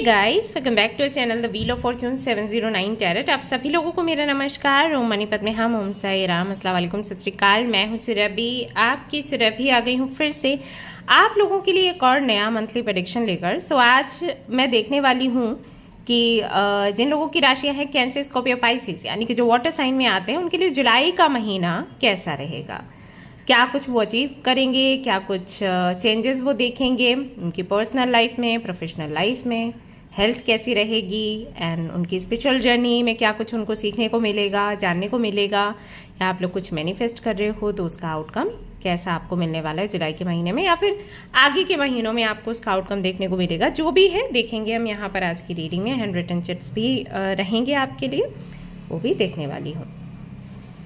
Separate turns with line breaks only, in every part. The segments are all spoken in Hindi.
Guys, welcome back to channel the wheel of fortune 709 tarot. आप सभी लोगों को मेरा नमस्कार। ओम मणिपत में हम ओम साई राम, अस्सलाम वालेकुम, सत श्री अकाल। मैं हूँ सुरभि, आपकी सुरभि आ गई हूँ फिर से आप लोगों के लिए एक और नया मंथली प्रेडिक्शन लेकर। सो आज मैं देखने वाली हूँ कि जिन लोगों की राशियां हैं कैंसर, स्कॉर्पियो, पाइसिस, यानी कि जो वाटर साइन में आते हैं, उनके लिए जुलाई का महीना कैसा रहेगा, क्या कुछ वो अचीव करेंगे, क्या कुछ चेंजेस वो देखेंगे उनकी पर्सनल लाइफ में, प्रोफेशनल लाइफ में, हेल्थ कैसी रहेगी, एंड उनकी स्पिरिचुअल जर्नी में क्या कुछ उनको सीखने को मिलेगा, जानने को मिलेगा, या आप लोग कुछ मैनिफेस्ट कर रहे हो तो उसका आउटकम कैसा आपको मिलने वाला है जुलाई के महीने में, या फिर आगे के महीनों में आपको उसका आउटकम देखने को मिलेगा। जो भी है देखेंगे हम यहाँ पर आज की रीडिंग में। हैंड रिटन चिट्स भी रहेंगे आपके लिए, वो भी देखने वाली हूँ।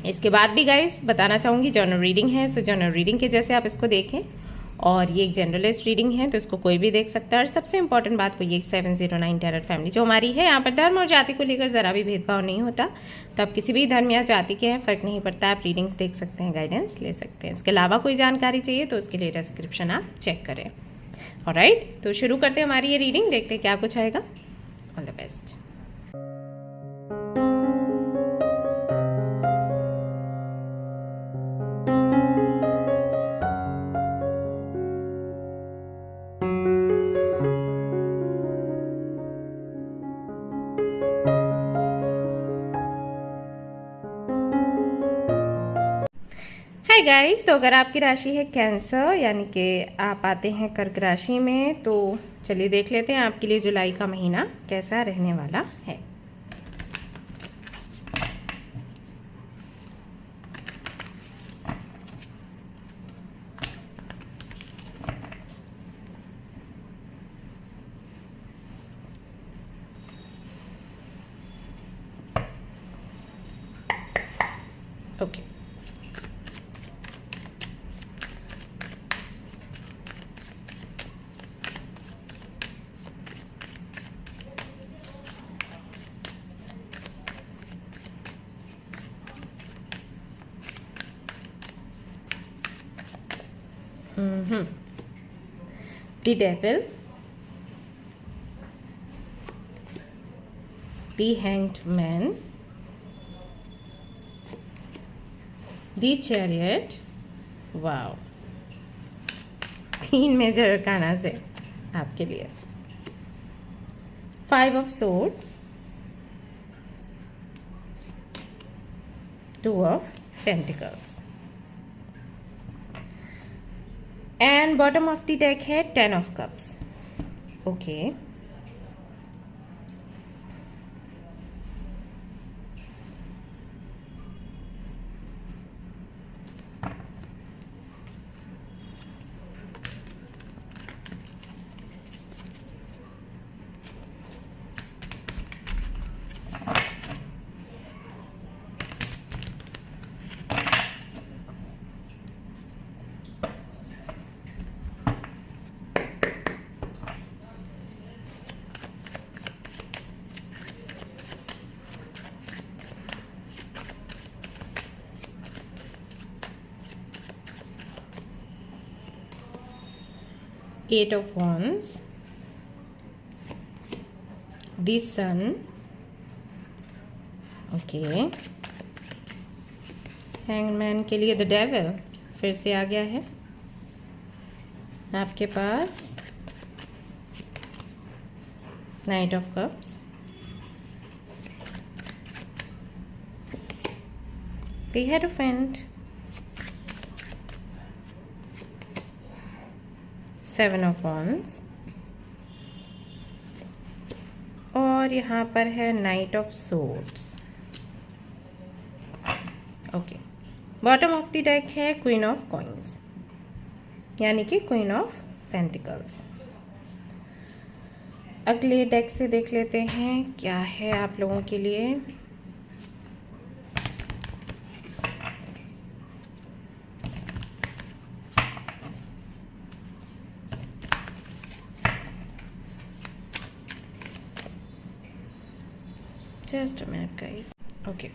इसके बाद भी गाइस बताना चाहूँगी जनरल रीडिंग है, सो जनरल रीडिंग के जैसे आप इसको देखें, और ये एक जनरलिस्ट रीडिंग है तो इसको कोई भी देख सकता है। और सबसे इंपॉर्टेंट बात वो ये 709 टैरेट फैमिली जो हमारी है, यहाँ पर धर्म और जाति को लेकर ज़रा भी भेदभाव नहीं होता। तो आप किसी भी धर्म या जाति के हैं, फ़र्क नहीं पड़ता, आप रीडिंग्स देख सकते हैं, गाइडेंस ले सकते हैं। इसके अलावा कोई जानकारी चाहिए तो उसके लिए डिस्क्रिप्शन आप चेक करें। ऑलराइट, तो शुरू करते हैं हमारी ये रीडिंग, देखते हैं क्या कुछ आएगा। All the best. Hi guys, तो अगर आपकी राशि है कैंसर, यानी कि आप आते हैं कर्क राशि में, तो चलिए देख लेते हैं आपके लिए जुलाई का महीना कैसा रहने वाला है। Okay, The Devil, the Hanged Man, the Chariot। Wow, 3 major arcana से आपके लिए। 5 of Swords, 2 of Pentacles, and bottom of the deck है 10 of Cups। Okay, Eight of Wands, the Sun। Okay, hangman के लिए द डेविल फिर से आ गया है आपके पास। Knight of cups, the hierophant, 7 of Wands, और यहाँ पर है knight of swords. Okay, bottom of the deck है क्वीन ऑफ कॉइन्स, यानी कि क्वीन ऑफ पेंटिकल्स। अगले डेक से देख लेते हैं क्या है आप लोगों के लिए। Just a minute, guys. Okay.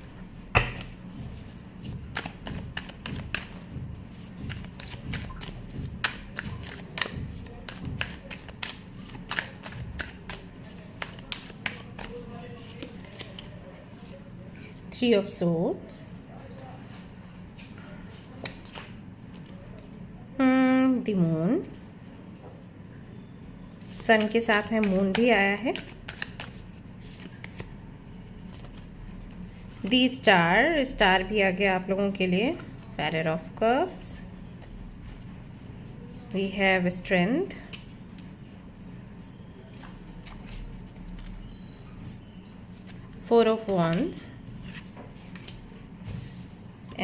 3 of swords, the moon, सन के साथ में मून भी आया है, दी स्टार, स्टार भी आ गया आप लोगों के लिए, पैरर of cups, we have strength, four of wands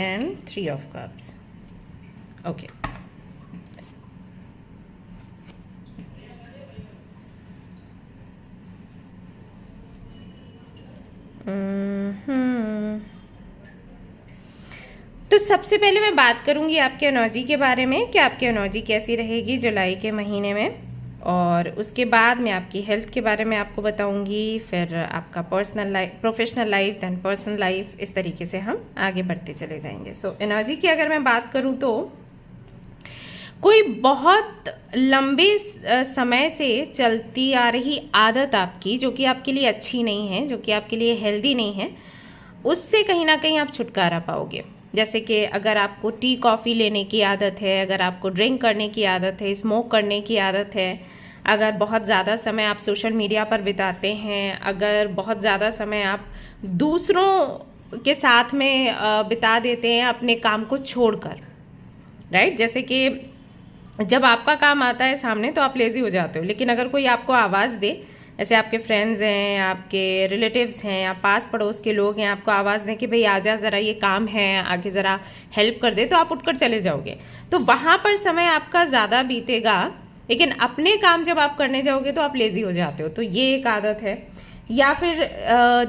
and 3 of cups. Okay. तो सबसे पहले मैं बात करूंगी आपके एनर्जी के बारे में कि आपकी एनर्जी कैसी रहेगी जुलाई के महीने में, और उसके बाद मैं आपकी हेल्थ के बारे में आपको बताऊंगी, फिर आपका personal life, professional life, then personal life, इस तरीके से हम आगे बढ़ते चले जाएंगे। सो एनर्जी की अगर मैं बात करूं तो कोई बहुत लंबे समय से चलती आ रही आदत आपकी जो कि आपके लिए अच्छी नहीं है, जो कि आपके लिए हेल्दी नहीं है, उससे कहीं ना कहीं आप छुटकारा पाओगे। जैसे कि अगर आपको टी कॉफ़ी लेने की आदत है, अगर आपको ड्रिंक करने की आदत है, स्मोक करने की आदत है, अगर बहुत ज़्यादा समय आप सोशल मीडिया पर बिताते हैं, अगर बहुत ज़्यादा समय आप दूसरों के साथ में बिता देते हैं अपने काम को छोड़कर, राइट। जैसे कि जब आपका काम आता है सामने तो आप लेजी हो जाते हो, लेकिन अगर कोई आपको आवाज़ दे, जैसे आपके फ्रेंड्स हैं, आपके रिलेटिव्स हैं, या पास पड़ोस के लोग हैं, आपको आवाज़ दें कि भाई आजा ज़रा ये काम है, आगे ज़रा हेल्प कर दे, तो आप उठकर चले जाओगे। तो वहाँ पर समय आपका ज़्यादा बीतेगा, लेकिन अपने काम जब आप करने जाओगे तो आप लेजी हो जाते हो। तो ये एक आदत है। या फिर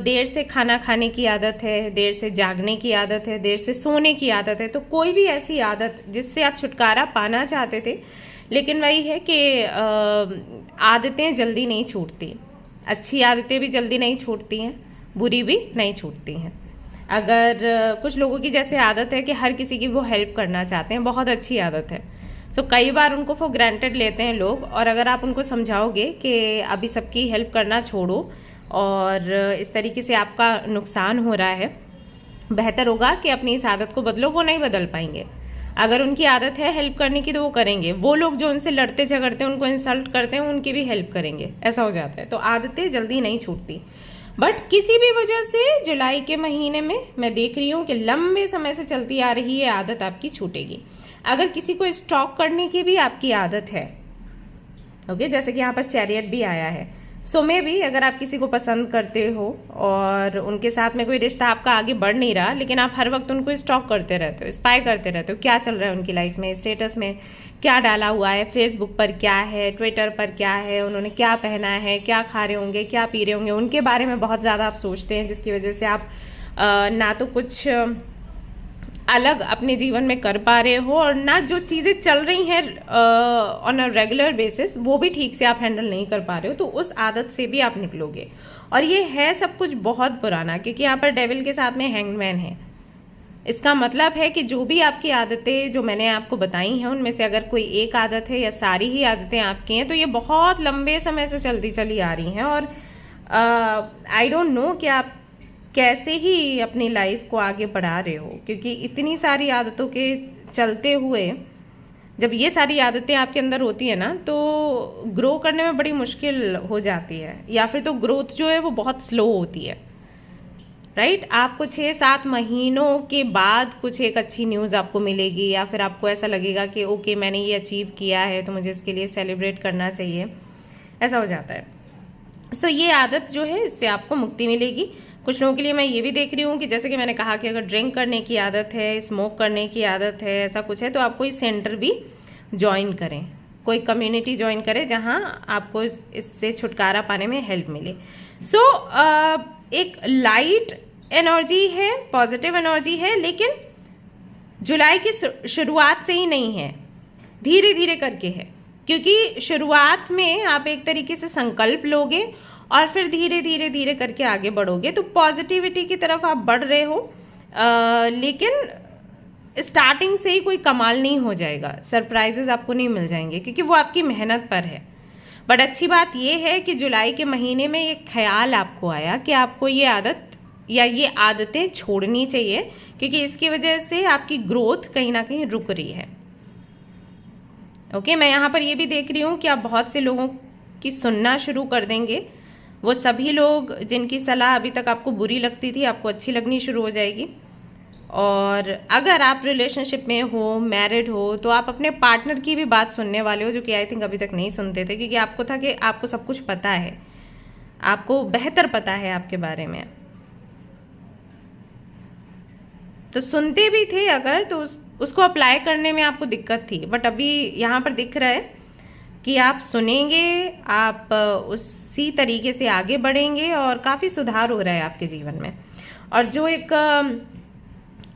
देर से खाना खाने की आदत है, देर से जागने की आदत है, देर से सोने की आदत है। तो कोई भी ऐसी आदत जिससे आप छुटकारा पाना चाहते थे, लेकिन वही है कि आदतें जल्दी नहीं छूटती, अच्छी आदतें भी जल्दी नहीं छूटती हैं, बुरी भी नहीं छूटती हैं। अगर कुछ लोगों की जैसे आदत है कि हर किसी की वो हेल्प करना चाहते हैं, बहुत अच्छी आदत है। सो कई बार उनको फॉर ग्रांटेड लेते हैं लोग, और अगर आप उनको समझाओगे कि अभी सबकी हेल्प करना छोड़ो और इस तरीके से आपका नुकसान हो रहा है, बेहतर होगा कि अपनी इस आदत को बदलो, वो नहीं बदल पाएंगे। अगर उनकी आदत है हेल्प करने की तो वो करेंगे। वो लोग जो उनसे लड़ते झगड़ते हैं, उनको इंसल्ट करते हैं, उनकी भी हेल्प करेंगे, ऐसा हो जाता है। तो आदतें जल्दी नहीं छूटती, बट किसी भी वजह से जुलाई के महीने में मैं देख रही हूँ कि लंबे समय से चलती आ रही है आदत आपकी छूटेगी। अगर किसी को स्टॉक करने की भी आपकी आदत है, ओके, जैसे कि यहाँ पर चैरियट भी आया है, सो मे भी अगर आप किसी को पसंद करते हो और उनके साथ में कोई रिश्ता आपका आगे बढ़ नहीं रहा, लेकिन आप हर वक्त उनको स्टॉक करते रहते हो, स्पाई करते रहते हो, क्या चल रहा है उनकी लाइफ में, स्टेटस में क्या डाला हुआ है, फेसबुक पर क्या है, ट्विटर पर क्या है, उन्होंने क्या पहना है, क्या खा रहे होंगे, क्या पी रहे होंगे, उनके बारे में बहुत ज़्यादा आप सोचते हैं, जिसकी वजह से आप ना तो कुछ अलग अपने जीवन में कर पा रहे हो, और ना जो चीज़ें चल रही हैं ऑन अ रेगुलर बेसिस वो भी ठीक से आप हैंडल नहीं कर पा रहे हो। तो उस आदत से भी आप निकलोगे, और ये है सब कुछ बहुत पुराना, क्योंकि यहाँ पर डेविल के साथ में हैंगमैन है। इसका मतलब है कि जो भी आपकी आदतें जो मैंने आपको बताई हैं, उनमें से अगर कोई एक आदत है या सारी ही आदतें आपकी हैं, तो ये बहुत लंबे समय से चलती चली आ रही हैं। और आई डोंट नो कि आप कैसे ही अपनी लाइफ को आगे बढ़ा रहे हो, क्योंकि इतनी सारी आदतों के चलते हुए जब ये सारी आदतें आपके अंदर होती है ना, तो ग्रो करने में बड़ी मुश्किल हो जाती है, या फिर तो ग्रोथ जो है वो बहुत स्लो होती है, राइट। आपको 6-7 महीनों के बाद कुछ एक अच्छी न्यूज़ आपको मिलेगी, या फिर आपको ऐसा लगेगा कि ओके मैंने ये अचीव किया है तो मुझे इसके लिए सेलिब्रेट करना चाहिए, ऐसा हो जाता है। सो ये आदत जो है इससे आपको मुक्ति मिलेगी। कुछ लोगों के लिए मैं ये भी देख रही हूँ कि जैसे कि मैंने कहा कि अगर ड्रिंक करने की आदत है, स्मोक करने की आदत है, ऐसा कुछ है, तो आप कोई सेंटर भी ज्वाइन करें, कोई कम्युनिटी ज्वाइन करें जहाँ आपको इससे छुटकारा पाने में हेल्प मिले। सो एक लाइट एनर्जी है, पॉजिटिव एनर्जी है, लेकिन जुलाई की शुरुआत से ही नहीं है, धीरे धीरे करके है। क्योंकि शुरुआत में आप एक तरीके से संकल्प लोगे और फिर धीरे धीरे धीरे करके आगे बढ़ोगे, तो पॉजिटिविटी की तरफ आप बढ़ रहे हो। लेकिन स्टार्टिंग से ही कोई कमाल नहीं हो जाएगा, सरप्राइजेस आपको नहीं मिल जाएंगे, क्योंकि वो आपकी मेहनत पर है। बट अच्छी बात यह है कि जुलाई के महीने में ये ख्याल आपको आया कि आपको ये आदत या ये आदतें छोड़नी चाहिए, क्योंकि इसकी वजह से आपकी ग्रोथ कहीं ना कहीं रुक रही है। ओके, मैं यहाँ पर ये भी देख रही हूँ कि आप बहुत से लोगों की सुनना शुरू कर देंगे। वो सभी लोग जिनकी सलाह अभी तक आपको बुरी लगती थी, आपको अच्छी लगनी शुरू हो जाएगी। और अगर आप रिलेशनशिप में हो, मैरिड हो, तो आप अपने पार्टनर की भी बात सुनने वाले हो, जो कि आई थिंक अभी तक नहीं सुनते थे, क्योंकि आपको था कि आपको सब कुछ पता है, आपको बेहतर पता है आपके बारे में, तो सुनते भी थे अगर, तो उसको अप्लाई करने में आपको दिक्कत थी। बट अभी यहाँ पर दिख रहा है कि आप सुनेंगे, आप उसी तरीके से आगे बढ़ेंगे और काफ़ी सुधार हो रहा है आपके जीवन में। और जो एक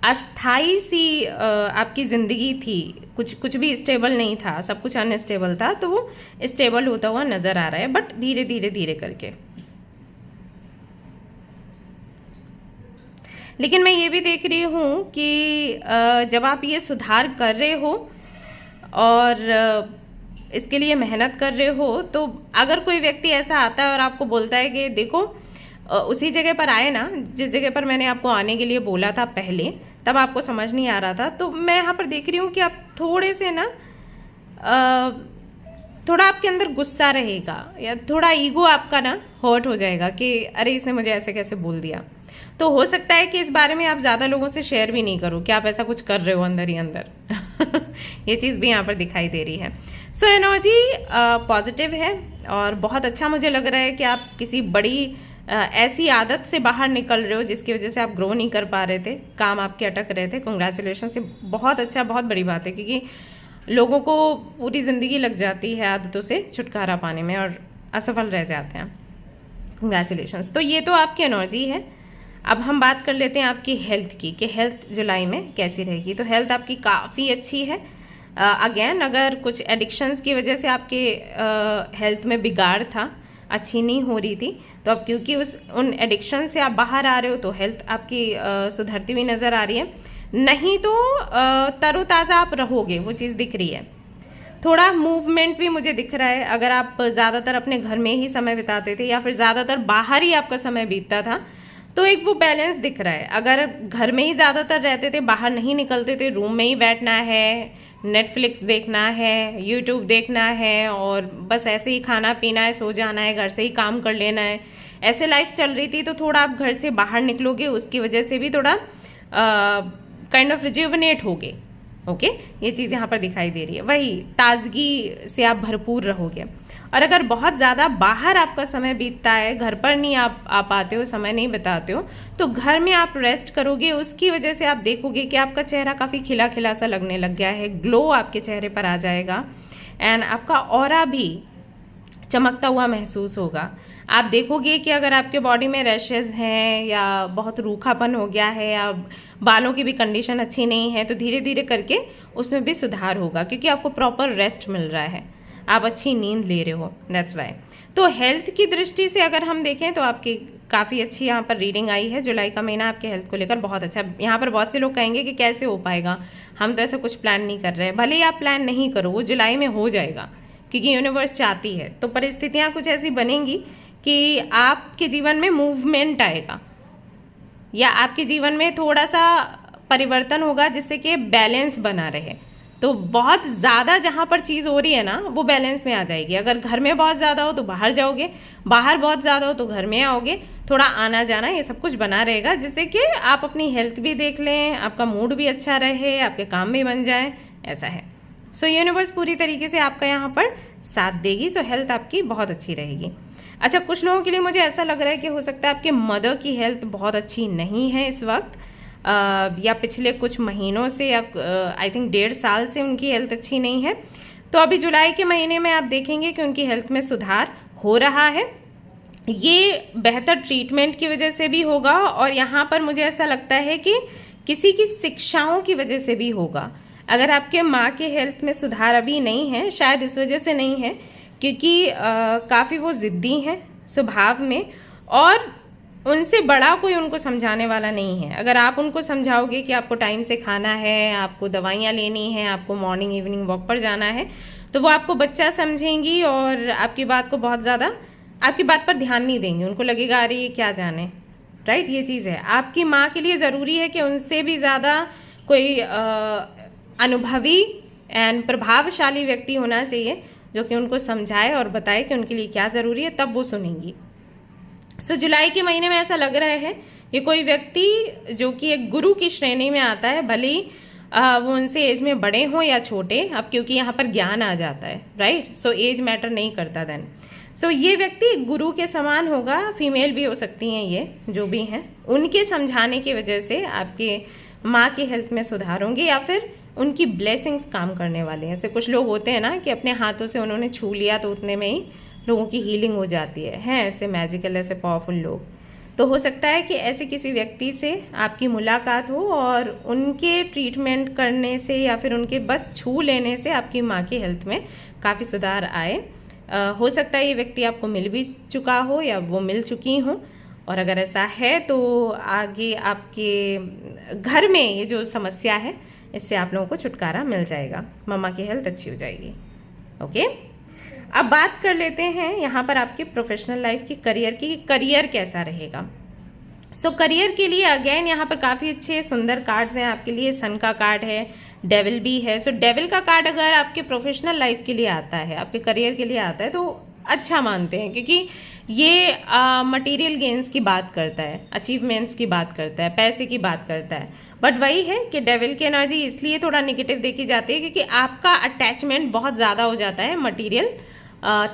अस्थाई सी आपकी ज़िंदगी थी, कुछ भी स्टेबल नहीं था, सब कुछ अनस्टेबल था, तो वो स्टेबल होता हुआ नज़र आ रहा है, बट धीरे धीरे धीरे करके। लेकिन मैं ये भी देख रही हूँ कि जब आप ये सुधार कर रहे हो और इसके लिए मेहनत कर रहे हो, तो अगर कोई व्यक्ति ऐसा आता है और आपको बोलता है कि देखो उसी जगह पर आए ना जिस जगह पर मैंने आपको आने के लिए बोला था पहले, तब आपको समझ नहीं आ रहा था, तो मैं यहाँ पर देख रही हूँ कि आप थोड़े से ना थोड़ा आपके अंदर गुस्सा रहेगा, या थोड़ा ईगो आपका ना हर्ट हो जाएगा कि अरे इसने मुझे ऐसे कैसे बोल दिया। तो हो सकता है कि इस बारे में आप ज़्यादा लोगों से शेयर भी नहीं करो कि आप ऐसा कुछ कर रहे हो अंदर ही अंदर। ये चीज़ भी यहाँ पर दिखाई दे रही है। सो एनर्जी पॉजिटिव है और बहुत अच्छा मुझे लग रहा है कि आप किसी बड़ी ऐसी आदत से बाहर निकल रहे हो जिसकी वजह से आप ग्रो नहीं कर पा रहे थे, काम आपके अटक रहे थे। कंग्रेचुलेशन, से बहुत अच्छा, बहुत बड़ी बात है, क्योंकि लोगों को पूरी ज़िंदगी लग जाती है आदतों से छुटकारा पाने में और असफल रह जाते हैं। कंग्रेचुलेशंस। तो ये तो आपकी एनर्जी है। अब हम बात कर लेते हैं आपकी हेल्थ की, कि हेल्थ जुलाई में कैसी रहेगी। तो हेल्थ आपकी काफ़ी अच्छी है। अगेन, अगर कुछ एडिक्शंस की वजह से आपके हेल्थ में बिगाड़ था, अच्छी नहीं हो रही थी, तो अब क्योंकि उन एडिक्शन से आप बाहर आ रहे हो, तो हेल्थ आपकी सुधरती हुई नज़र आ रही है। नहीं तो तरोताज़ा आप रहोगे, वो चीज़ दिख रही है। थोड़ा मूवमेंट भी मुझे दिख रहा है। अगर आप ज़्यादातर अपने घर में ही समय बिताते थे या फिर ज़्यादातर बाहर ही आपका समय बीतता था, तो एक वो बैलेंस दिख रहा है। अगर घर में ही ज़्यादातर रहते थे, बाहर नहीं निकलते थे, रूम में ही बैठना है, नेटफ्लिक्स देखना है, यूट्यूब देखना है और बस ऐसे ही खाना पीना है, सो जाना है, घर से ही काम कर लेना है, ऐसे लाइफ चल रही थी, तो थोड़ा आप घर से बाहर निकलोगे, उसकी वजह से भी थोड़ा काइंड ऑफ रिज्यूवनेट होगे। ओके, ये चीज़ यहाँ पर दिखाई दे रही है। वही ताजगी से आप भरपूर रहोगे। और अगर बहुत ज़्यादा बाहर आपका समय बीतता है, घर पर नहीं आप पाते हो, समय नहीं बिताते हो, तो घर में आप रेस्ट करोगे, उसकी वजह से आप देखोगे कि आपका चेहरा काफ़ी खिला खिला सा लगने लग गया है, ग्लो आपके चेहरे पर आ जाएगा एंड आपका ऑरा भी चमकता हुआ महसूस होगा। आप देखोगे कि अगर आपके बॉडी में रैशेज हैं या बहुत रूखापन हो गया है या बालों की भी कंडीशन अच्छी नहीं है, तो धीरे धीरे करके उसमें भी सुधार होगा, क्योंकि आपको प्रॉपर रेस्ट मिल रहा है, आप अच्छी नींद ले रहे हो, दैट्स वाई। तो हेल्थ की दृष्टि से अगर हम देखें तो आपकी काफ़ी अच्छी यहाँ पर रीडिंग आई है। जुलाई का महीना आपके हेल्थ को लेकर बहुत अच्छा। यहाँ पर बहुत से लोग कहेंगे कि कैसे हो पाएगा, हम तो ऐसा कुछ प्लान नहीं कर रहे हैं। भले ही आप प्लान नहीं करो, वो जुलाई में हो जाएगा, क्योंकि यूनिवर्स चाहती है। तो परिस्थितियाँ कुछ ऐसी बनेंगी कि आपके जीवन में मूवमेंट आएगा या आपके जीवन में थोड़ा सा परिवर्तन होगा, जिससे कि बैलेंस बना रहे। तो बहुत ज़्यादा जहाँ पर चीज़ हो रही है ना, वो बैलेंस में आ जाएगी। अगर घर में बहुत ज़्यादा हो तो बाहर जाओगे, बाहर बहुत ज़्यादा हो तो घर में आओगे, थोड़ा आना जाना ये सब कुछ बना रहेगा, जिससे कि आप अपनी हेल्थ भी देख लें, आपका मूड भी अच्छा रहे, आपके काम भी बन जाए, ऐसा है। सो यूनिवर्स पूरी तरीके से आपका यहाँ पर साथ देगी। सो हेल्थ आपकी बहुत अच्छी रहेगी। अच्छा, कुछ लोगों के लिए मुझे ऐसा लग रहा है कि हो सकता है आपके मदर की हेल्थ बहुत अच्छी नहीं है इस वक्त, या पिछले कुछ महीनों से या आई थिंक 1.5 साल से उनकी हेल्थ अच्छी नहीं है। तो अभी जुलाई के महीने में आप देखेंगे कि उनकी हेल्थ में सुधार हो रहा है। ये बेहतर ट्रीटमेंट की वजह से भी होगा और यहाँ पर मुझे ऐसा लगता है कि किसी की शिक्षाओं की वजह से भी होगा। अगर आपके माँ के हेल्थ में सुधार अभी नहीं है, शायद इस वजह से नहीं है क्योंकि काफ़ी वो ज़िद्दी हैं स्वभाव में और उनसे बड़ा कोई उनको समझाने वाला नहीं है। अगर आप उनको समझाओगे कि आपको टाइम से खाना है, आपको दवाइयाँ लेनी है, आपको मॉर्निंग इवनिंग वॉक पर जाना है, तो वो आपको बच्चा समझेंगी और आपकी बात को बहुत ज़्यादा, आपकी बात पर ध्यान नहीं देंगी। उनको लगेगा अरे ये क्या जाने, राइट, ये चीज है। आपकी माँ के लिए जरूरी है कि उनसे भी ज्यादा कोई अनुभवी एंड प्रभावशाली व्यक्ति होना चाहिए जो कि उनको समझाए और बताए कि उनके लिए क्या जरूरी है, तब वो सुनेंगी। सो जुलाई के महीने में ऐसा लग रहा है कि कोई व्यक्ति जो कि एक गुरु की श्रेणी में आता है, भले ही वो उनसे एज में बड़े हों या छोटे, अब क्योंकि यहाँ पर ज्ञान आ जाता है, राइट। सो एज मैटर नहीं करता देन। सो ये व्यक्ति गुरु के समान होगा, फीमेल भी हो सकती हैं, ये जो भी हैं, उनके समझाने की वजह से आपके माँ की हेल्थ में सुधार होंगे या फिर उनकी ब्लेसिंग्स काम करने वाले हैं। ऐसे कुछ लोग होते हैं ना कि अपने हाथों से उन्होंने छू लिया तो उतने में ही लोगों की हीलिंग हो जाती है। हैं ऐसे मैजिकल, ऐसे पावरफुल लोग। तो हो सकता है कि ऐसे किसी व्यक्ति से आपकी मुलाकात हो और उनके ट्रीटमेंट करने से या फिर उनके बस छू लेने से आपकी माँ की हेल्थ में काफ़ी सुधार आए। हो सकता है ये व्यक्ति आपको मिल भी चुका हो या वो मिल चुकी हो, और अगर ऐसा है तो आगे आपके घर में ये जो समस्या है इससे आप लोगों को छुटकारा मिल जाएगा, मम्मा की हेल्थ अच्छी हो जाएगी। ओके, अब बात कर लेते हैं यहाँ पर आपके प्रोफेशनल लाइफ की, करियर की, करियर कैसा रहेगा। सो करियर के लिए अगेन यहाँ पर काफ़ी अच्छे सुंदर कार्ड्स हैं आपके लिए। सन का कार्ड है, डेविल भी है। सो डेविल का कार्ड अगर आपके प्रोफेशनल लाइफ के लिए आता है, आपके करियर के लिए आता है, तो अच्छा मानते हैं, क्योंकि ये मटेरियल गेन्स की बात करता है, अचीवमेंट्स की बात करता है, पैसे की बात करता है। बट वही है कि डेविल की एनर्जी इसलिए थोड़ा नेगेटिव देखी जाती है क्योंकि आपका अटैचमेंट बहुत ज़्यादा हो जाता है मटेरियल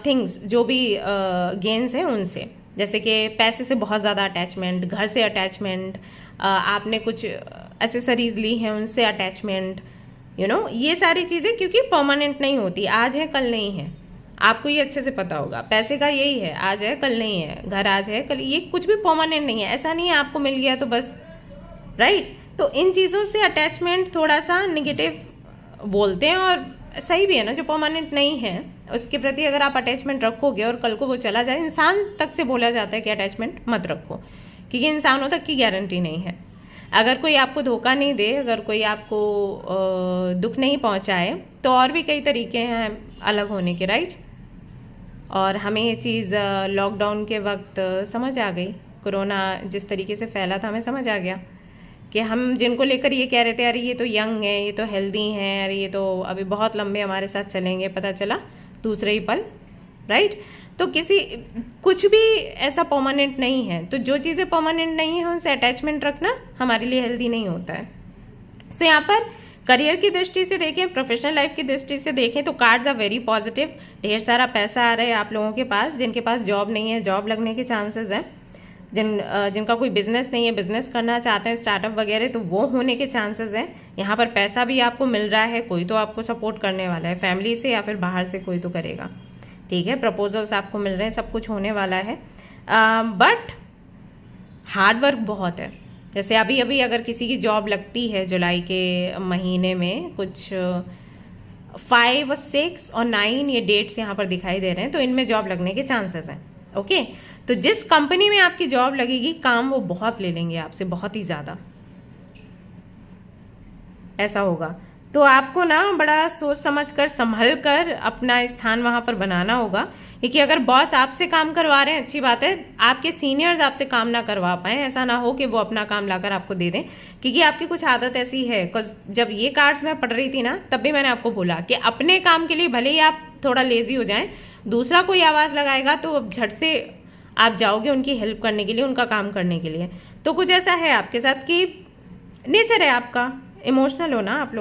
थिंग्स, जो भी गेन्स हैं उनसे, जैसे कि पैसे से बहुत ज़्यादा अटैचमेंट, घर से अटैचमेंट, आपने कुछ एसेसरीज ली हैं उनसे अटैचमेंट, ये सारी चीज़ें, क्योंकि परमानेंट नहीं होती, आज है कल नहीं है। आपको ये अच्छे से पता होगा, पैसे का यही है, आज है कल नहीं है, घर आज है कल, ये कुछ भी परमानेंट नहीं है। ऐसा नहीं है आपको मिल गया तो बस, राइट। तो इन चीज़ों से अटैचमेंट थोड़ा सा निगेटिव बोलते हैं, और सही भी है ना, जो परमानेंट नहीं है उसके प्रति अगर आप अटैचमेंट रखोगे और कल को वो चला जाए, इंसान तक से बोला जाता है कि अटैचमेंट मत रखो, क्योंकि इंसानों तक की गारंटी नहीं है। अगर कोई आपको धोखा नहीं दे, अगर कोई आपको दुख नहीं पहुंचाए, तो और भी कई तरीके हैं अलग होने के, राइट। और हमें ये चीज़ लॉकडाउन के वक्त समझ आ गई, कोरोना जिस तरीके से फैला था हमें समझ आ गया कि हम जिनको लेकर ये कह रहे थे अरे ये तो यंग है, ये तो हेल्दी हैं, अरे ये तो अभी बहुत लंबे हमारे साथ चलेंगे, पता चला दूसरे ही पल, राइट। तो कुछ भी ऐसा परमानेंट नहीं है, तो जो चीज़ें परमानेंट नहीं है उनसे अटैचमेंट रखना हमारे लिए हेल्दी नहीं होता है। सो यहाँ पर करियर की दृष्टि से देखें, प्रोफेशनल लाइफ की दृष्टि से देखें तो कार्ड्स आर वेरी पॉजिटिव। ढेर सारा पैसा आ रहा है आप लोगों के पास, जिनके पास जॉब नहीं है जॉब लगने के चांसेस हैं, जिनका कोई बिजनेस नहीं है, बिजनेस करना चाहते हैं, स्टार्टअप वगैरह, तो वो होने के चांसेस हैं। यहाँ पर पैसा भी आपको मिल रहा है, कोई तो आपको सपोर्ट करने वाला है, फैमिली से या फिर बाहर से कोई तो करेगा, ठीक है। प्रपोजल्स आपको मिल रहे हैं, सब कुछ होने वाला है। बट हार्ड वर्क बहुत है। जैसे अभी अभी अगर किसी की जॉब लगती है जुलाई के महीने में, कुछ 5, 6 और 9 ये डेट्स यहाँ पर दिखाई दे रहे हैं, तो इनमें जॉब लगने के चांसेस हैं। ओके, तो जिस कंपनी में आपकी जॉब लगेगी, काम वो बहुत ले लेंगे आपसे, बहुत ही ज़्यादा ऐसा होगा। तो आपको ना बड़ा सोच समझ कर, संभल कर अपना स्थान वहां पर बनाना होगा, क्योंकि अगर बॉस आपसे काम करवा रहे हैं अच्छी बात है, आपके सीनियर्स आपसे काम ना करवा पाए, ऐसा ना हो कि वो अपना काम लाकर आपको दे दें, क्योंकि आपकी कुछ आदत ऐसी है। जब ये कार्ड्स मैं पढ़ रही थी ना, तब भी मैंने आपको बोला कि अपने काम के लिए भले ही आप थोड़ा लेजी हो जाएं, दूसरा कोई आवाज लगाएगा तो झट से आप जाओगे उनकी हेल्प करने के लिए, उनका काम करने के लिए। तो कुछ ऐसा है आपके साथ कि नेचर है आपका, इमोशनल हो ना आप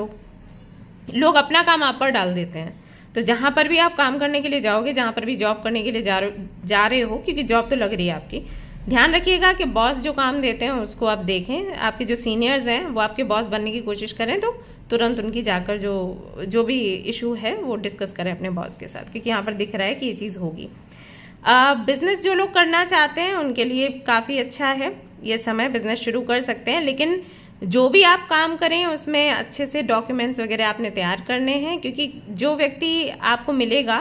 लोग अपना काम आप पर डाल देते हैं। तो जहां पर भी आप काम करने के लिए जाओगे, जहां पर भी जॉब करने के लिए जा रहे हो, क्योंकि जॉब तो लग रही है आपकी, ध्यान रखिएगा कि बॉस जो काम देते हैं उसको आप देखें, आपके जो सीनियर्स हैं वो आपके बॉस बनने की कोशिश करें, तो तुरंत उनकी जाकर जो भी इशू है वो डिस्कस करें अपने बॉस के साथ, क्योंकि यहाँ पर दिख रहा है कि ये चीज़ होगी। बिजनेस जो लोग करना चाहते हैं उनके लिए काफ़ी अच्छा है ये समय, बिजनेस शुरू कर सकते हैं, लेकिन जो भी आप काम करें उसमें अच्छे से डॉक्यूमेंट्स वगैरह आपने तैयार करने हैं, क्योंकि जो व्यक्ति आपको मिलेगा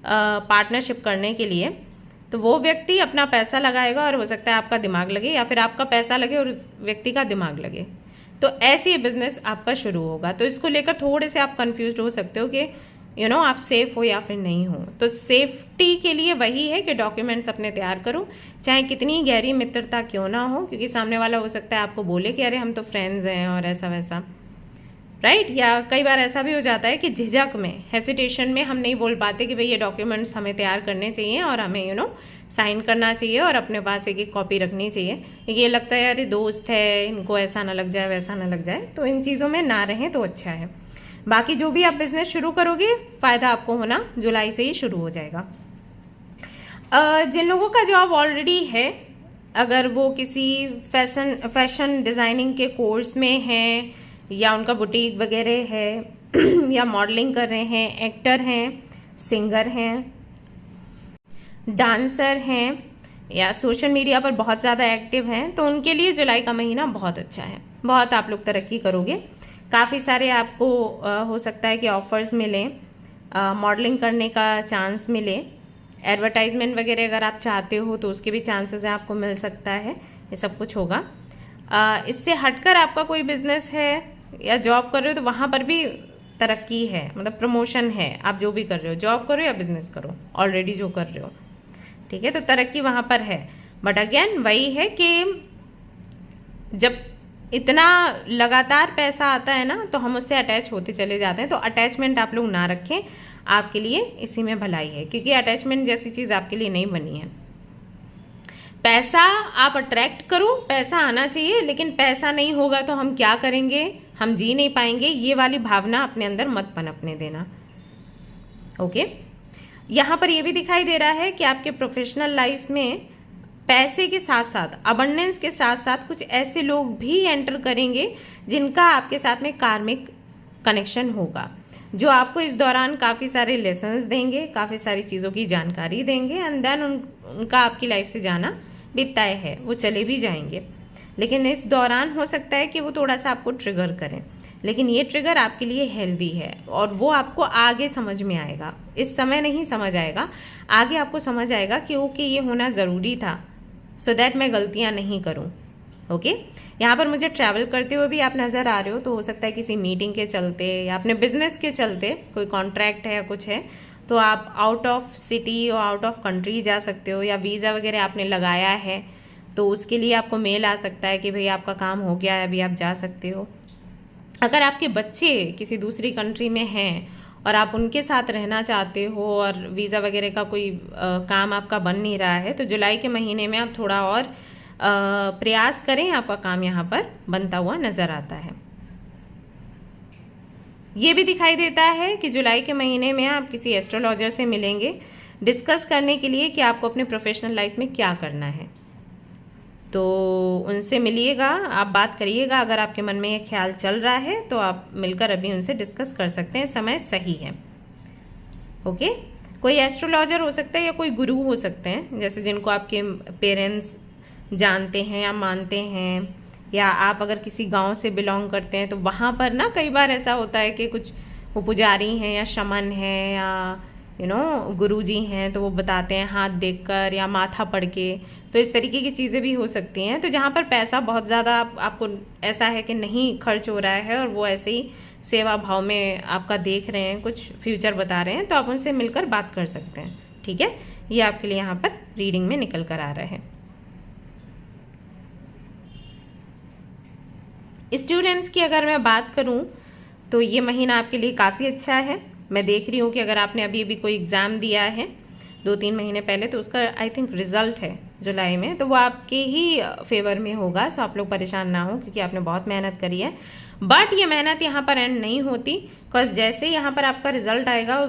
पार्टनरशिप करने के लिए, तो वो व्यक्ति अपना पैसा लगाएगा और हो सकता है आपका दिमाग लगे, या फिर आपका पैसा लगे और उस व्यक्ति का दिमाग लगे, तो ऐसे ही बिजनेस आपका शुरू होगा। तो इसको लेकर थोड़े से आप कंफ्यूज हो सकते हो कि आप सेफ हो या फिर नहीं हो। तो सेफ्टी के लिए वही है कि डॉक्यूमेंट्स अपने तैयार करो, चाहे कितनी गहरी मित्रता क्यों ना हो, क्योंकि सामने वाला हो सकता है आपको बोले कि अरे हम तो फ्रेंड्स हैं और ऐसा वैसा, राइट। या कई बार ऐसा भी हो जाता है कि झिझक में, हेसिटेशन में हम नहीं बोल पाते कि भाई ये डॉक्यूमेंट्स हमें तैयार करने चाहिए और हमें साइन करना चाहिए और अपने पास एक कॉपी रखनी चाहिए। ये लगता है अरे दोस्त है, इनको ऐसा ना लग जाए वैसा ना लग जाए, तो इन चीज़ों में ना रहें तो अच्छा है। बाकी जो भी आप बिजनेस शुरू करोगे, फायदा आपको होना जुलाई से ही शुरू हो जाएगा। जिन लोगों का जॉब ऑलरेडी है, अगर वो किसी फैशन डिजाइनिंग के कोर्स में है या उनका बुटीक वगैरह है या मॉडलिंग कर रहे हैं, एक्टर हैं, सिंगर हैं, डांसर हैं या सोशल मीडिया पर बहुत ज़्यादा एक्टिव हैं, तो उनके लिए जुलाई का महीना बहुत अच्छा है। बहुत आप लोग तरक्की करोगे, काफ़ी सारे आपको हो सकता है कि ऑफर्स मिलें, मॉडलिंग करने का चांस मिले, एडवर्टाइजमेंट वगैरह अगर आप चाहते हो तो उसके भी चांसेस हैं, आपको मिल सकता है। ये सब कुछ होगा। इससे हटकर आपका कोई बिजनेस है या जॉब कर रहे हो तो वहाँ पर भी तरक्की है, मतलब प्रमोशन है। आप जो भी कर रहे हो, जॉब करो या बिजनेस करो, ऑलरेडी जो कर रहे हो, ठीक है, तो तरक्की वहाँ पर है। बट अगेन वही है कि जब इतना लगातार पैसा आता है ना, तो हम उससे अटैच होते चले जाते हैं। तो अटैचमेंट आप लोग ना रखें, आपके लिए इसी में भलाई है, क्योंकि अटैचमेंट जैसी चीज़ आपके लिए नहीं बनी है। पैसा आप अट्रैक्ट करो, पैसा आना चाहिए, लेकिन पैसा नहीं होगा तो हम क्या करेंगे, हम जी नहीं पाएंगे, ये वाली भावना अपने अंदर मत पनपने देना। ओके, यहाँ पर ये भी दिखाई दे रहा है कि आपके प्रोफेशनल लाइफ में पैसे के साथ साथ, अबंडेंस के साथ साथ कुछ ऐसे लोग भी एंटर करेंगे जिनका आपके साथ में कार्मिक कनेक्शन होगा, जो आपको इस दौरान काफ़ी सारे लेसन्स देंगे, काफ़ी सारी चीज़ों की जानकारी देंगे, एंड देन उनका आपकी लाइफ से जाना भी तय है, वो चले भी जाएंगे। लेकिन इस दौरान हो सकता है कि वो थोड़ा सा आपको ट्रिगर करें, लेकिन ये ट्रिगर आपके लिए हेल्दी है और वो आपको आगे समझ में आएगा। इस समय नहीं समझ आएगा, आगे आपको समझ आएगा कि ओके ये होना ज़रूरी था, सो दैट मैं गलतियां नहीं करूं। ओके, यहाँ पर मुझे ट्रैवल करते हुए भी आप नज़र आ रहे हो, तो हो सकता है किसी मीटिंग के चलते या अपने बिजनेस के चलते कोई कॉन्ट्रैक्ट है या कुछ है, तो आप आउट ऑफ सिटी और आउट ऑफ कंट्री जा सकते हो, या वीज़ा वगैरह आपने लगाया है तो उसके लिए आपको मेल आ सकता है कि भाई आपका काम हो गया है, अभी आप जा सकते हो। अगर आपके बच्चे किसी दूसरी कंट्री में हैं और आप उनके साथ रहना चाहते हो और वीज़ा वगैरह का कोई काम आपका बन नहीं रहा है, तो जुलाई के महीने में आप थोड़ा और प्रयास करें, आपका काम यहाँ पर बनता हुआ नज़र आता है। ये भी दिखाई देता है कि जुलाई के महीने में आप किसी एस्ट्रोलॉजर से मिलेंगे डिस्कस करने के लिए कि आपको अपने प्रोफेशनल लाइफ में क्या करना है। तो उनसे मिलिएगा, आप बात करिएगा। अगर आपके मन में ये ख्याल चल रहा है तो आप मिलकर अभी उनसे डिस्कस कर सकते हैं, समय सही है। ओके, कोई एस्ट्रोलॉजर हो सकता है या कोई गुरु हो सकते हैं, जैसे जिनको आपके पेरेंट्स जानते हैं या मानते हैं, या आप अगर किसी गांव से बिलोंग करते हैं तो वहाँ पर ना कई बार ऐसा होता है कि कुछ वो पुजारी हैं या शमन हैं या गुरुजी हैं, तो वो बताते हैं हाथ देखकर या माथा पढ़ के, तो इस तरीके की चीज़ें भी हो सकती हैं। तो जहाँ पर पैसा बहुत ज़्यादा आपको ऐसा है कि नहीं खर्च हो रहा है और वो ऐसे ही सेवा भाव में आपका देख रहे हैं, कुछ फ्यूचर बता रहे हैं, तो आप उनसे मिलकर बात कर सकते हैं। ठीक है, ये आपके लिए यहाँ पर रीडिंग में निकल कर आ रहा है। स्टूडेंट्स की अगर मैं बात करूं तो ये महीना आपके लिए काफ़ी अच्छा है। मैं देख रही हूँ कि अगर आपने अभी कोई एग्ज़ाम दिया है 2-3 महीने पहले, तो उसका आई थिंक रिजल्ट है जुलाई में, तो वो आपके ही फेवर में होगा। सो आप लोग परेशान ना हो, क्योंकि आपने बहुत मेहनत करी है। बट ये मेहनत यहाँ पर एंड नहीं होती, बिकॉज जैसे यहाँ पर आपका रिजल्ट आएगा,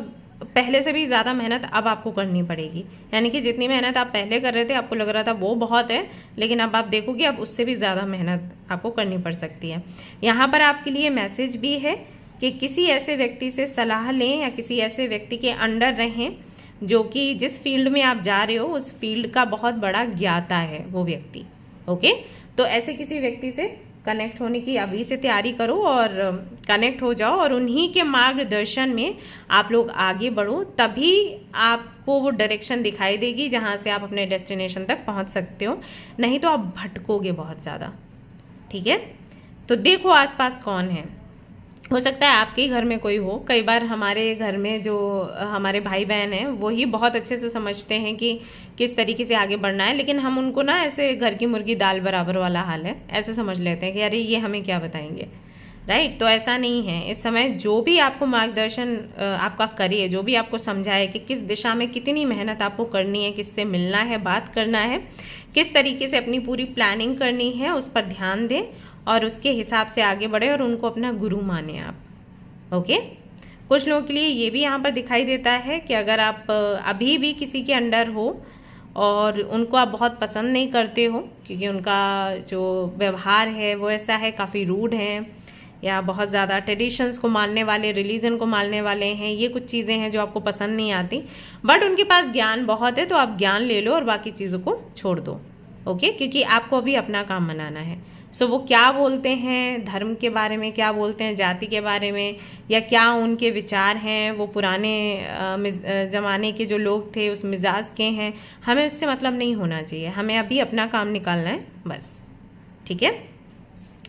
पहले से भी ज़्यादा मेहनत अब आपको करनी पड़ेगी। यानी कि जितनी मेहनत आप पहले कर रहे थे, आपको लग रहा था वो बहुत है, लेकिन अब आप देखोगे अब उससे भी ज़्यादा मेहनत आपको करनी पड़ सकती है। यहाँ पर आपके लिए मैसेज भी है कि किसी ऐसे व्यक्ति से सलाह लें या किसी ऐसे व्यक्ति के अंडर रहें जो कि जिस फील्ड में आप जा रहे हो उस फील्ड का बहुत बड़ा ज्ञाता है वो व्यक्ति। ओके, तो ऐसे किसी व्यक्ति से कनेक्ट होने की अभी से तैयारी करो और कनेक्ट हो जाओ, और उन्हीं के मार्गदर्शन में आप लोग आगे बढ़ो, तभी आपको वो डायरेक्शन दिखाई देगी जहां से आप अपने डेस्टिनेशन तक पहुंच सकते हो। नहीं तो आप भटकोगे बहुत ज़्यादा। ठीक है, तो देखो आसपास कौन है, हो सकता है आपके ही घर में कोई हो। कई बार हमारे घर में जो हमारे भाई बहन हैं वही बहुत अच्छे से समझते हैं कि किस तरीके से आगे बढ़ना है, लेकिन हम उनको ना ऐसे घर की मुर्गी दाल बराबर वाला हाल है ऐसे समझ लेते हैं कि अरे ये हमें क्या बताएंगे, राइट। तो ऐसा नहीं है। इस समय जो भी आपको मार्गदर्शन आपका करे, जो भी आपको समझाए कि किस दिशा में कितनी मेहनत आपको करनी है, किससे मिलना है, बात करना है, किस तरीके से अपनी पूरी प्लानिंग करनी है, उस पर ध्यान दें और उसके हिसाब से आगे बढ़े और उनको अपना गुरु माने आप। ओके। कुछ लोगों के लिए ये भी यहाँ पर दिखाई देता है कि अगर आप अभी भी किसी के अंडर हो और उनको आप बहुत पसंद नहीं करते हो क्योंकि उनका जो व्यवहार है वो ऐसा है, काफ़ी रूड है या बहुत ज़्यादा ट्रेडिशंस को मानने वाले, रिलीजन को मानने वाले हैं, ये कुछ चीज़ें हैं जो आपको पसंद नहीं आती, बट उनके पास ज्ञान बहुत है तो आप ज्ञान ले लो और बाकी चीज़ों को छोड़ दो। ओके, क्योंकि आपको अभी अपना काम बनाना है। सो वो क्या बोलते हैं धर्म के बारे में, क्या बोलते हैं जाति के बारे में, या क्या उनके विचार हैं, वो पुराने ज़माने के जो लोग थे उस मिजाज के हैं, हमें उससे मतलब नहीं होना चाहिए। हमें अभी अपना काम निकालना है बस। ठीक है,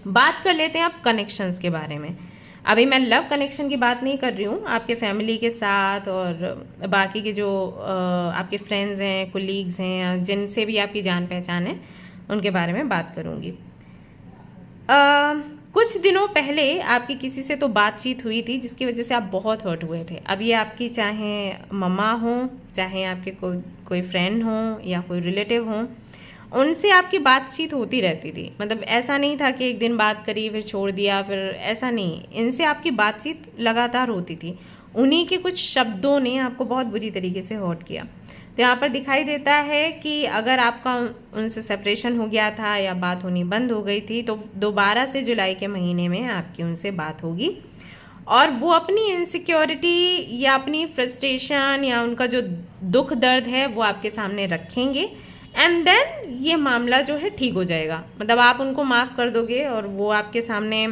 बात कर लेते हैं अब कनेक्शंस के बारे में। अभी मैं लव कनेक्शन की बात नहीं कर रही हूँ, आपके फैमिली के साथ और बाकी के जो आपके फ्रेंड्स हैं, कोलीग्स हैं, जिनसे भी आपकी जान पहचान है, उनके बारे में बात करूँगी। कुछ दिनों पहले आपकी किसी से तो बातचीत हुई थी जिसकी वजह से आप बहुत हर्ट हुए थे। अब ये आपकी चाहे मम्मा हो, चाहे आपके कोई फ्रेंड हो या कोई रिलेटिव हो, उनसे आपकी बातचीत होती रहती थी। मतलब ऐसा नहीं था कि एक दिन बात करी फिर छोड़ दिया, फिर ऐसा नहीं, इनसे आपकी बातचीत लगातार होती थी। उन्हीं के कुछ शब्दों ने आपको बहुत बुरी तरीके से हर्ट किया। तो यहाँ पर दिखाई देता है कि अगर आपका उनसे सेपरेशन हो गया था या बात होनी बंद हो गई थी, तो दोबारा से जुलाई के महीने में आपकी उनसे बात होगी और वो अपनी इनसिक्योरिटी या अपनी फ्रस्ट्रेशन या उनका जो दुख दर्द है वो आपके सामने रखेंगे एंड देन ये मामला जो है ठीक हो जाएगा। मतलब आप उनको माफ़ कर दोगे और वो आपके सामने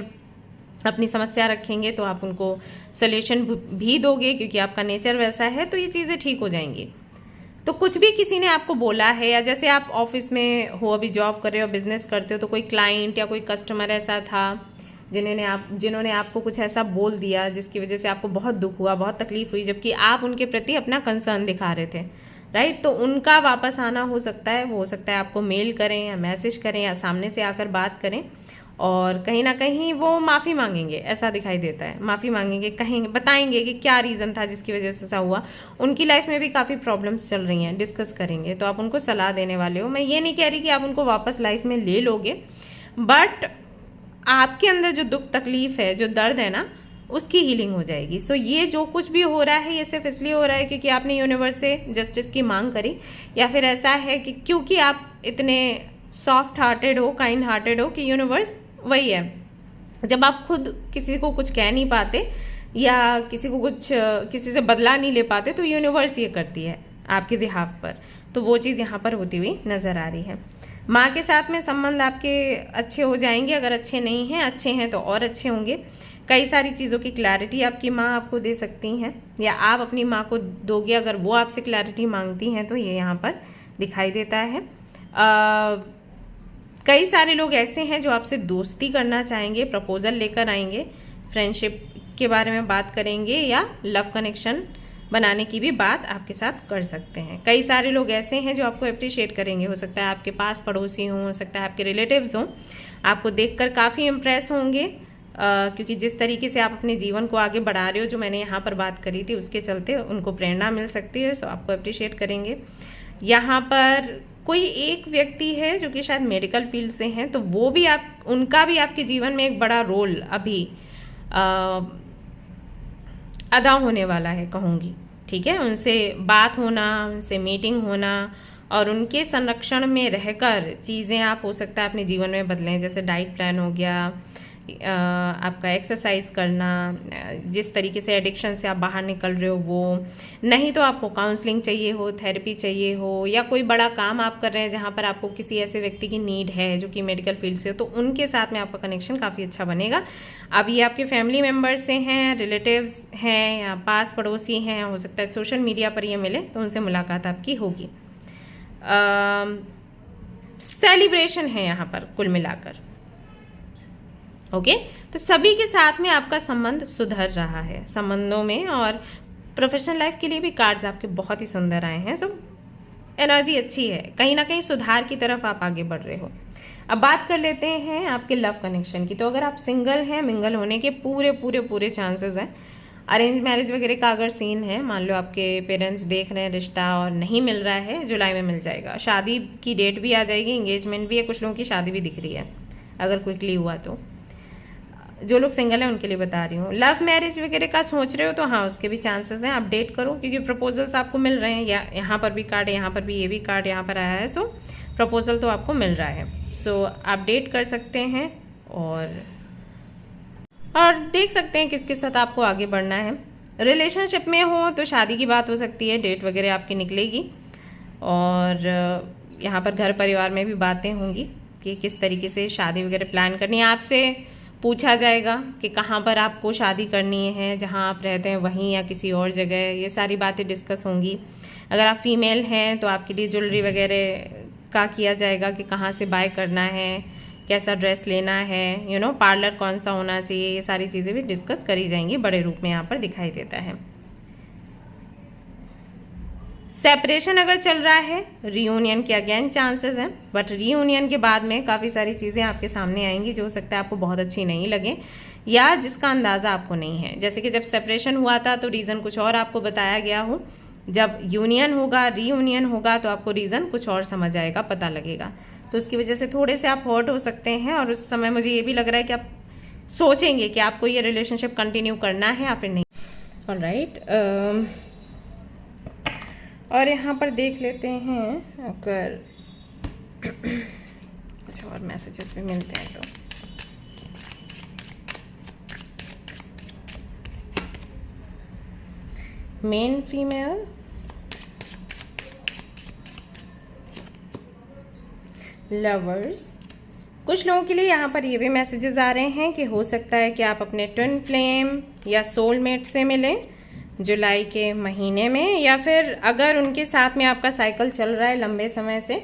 अपनी समस्या रखेंगे तो आप उनको सॉल्यूशन भी दोगे क्योंकि आपका नेचर वैसा है, तो ये चीज़ें ठीक हो जाएंगी। तो कुछ भी किसी ने आपको बोला है, या जैसे आप ऑफिस में हो, अभी जॉब कर रहे हो, बिजनेस करते हो, तो कोई क्लाइंट या कोई कस्टमर ऐसा था जिन्होंने आपको कुछ ऐसा बोल दिया जिसकी वजह से आपको बहुत दुख हुआ, बहुत तकलीफ हुई, जबकि आप उनके प्रति अपना कंसर्न दिखा रहे थे, राइट। तो उनका वापस आना हो सकता है, वो हो सकता है आपको मेल करें या मैसेज करें या सामने से आकर बात करें और कहीं ना कहीं वो माफ़ी मांगेंगे, ऐसा दिखाई देता है। माफ़ी मांगेंगे, कहेंगे, बताएंगे कि क्या रीज़न था जिसकी वजह से ऐसा हुआ। उनकी लाइफ में भी काफ़ी प्रॉब्लम्स चल रही हैं, डिस्कस करेंगे, तो आप उनको सलाह देने वाले हो। मैं ये नहीं कह रही कि आप उनको वापस लाइफ में ले लोगे, बट आपके अंदर जो दुख तकलीफ है, जो दर्द है ना, उसकी हीलिंग हो जाएगी। सो ये जो कुछ भी हो रहा है ये सिर्फ इसलिए हो रहा है क्योंकि आपने यूनिवर्स से जस्टिस की मांग करी, या फिर ऐसा है कि क्योंकि आप इतने सॉफ्ट हार्टेड हो, काइंड हार्टेड हो कि यूनिवर्स वही है, जब आप खुद किसी को कुछ कह नहीं पाते या किसी से बदला नहीं ले पाते तो यूनिवर्स ये करती है आपके बिहाफ पर। तो वो चीज़ यहाँ पर होती हुई नजर आ रही है। माँ के साथ में संबंध आपके अच्छे हो जाएंगे, अगर अच्छे नहीं हैं, अच्छे हैं तो और अच्छे होंगे। कई सारी चीज़ों की क्लैरिटी आपकी माँ आपको दे सकती हैं या आप अपनी माँ को दोगे अगर वो आपसे क्लैरिटी मांगती हैं, तो ये यहाँ पर दिखाई देता है। कई सारे लोग ऐसे हैं जो आपसे दोस्ती करना चाहेंगे, प्रपोजल लेकर आएंगे, फ्रेंडशिप के बारे में बात करेंगे या लव कनेक्शन बनाने की भी बात आपके साथ कर सकते हैं। कई सारे लोग ऐसे हैं जो आपको अप्रिशिएट करेंगे, हो सकता है आपके पास पड़ोसी हों, हो सकता है आपके रिलेटिव्स हों, आपको देखकर काफ़ी इम्प्रेस होंगे क्योंकि जिस तरीके से आप अपने जीवन को आगे बढ़ा रहे हो, जो मैंने यहाँ पर बात करी थी, उसके चलते उनको प्रेरणा मिल सकती है, सो आपको अप्रिशिएट करेंगे। यहाँ पर कोई एक व्यक्ति है जो कि शायद मेडिकल फील्ड से हैं, तो वो भी उनका भी आपके जीवन में एक बड़ा रोल अभी अदा होने वाला है, कहूँगी। ठीक है, उनसे बात होना, उनसे मीटिंग होना और उनके संरक्षण में रहकर चीज़ें आप हो सकता है अपने जीवन में बदलें, जैसे डाइट प्लान हो गया, आपका एक्सरसाइज करना, जिस तरीके से एडिक्शन से आप बाहर निकल रहे हो वो, नहीं तो आपको काउंसलिंग चाहिए हो, थेरेपी चाहिए हो, या कोई बड़ा काम आप कर रहे हैं जहाँ पर आपको किसी ऐसे व्यक्ति की नीड है जो कि मेडिकल फील्ड से हो, तो उनके साथ में आपका कनेक्शन काफ़ी अच्छा बनेगा। अब ये आपके फैमिली मेम्बर्स से हैं, रिलेटिव्स हैं या पास पड़ोसी हैं, हो सकता है सोशल मीडिया पर ये मिले, तो उनसे मुलाकात आपकी होगी। सेलिब्रेशन है यहाँ पर कुल मिलाकर। ओके, तो सभी के साथ में आपका संबंध सुधर रहा है संबंधों में, और प्रोफेशनल लाइफ के लिए भी कार्ड्स आपके बहुत ही सुंदर आए हैं। सो एनर्जी अच्छी है, कहीं ना कहीं सुधार की तरफ आप आगे बढ़ रहे हो। अब बात कर लेते हैं आपके लव कनेक्शन की। तो अगर आप सिंगल हैं, मिंगल होने के पूरे पूरे पूरे चांसेस हैं। अरेंज मैरिज वगैरह का अगर सीन है, मान लो आपके पेरेंट्स देख रहे हैं रिश्ता और नहीं मिल रहा है, जुलाई में मिल जाएगा। शादी की डेट भी आ जाएगी, एंगेजमेंट भी है, कुछ लोगों की शादी भी दिख रही है अगर क्विकली हुआ तो। जो लोग सिंगल हैं उनके लिए बता रही हूँ। लव मैरिज वगैरह का सोच रहे हो तो हाँ, उसके भी चांसेस हैं। अपडेट करो, क्योंकि प्रपोजल्स आपको मिल रहे हैं। यहाँ पर भी कार्ड है, यहाँ पर भी ये भी कार्ड यहाँ पर आया है। सो प्रपोजल तो आपको मिल रहा है। सो अपडेट कर सकते हैं और देख सकते हैं किसके साथ आपको आगे बढ़ना है। रिलेशनशिप में हो तो शादी की बात हो सकती है, डेट वगैरह आपकी निकलेगी। और यहाँ पर घर परिवार में भी बातें होंगी कि किस तरीके से शादी वगैरह प्लान करनी है। आपसे पूछा जाएगा कि कहाँ पर आपको शादी करनी है, जहाँ आप रहते हैं वहीं या किसी और जगह, ये सारी बातें डिस्कस होंगी। अगर आप फीमेल हैं तो आपके लिए ज्वेलरी वगैरह का किया जाएगा कि कहाँ से बाय करना है, कैसा ड्रेस लेना है, पार्लर कौन सा होना चाहिए, ये सारी चीज़ें भी डिस्कस करी जाएंगी, बड़े रूप में यहाँ पर दिखाई देता है। सेपरेशन अगर चल रहा है, रीयूनियन के अगेन चांसेस हैं, बट रीयूनियन के बाद में काफ़ी सारी चीज़ें आपके सामने आएंगी जो हो सकता है आपको बहुत अच्छी नहीं लगे या जिसका अंदाज़ा आपको नहीं है। जैसे कि जब सेपरेशन हुआ था तो रीज़न कुछ और आपको बताया गया हो, जब यूनियन होगा, रीयूनियन होगा तो आपको रीज़न कुछ और समझ आएगा, पता लगेगा। तो उसकी वजह से थोड़े से आप हर्ट हो सकते हैं, और उस समय मुझे ये भी लग रहा है कि आप सोचेंगे कि आपको ये रिलेशनशिप कंटिन्यू करना है या फिर नहीं। ऑलराइट, और यहाँ पर देख लेते हैं अगर कुछ और मैसेजेस भी मिलते हैं तो। मेन फीमेल, लवर्स, कुछ लोगों के लिए यहाँ पर ये भी मैसेजेस आ रहे हैं कि हो सकता है कि आप अपने ट्विन फ्लेम या सोलमेट से मिलें जुलाई के महीने में, या फिर अगर उनके साथ में आपका साइकिल चल रहा है लंबे समय से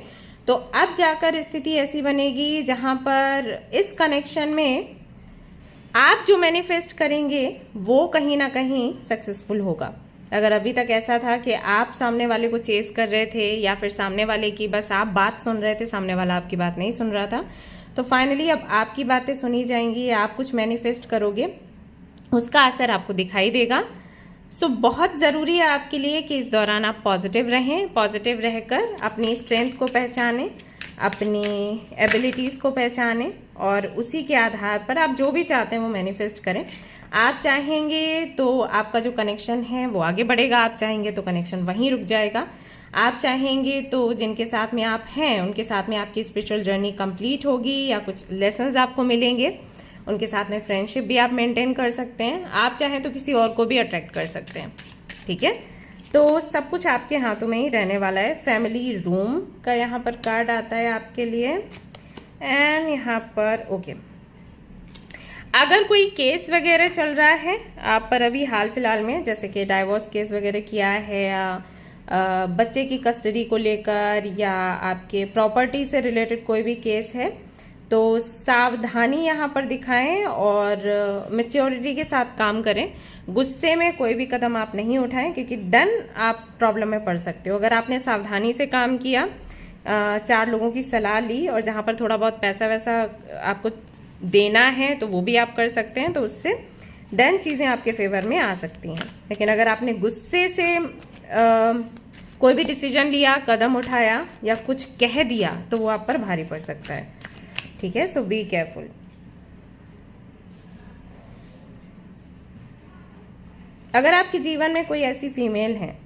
तो अब जाकर स्थिति ऐसी बनेगी जहाँ पर इस कनेक्शन में आप जो मैनिफेस्ट करेंगे वो कहीं ना कहीं सक्सेसफुल होगा। अगर अभी तक ऐसा था कि आप सामने वाले को चेस कर रहे थे या फिर सामने वाले की बस आप बात सुन रहे थे, सामने वाला आपकी बात नहीं सुन रहा था, तो फाइनली अब आपकी बातें सुनी जाएंगी, आप कुछ मैनिफेस्ट करोगे, उसका असर आपको दिखाई देगा। सो बहुत ज़रूरी है आपके लिए कि इस दौरान आप पॉजिटिव रहें, पॉजिटिव रहकर अपनी स्ट्रेंथ को पहचानें, अपनी एबिलिटीज़ को पहचानें और उसी के आधार पर आप जो भी चाहते हैं वो मैनिफेस्ट करें। आप चाहेंगे तो आपका जो कनेक्शन है वो आगे बढ़ेगा, आप चाहेंगे तो कनेक्शन वहीं रुक जाएगा। आप चाहेंगे तो जिनके साथ में आप हैं उनके साथ में आपकी स्पिरिचुअल जर्नी कंप्लीट होगी या कुछ लेसन्स आपको मिलेंगे, उनके साथ में फ्रेंडशिप भी आप मेंटेन कर सकते हैं। आप चाहें तो किसी और को भी अट्रैक्ट कर सकते हैं, ठीक है। तो सब कुछ आपके हाथों में ही रहने वाला है। फैमिली रूम का यहाँ पर कार्ड आता है आपके लिए, एंड यहाँ पर ओके, अगर कोई केस वगैरह चल रहा है आप पर अभी हाल फिलहाल में, जैसे कि डाइवोर्स केस वगैरह किया है या बच्चे की कस्टडी को लेकर या आपके प्रॉपर्टी से रिलेटेड कोई भी केस है, तो सावधानी यहाँ पर दिखाएं और मैच्योरिटी के साथ काम करें। गुस्से में कोई भी कदम आप नहीं उठाएं, क्योंकि देन आप प्रॉब्लम में पड़ सकते हो। अगर आपने सावधानी से काम किया, 4 लोगों की सलाह ली और जहाँ पर थोड़ा बहुत पैसा वैसा आपको देना है तो वो भी आप कर सकते हैं, तो उससे देन चीज़ें आपके फेवर में आ सकती हैं। लेकिन अगर आपने गुस्से से कोई भी डिसीजन लिया, कदम उठाया या कुछ कह दिया तो वो आप पर भारी पड़ सकता है, ठीक है। सो बी केयरफुल। अगर आपके जीवन में कोई ऐसी फीमेल है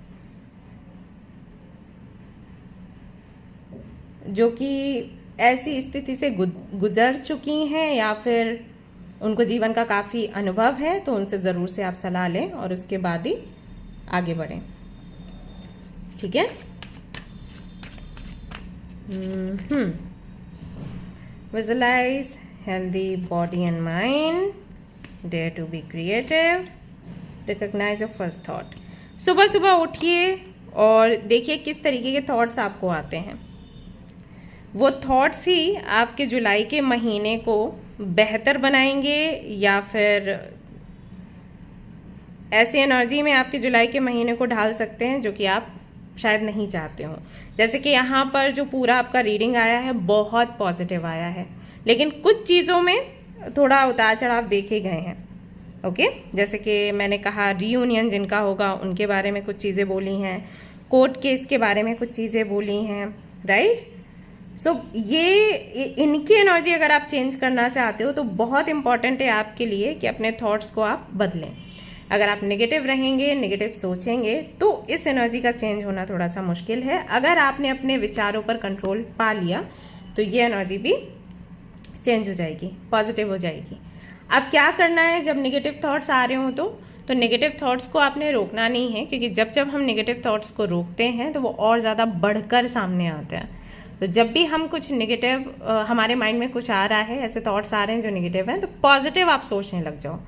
जो कि ऐसी स्थिति से गुजर चुकी हैं या फिर उनको जीवन का काफी अनुभव है, तो उनसे जरूर से आप सलाह लें और उसके बाद ही आगे बढ़ें, ठीक है। Visualize healthy body and mind. Dare to be creative. Recognize your first thought. सुबह सुबह उठिए और देखिए किस तरीके के थॉट्स आपको आते हैं। वो थॉट्स ही आपके जुलाई के महीने को बेहतर बनाएंगे या फिर ऐसी एनर्जी में आपके जुलाई के महीने को ढाल सकते हैं जो कि आप शायद नहीं चाहते हो। जैसे कि यहाँ पर जो पूरा आपका रीडिंग आया है बहुत पॉजिटिव आया है, लेकिन कुछ चीज़ों में थोड़ा उतार चढ़ाव देखे गए हैं। ओके, जैसे कि मैंने कहा रीयूनियन जिनका होगा उनके बारे में कुछ चीज़ें बोली हैं, कोर्ट केस के बारे में कुछ चीज़ें बोली हैं, राइट। सो ये इनकी एनर्जी अगर आप चेंज करना चाहते हो तो बहुत इंपॉर्टेंट है आपके लिए कि अपने थॉट्स को आप बदलें। अगर आप नेगेटिव रहेंगे, नेगेटिव सोचेंगे तो इस एनर्जी का चेंज होना थोड़ा सा मुश्किल है। अगर आपने अपने विचारों पर कंट्रोल पा लिया तो ये एनर्जी भी चेंज हो जाएगी, पॉजिटिव हो जाएगी। अब क्या करना है जब नेगेटिव थॉट्स आ रहे हो तो नेगेटिव थॉट्स को आपने रोकना नहीं है, क्योंकि जब जब हम नेगेटिव थॉट्स को रोकते हैं तो वो और ज़्यादा बढ़कर सामने आते हैं। तो जब भी हम कुछ नेगेटिव हमारे माइंड में कुछ आ रहा है, ऐसे थॉट्स आ रहे हैं जो नेगेटिव हैं, तो पॉजिटिव आप सोचने लग जाओ।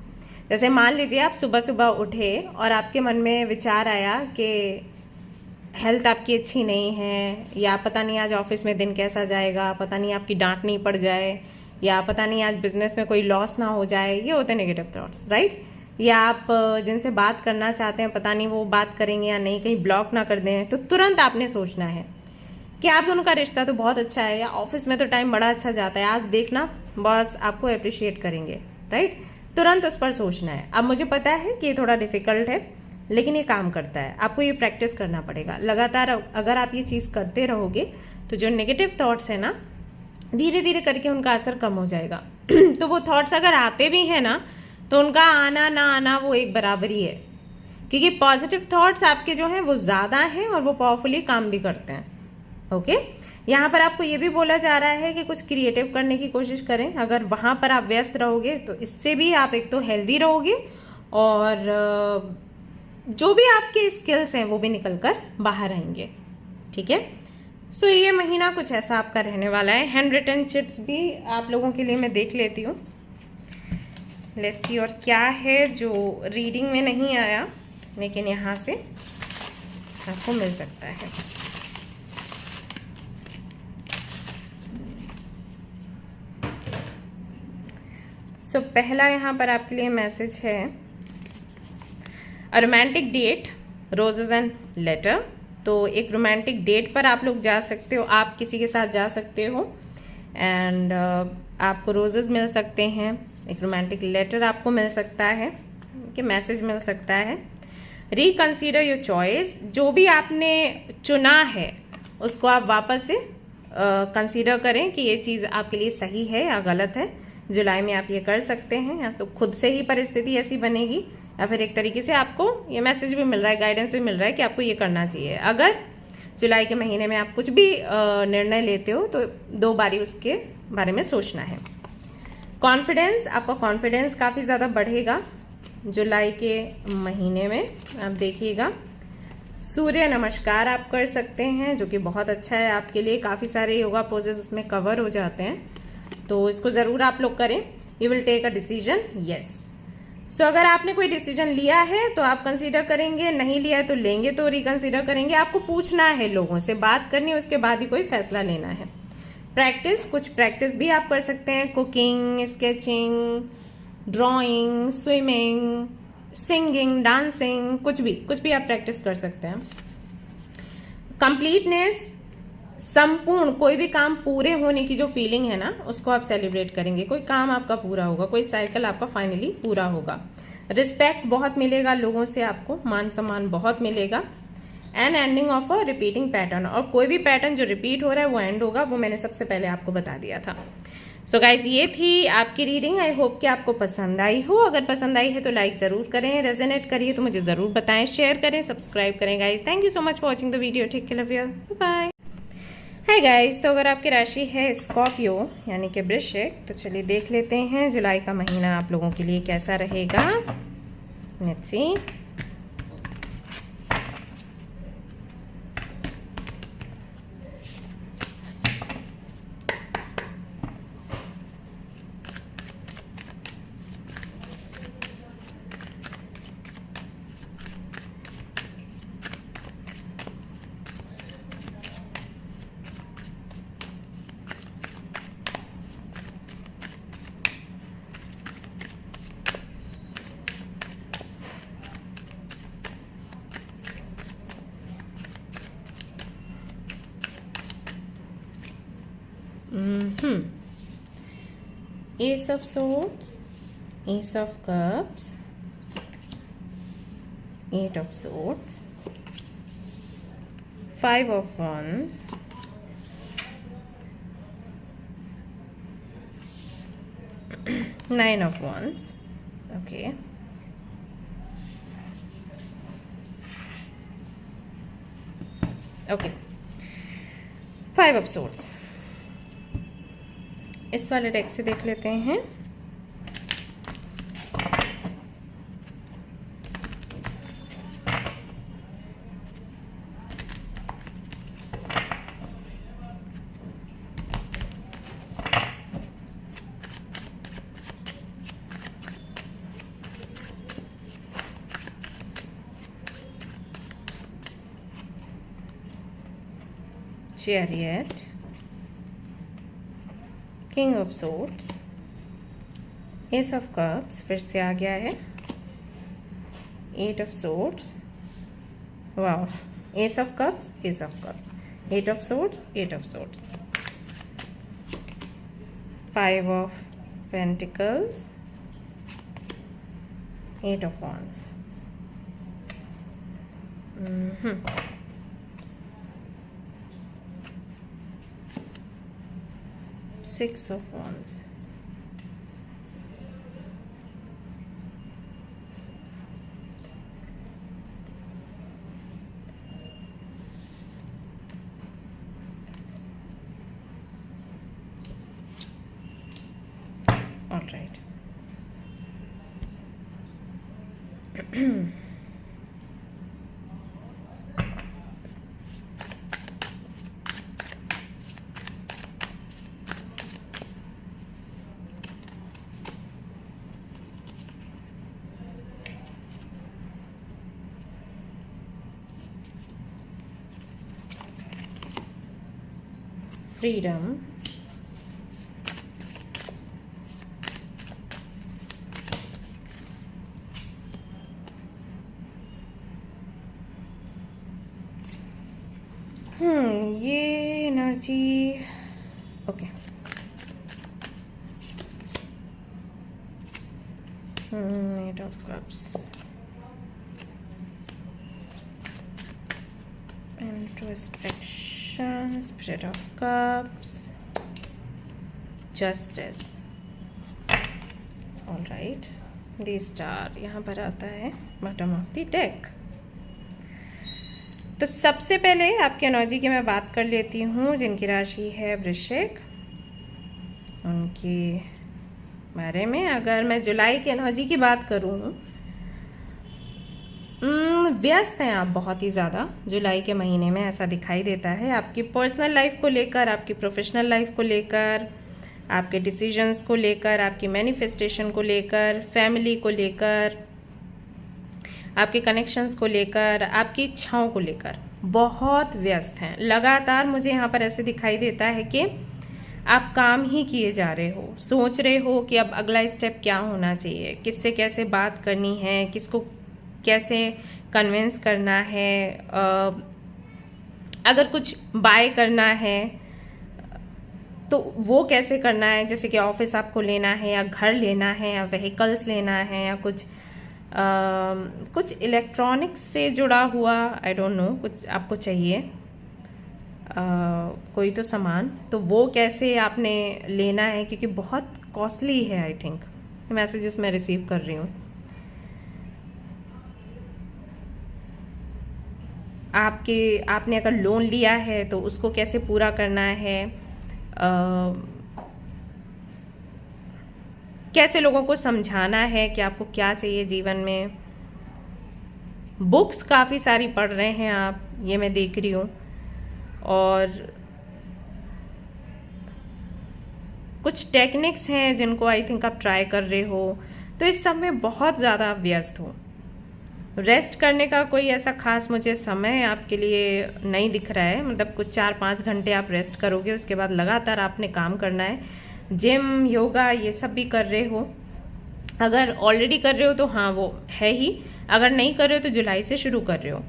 जैसे मान लीजिए आप सुबह सुबह उठे और आपके मन में विचार आया कि हेल्थ आपकी अच्छी नहीं है, या पता नहीं आज ऑफिस में दिन कैसा जाएगा, पता नहीं आपकी डांट नहीं पड़ जाए, या पता नहीं आज बिजनेस में कोई लॉस ना हो जाए, ये होते हैं नेगेटिव थॉट्स, राइट। या आप जिनसे बात करना चाहते हैं पता नहीं वो बात करेंगे या नहीं, कहीं ब्लॉक ना कर दें, तो तुरंत आपने सोचना है कि आप दोनों का रिश्ता तो बहुत अच्छा है, या ऑफिस में तो टाइम बड़ा अच्छा जाता है, आज देखना बॉस आपको अप्रिशिएट करेंगे, राइट। तुरंत उस पर सोचना है। अब मुझे पता है कि ये थोड़ा डिफिकल्ट है, लेकिन ये काम करता है। आपको ये प्रैक्टिस करना पड़ेगा लगातार। अगर आप ये चीज़ करते रहोगे तो जो नेगेटिव थॉट्स है ना, धीरे धीरे करके उनका असर कम हो जाएगा। तो वो थॉट्स अगर आते भी हैं ना, तो उनका आना ना आना वो एक बराबर ही है, क्योंकि पॉजिटिव थॉट्स आपके जो हैं वो ज़्यादा हैं और वो पावरफुली काम भी करते हैं। ओके, यहाँ पर आपको ये भी बोला जा रहा है कि कुछ क्रिएटिव करने की कोशिश करें। अगर वहाँ पर आप व्यस्त रहोगे तो इससे भी आप एक तो हेल्दी रहोगे और जो भी आपके स्किल्स हैं वो भी निकल कर बाहर आएंगे, ठीक है। सो ये महीना कुछ ऐसा आपका रहने वाला है। हैंड रिटन चिट्स भी आप लोगों के लिए मैं देख लेती हूँ। लेट्स सी और क्या है जो रीडिंग में नहीं आया लेकिन यहाँ से आपको मिल सकता है। सो पहला यहाँ पर आपके लिए मैसेज है, a romantic date, roses and letter. तो एक रोमांटिक डेट पर आप लोग जा सकते हो, आप किसी के साथ जा सकते हो एंड आपको रोजेज मिल सकते हैं, एक रोमांटिक लेटर आपको मिल सकता है, कि मैसेज मिल सकता है। रिकंसीडर योर चॉइस, जो भी आपने चुना है उसको आप वापस से कंसीडर करें कि ये चीज़ आपके लिए सही है या गलत है। जुलाई में आप ये कर सकते हैं, या तो खुद से ही परिस्थिति ऐसी बनेगी, या फिर एक तरीके से आपको ये मैसेज भी मिल रहा है, गाइडेंस भी मिल रहा है कि आपको ये करना चाहिए। अगर जुलाई के महीने में आप कुछ भी निर्णय लेते हो तो 2 बारी उसके बारे में सोचना है। कॉन्फिडेंस, आपका कॉन्फिडेंस काफ़ी ज़्यादा बढ़ेगा जुलाई के महीने में, आप देखिएगा। सूर्य नमस्कार आप कर सकते हैं जो कि बहुत अच्छा है आपके लिए, काफ़ी सारे योगा पोजेस उसमें कवर हो जाते हैं, तो इसको ज़रूर आप लोग करें। You will take a decision, yes. So अगर आपने कोई डिसीजन लिया है तो आप कंसीडर करेंगे, नहीं लिया है तो लेंगे तो रिकंसीडर करेंगे। आपको पूछना है, लोगों से बात करनी है, उसके बाद ही कोई फैसला लेना है। प्रैक्टिस, कुछ प्रैक्टिस भी आप कर सकते हैं, cooking, sketching, drawing, swimming, singing, dancing, कुछ भी आप प्रैक्टिस कर सकते हैं। कंप्लीटनेस, संपूर्ण कोई भी काम पूरे होने की जो फीलिंग है ना, उसको आप सेलिब्रेट करेंगे। कोई काम आपका पूरा होगा, कोई साइकिल आपका फाइनली पूरा होगा। रिस्पेक्ट बहुत मिलेगा लोगों से, आपको मान सम्मान बहुत मिलेगा। And ending of a repeating pattern, और कोई भी पैटर्न जो रिपीट हो रहा है वो एंड होगा, वो मैंने सबसे पहले आपको बता दिया था। सो गाइज, ये थी आपकी रीडिंग। आई होप कि आपको पसंद आई हो। अगर पसंद आई है तो लाइक ज़रूर करें, रेजोनेट करिए तो मुझे ज़रूर बताएं, शेयर करें, सब्सक्राइब करें guys. Thank you so much for watching the video. Take care, love you, bye. Hi guys, तो अगर आपकी राशि है स्कॉर्पियो यानी कि वृश्चिक, तो चलिए देख लेते हैं जुलाई का महीना आप लोगों के लिए कैसा रहेगा। Let's see. Ace of Swords, Ace of Cups, Eight of Swords, Five of Wands, Nine of Wands. Okay. Okay. Five of Swords. इस वाले डेक से देख लेते हैं. Chariot, King of Swords, Ace of Cups फिर से आ गया है, Eight of Swords, wow, Ace of Cups, Ace of Cups, Eight of Swords, Eight of Swords, Five of Pentacles, Eight of Wands. Six of Wands. All right. Freedom, ये energy. Okay. Eight of Cups, introspection, Spirit of Cups, Justice. All right. The Star यहाँ पर आता है बॉटम ऑफ द डेक. तो सबसे पहले आपकी एनर्जी की मैं बात कर लेती हूँ, जिनकी राशि है वृश्चिक, उनके बारे में. अगर मैं जुलाई की एनर्जी की बात करूँ, व्यस्त हैं आप बहुत ही ज़्यादा जुलाई के महीने में, ऐसा दिखाई देता है. आपकी पर्सनल लाइफ को लेकर, आपकी प्रोफेशनल लाइफ को लेकर, आपके डिसीजंस को लेकर, आपकी मैनिफेस्टेशन को लेकर, फैमिली को लेकर, आपके कनेक्शंस को लेकर, आपकी इच्छाओं को लेकर बहुत व्यस्त हैं. लगातार मुझे यहाँ पर ऐसे दिखाई देता है कि आप काम ही किए जा रहे हो, सोच रहे हो कि अब अगला स्टेप क्या होना चाहिए, किससे कैसे बात करनी है, किसको कैसे कन्विंस करना है, अगर कुछ बाय करना है तो वो कैसे करना है. जैसे कि ऑफिस आपको लेना है, या घर लेना है, या व्हीकल्स लेना है, या कुछ इलेक्ट्रॉनिक्स से जुड़ा हुआ, आई डोंट नो, कुछ आपको चाहिए, कोई तो सामान, तो वो कैसे आपने लेना है, क्योंकि बहुत कॉस्टली है. आई थिंक मैसेजेस मैं रिसीव कर रही हूँ. आपने अगर लोन लिया है तो उसको कैसे पूरा करना है, कैसे लोगों को समझाना है कि आपको क्या चाहिए जीवन में. बुक्स काफ़ी सारी पढ़ रहे हैं आप, ये मैं देख रही हूँ, और कुछ टेक्निक्स हैं जिनको आई थिंक आप ट्राई कर रहे हो. तो इस सब में बहुत ज़्यादा व्यस्त हो. रेस्ट करने का कोई ऐसा खास मुझे समय आपके लिए नहीं दिख रहा है. मतलब कुछ 4-5 घंटे आप रेस्ट करोगे, उसके बाद लगातार आपने काम करना है. जिम, योगा, ये सब भी कर रहे हो. अगर ऑलरेडी कर रहे हो तो हाँ वो है ही, अगर नहीं कर रहे हो तो जुलाई से शुरू कर रहे हो.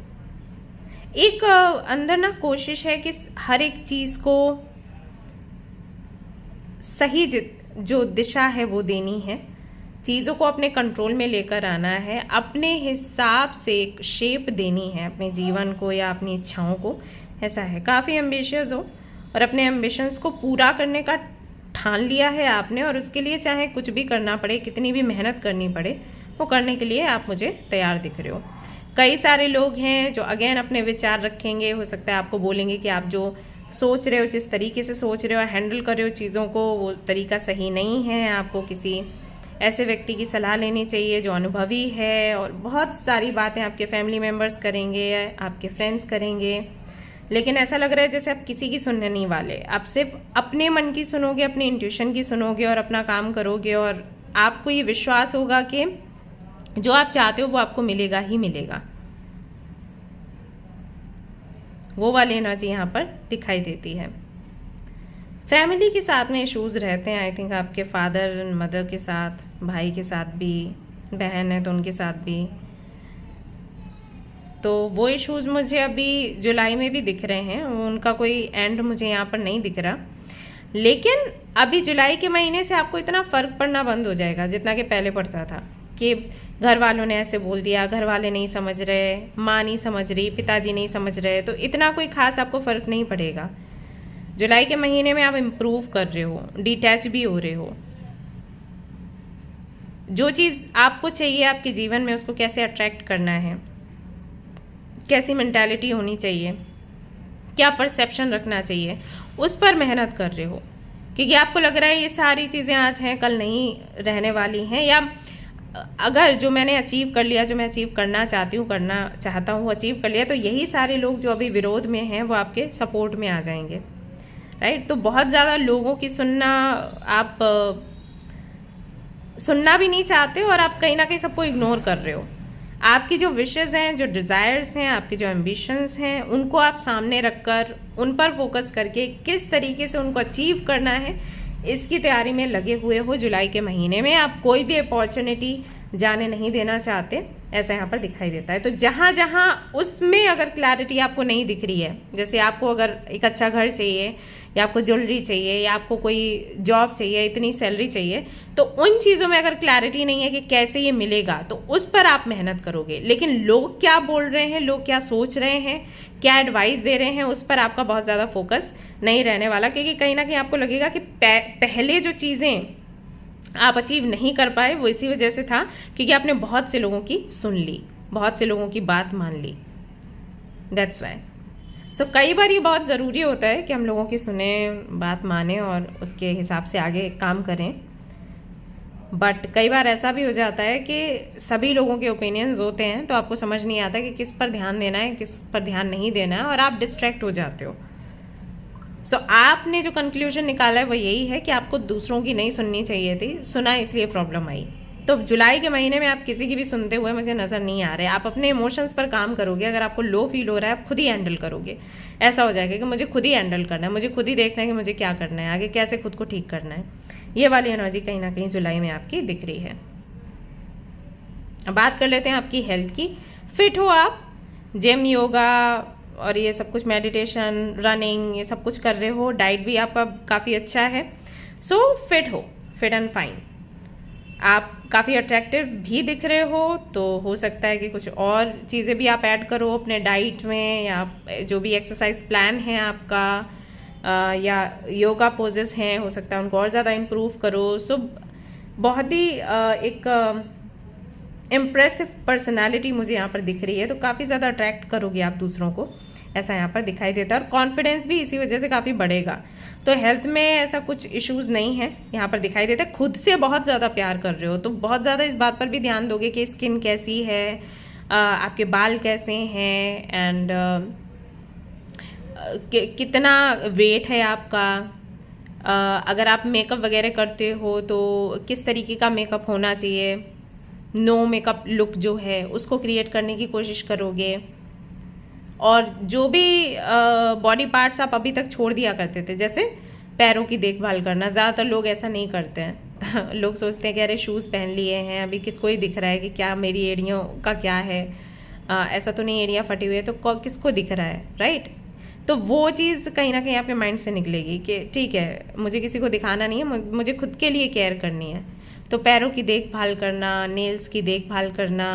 एक अंदर ना कोशिश है कि हर एक चीज़ को सही जो दिशा है वो देनी है, चीज़ों को अपने कंट्रोल में लेकर आना है, अपने हिसाब से एक शेप देनी है अपने जीवन को या अपनी इच्छाओं को। ऐसा है, काफ़ी एम्बिशियस हो और अपने एम्बिशंस को पूरा करने का ठान लिया है आपने, और उसके लिए चाहे कुछ भी करना पड़े, कितनी भी मेहनत करनी पड़े, वो करने के लिए आप मुझे तैयार दिख रहे हो। कई सारे लोग हैं जो अगेन अपने विचार रखेंगे, हो सकता है आपको बोलेंगे कि आप जो सोच रहे हो, जिस तरीके से सोच रहे हो और हैंडल कर रहे हो चीज़ों को, वो तरीका सही नहीं है, आपको किसी ऐसे व्यक्ति की सलाह लेनी चाहिए जो अनुभवी है, और बहुत सारी बातें आपके फैमिली मेम्बर्स करेंगे, आपके फ्रेंड्स करेंगे। लेकिन ऐसा लग रहा है जैसे आप किसी की सुनने नहीं वाले, आप सिर्फ अपने मन की सुनोगे, अपने इंट्यूशन की सुनोगे और अपना काम करोगे, और आपको ये विश्वास होगा कि जो आप चाहते हो वो आपको मिलेगा ही मिलेगा। वो वाली एनर्जी यहाँ पर दिखाई देती है। फैमिली के साथ में इश्यूज रहते हैं, आई थिंक आपके फादर एंड मदर के साथ, भाई के साथ भी, बहन है तो उनके साथ भी। तो वो इश्यूज मुझे अभी जुलाई में भी दिख रहे हैं, उनका कोई एंड मुझे यहाँ पर नहीं दिख रहा। लेकिन अभी जुलाई के महीने से आपको इतना फर्क पड़ना बंद हो जाएगा जितना कि पहले पड़ता था, कि घर वालों ने ऐसे बोल दिया, घर वाले नहीं समझ रहे, माँ नहीं समझ रही, पिताजी नहीं समझ रहे, तो इतना कोई खास आपको फर्क नहीं पड़ेगा। जुलाई के महीने में आप इम्प्रूव कर रहे हो, डिटैच भी हो रहे हो। जो चीज़ आपको चाहिए आपके जीवन में, उसको कैसे अट्रैक्ट करना है, कैसी मेंटालिटी होनी चाहिए, क्या परसेप्शन रखना चाहिए, उस पर मेहनत कर रहे हो। क्योंकि आपको लग रहा है ये सारी चीज़ें आज हैं कल नहीं रहने वाली हैं, या अगर जो मैंने अचीव कर लिया, जो मैं अचीव करना चाहती हूँ, करना चाहता हूँ, अचीव कर लिया, तो यही सारे लोग जो अभी विरोध में हैं वो आपके सपोर्ट में आ जाएंगे, राइट। तो बहुत ज़्यादा लोगों की सुनना आप सुनना भी नहीं चाहते, और आप कहीं ना कहीं सबको इग्नोर कर रहे हो। आपकी जो विशेज़ हैं, जो डिज़ायर्स हैं, आपकी जो एम्बिशंस हैं, उनको आप सामने रखकर उन पर फोकस करके किस तरीके से उनको अचीव करना है, इसकी तैयारी में लगे हुए हो। जुलाई के महीने में आप कोई भी अपॉर्चुनिटी जाने नहीं देना चाहते, ऐसा यहाँ पर दिखाई देता है। तो जहाँ जहाँ उसमें अगर क्लैरिटी आपको नहीं दिख रही है, जैसे आपको अगर एक अच्छा घर चाहिए, या आपको ज्वेलरी चाहिए, या आपको कोई जॉब चाहिए, इतनी सैलरी चाहिए, तो उन चीज़ों में अगर क्लैरिटी नहीं है कि कैसे ये मिलेगा, तो उस पर आप मेहनत करोगे। लेकिन लोग क्या बोल रहे हैं, लोग क्या सोच रहे हैं, क्या एडवाइस दे रहे हैं, उस पर आपका बहुत ज़्यादा फोकस नहीं रहने वाला। क्योंकि कहीं ना कहीं आपको लगेगा कि पहले जो चीज़ें आप अचीव नहीं कर पाए वो इसी वजह से था क्योंकि आपने बहुत से लोगों की सुन ली, बहुत से लोगों की बात मान ली। That's why. सो कई बार ये बहुत ज़रूरी होता है कि हम लोगों की सुने, बात माने और उसके हिसाब से आगे काम करें। बट कई बार ऐसा भी हो जाता है कि सभी लोगों के ओपिनियंस होते हैं, तो आपको समझ नहीं आता कि किस पर ध्यान देना है, किस पर ध्यान नहीं देना है, और आप डिस्ट्रैक्ट हो जाते हो। सो आपने जो कंक्लूजन निकाला है वो यही है कि आपको दूसरों की नहीं सुननी चाहिए थी, सुना इसलिए प्रॉब्लम आई। तो जुलाई के महीने में आप किसी की भी सुनते हुए मुझे नज़र नहीं आ रहे। आप अपने इमोशंस पर काम करोगे। अगर आपको लो फील हो रहा है, आप खुद ही हैंडल करोगे। ऐसा हो जाएगा कि मुझे खुद ही हैंडल करना है, मुझे खुद ही देखना है कि मुझे क्या करना है, आगे कैसे खुद को ठीक करना है। ये वाली एनर्जी कहीं ना कहीं जुलाई में आपकी दिख रही है। अब बात कर लेते हैं आपकी हेल्थ की। फिट हो आप, जिम, योगा और ये सब कुछ, मेडिटेशन, रनिंग, ये सब कुछ कर रहे हो, डाइट भी आपका काफ़ी अच्छा है। सो फिट हो, फिट एंड फाइन। आप काफ़ी अट्रैक्टिव भी दिख रहे हो, तो हो सकता है कि कुछ और चीज़ें भी आप ऐड करो अपने डाइट में, या जो भी एक्सरसाइज प्लान है आपका, या योगा पोजेस हैं, हो सकता है उनको और ज़्यादा इम्प्रूव करो। सो बहुत ही एक इम्प्रेसिव पर्सनालिटी मुझे यहाँ पर दिख रही है, तो काफ़ी ज़्यादा अट्रैक्ट करोगे आप दूसरों को, ऐसा यहाँ पर दिखाई देता है। और कॉन्फिडेंस भी इसी वजह से काफ़ी बढ़ेगा। तो हेल्थ में ऐसा कुछ इश्यूज़ नहीं है यहाँ पर दिखाई देता है। खुद से बहुत ज़्यादा प्यार कर रहे हो, तो बहुत ज़्यादा इस बात पर भी ध्यान दोगे कि स्किन कैसी है, आपके बाल कैसे हैं, एंड कितना वेट है आपका। अगर आप मेकअप वगैरह करते हो तो किस तरीके का मेकअप होना चाहिए, नो मेकअप लुक जो है उसको क्रिएट करने की कोशिश करोगे। और जो भी बॉडी पार्ट्स आप अभी तक छोड़ दिया करते थे, जैसे पैरों की देखभाल करना, ज़्यादातर लोग ऐसा नहीं करते हैं। लोग सोचते हैं कि अरे शूज़ पहन लिए हैं, अभी किसको ही दिख रहा है कि क्या मेरी एड़ियों का क्या है, ऐसा तो नहीं एड़ियाँ फटी हुई है तो किसको दिख रहा है, राइट। तो वो चीज़ कहीं ना कहीं आपके माइंड से निकलेगी कि ठीक है, मुझे किसी को दिखाना नहीं है, मुझे खुद के लिए केयर करनी है। तो पैरों की देखभाल करना, नेल्स की देखभाल करना,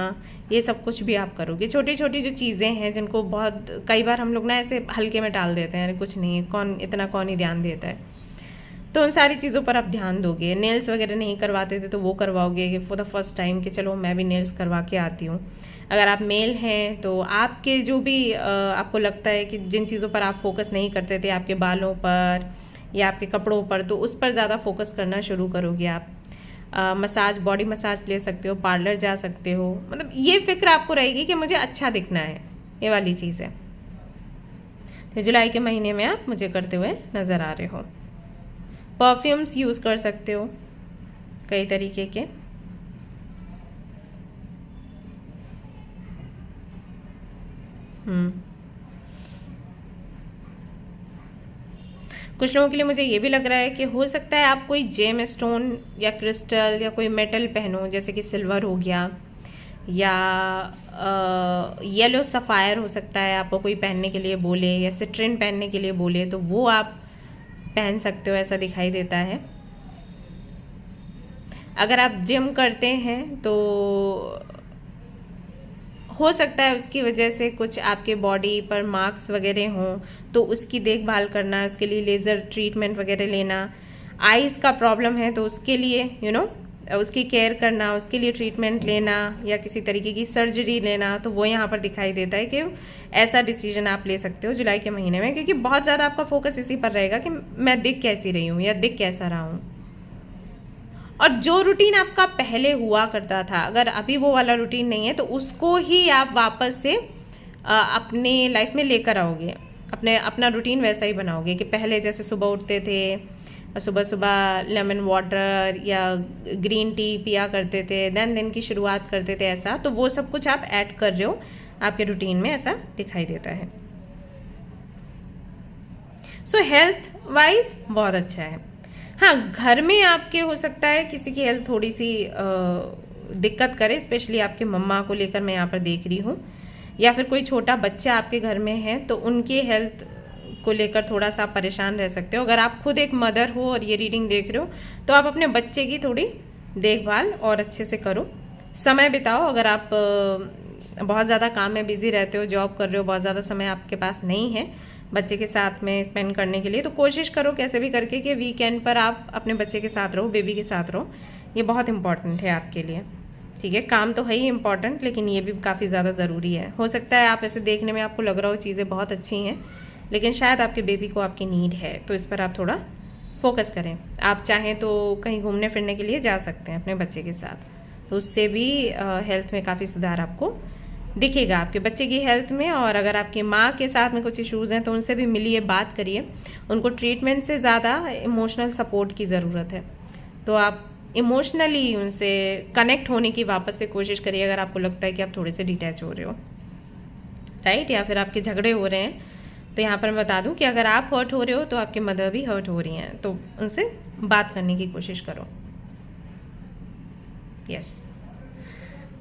ये सब कुछ भी आप करोगे। छोटी छोटी जो चीज़ें हैं जिनको बहुत कई बार हम लोग ना ऐसे हल्के में टाल देते हैं, अरे कुछ नहीं, कौन ही ध्यान देता है। तो उन सारी चीज़ों पर आप ध्यान दोगे। नेल्स वगैरह नहीं करवाते थे तो वो करवाओगे कि फॉर द फर्स्ट टाइम कि चलो मैं भी नेल्स करवा के आती हूँ। अगर आप मेल हैं तो आपके जो भी आपको लगता है कि जिन चीज़ों पर आप फोकस नहीं करते थे, आपके बालों पर या आपके कपड़ों पर, तो उस पर ज़्यादा फोकस करना शुरू करोगे आप। मसाज, बॉडी मसाज ले सकते हो, पार्लर जा सकते हो, मतलब ये फिक्र आपको रहेगी कि मुझे अच्छा दिखना है, ये वाली चीज़ है। तो जुलाई के महीने में आप मुझे करते हुए नज़र आ रहे हो। परफ्यूम्स यूज़ कर सकते हो कई तरीके के। कुछ लोगों के लिए मुझे ये भी लग रहा है कि हो सकता है आप कोई जेम स्टोन या क्रिस्टल या कोई मेटल पहनो, जैसे कि सिल्वर हो गया या येलो सफ़ायर हो सकता है, आपको कोई पहनने के लिए बोले या सिट्रिन पहनने के लिए बोले तो वो आप पहन सकते हो, ऐसा दिखाई देता है। अगर आप जिम करते हैं तो हो सकता है उसकी वजह से कुछ आपके बॉडी पर मार्क्स वगैरह हों, तो उसकी देखभाल करना, उसके लिए लेज़र ट्रीटमेंट वगैरह लेना। आइज़ का प्रॉब्लम है तो उसके लिए उसकी केयर करना, उसके लिए ट्रीटमेंट लेना या किसी तरीके की सर्जरी लेना, तो वो यहाँ पर दिखाई देता है कि ऐसा डिसीजन आप ले सकते हो जुलाई के महीने में, क्योंकि बहुत ज़्यादा आपका फोकस इसी पर रहेगा कि मैं दिख कैसी रही हूँ या दिख कैसा रहा हूँ। और जो रूटीन आपका पहले हुआ करता था, अगर अभी वो वाला रूटीन नहीं है तो उसको ही आप वापस से अपने लाइफ में लेकर आओगे, अपना रूटीन वैसा ही बनाओगे कि पहले जैसे सुबह उठते थे, सुबह सुबह लेमन वाटर या ग्रीन टी पिया करते थे, देन दिन की शुरुआत करते थे, ऐसा तो वो सब कुछ आप ऐड कर रहे हो आपके रूटीन में, ऐसा दिखाई देता है। सो हेल्थ वाइज बहुत अच्छा है। हाँ, घर में आपके हो सकता है किसी की हेल्थ थोड़ी सी दिक्कत करे, स्पेशली आपके मम्मा को लेकर मैं यहाँ पर देख रही हूँ, या फिर कोई छोटा बच्चा आपके घर में है तो उनकी हेल्थ को लेकर थोड़ा सा परेशान रह सकते हो। अगर आप खुद एक मदर हो और ये रीडिंग देख रहे हो तो आप अपने बच्चे की थोड़ी देखभाल और अच्छे से करो, समय बिताओ। अगर आप बहुत ज़्यादा काम में बिजी रहते हो, जॉब कर रहे हो, बहुत ज़्यादा समय आपके पास नहीं है बच्चे के साथ में स्पेंड करने के लिए, तो कोशिश करो कैसे भी करके कि वीकेंड पर आप अपने बच्चे के साथ रहो, बेबी के साथ रहो। ये बहुत इंपॉर्टेंट है आपके लिए, ठीक है। काम तो है ही इम्पॉर्टेंट, लेकिन ये भी काफ़ी ज़्यादा ज़रूरी है। हो सकता है आप ऐसे देखने में आपको लग रहा हो चीज़ें बहुत अच्छी हैं, लेकिन शायद आपके बेबी को आपकी नीड है, तो इस पर आप थोड़ा फोकस करें। आप चाहें तो कहीं घूमने फिरने के लिए जा सकते हैं अपने बच्चे के साथ, तो उससे भी हेल्थ में काफ़ी सुधार आपको दिखेगा, आपके बच्चे की हेल्थ में। और अगर आपकी माँ के साथ में कुछ इश्यूज़ हैं तो उनसे भी मिलिए, बात करिए। उनको ट्रीटमेंट से ज़्यादा इमोशनल सपोर्ट की ज़रूरत है, तो आप इमोशनली उनसे कनेक्ट होने की वापस से कोशिश करिए अगर आपको लगता है कि आप थोड़े से डिटैच हो रहे हो, राइट, या फिर आपके झगड़े हो रहे हैं। तो यहाँ पर मैं बता दूं कि अगर आप हर्ट हो रहे हो तो आपकी मदर भी हर्ट हो रही हैं, तो उनसे बात करने की कोशिश करो। यस,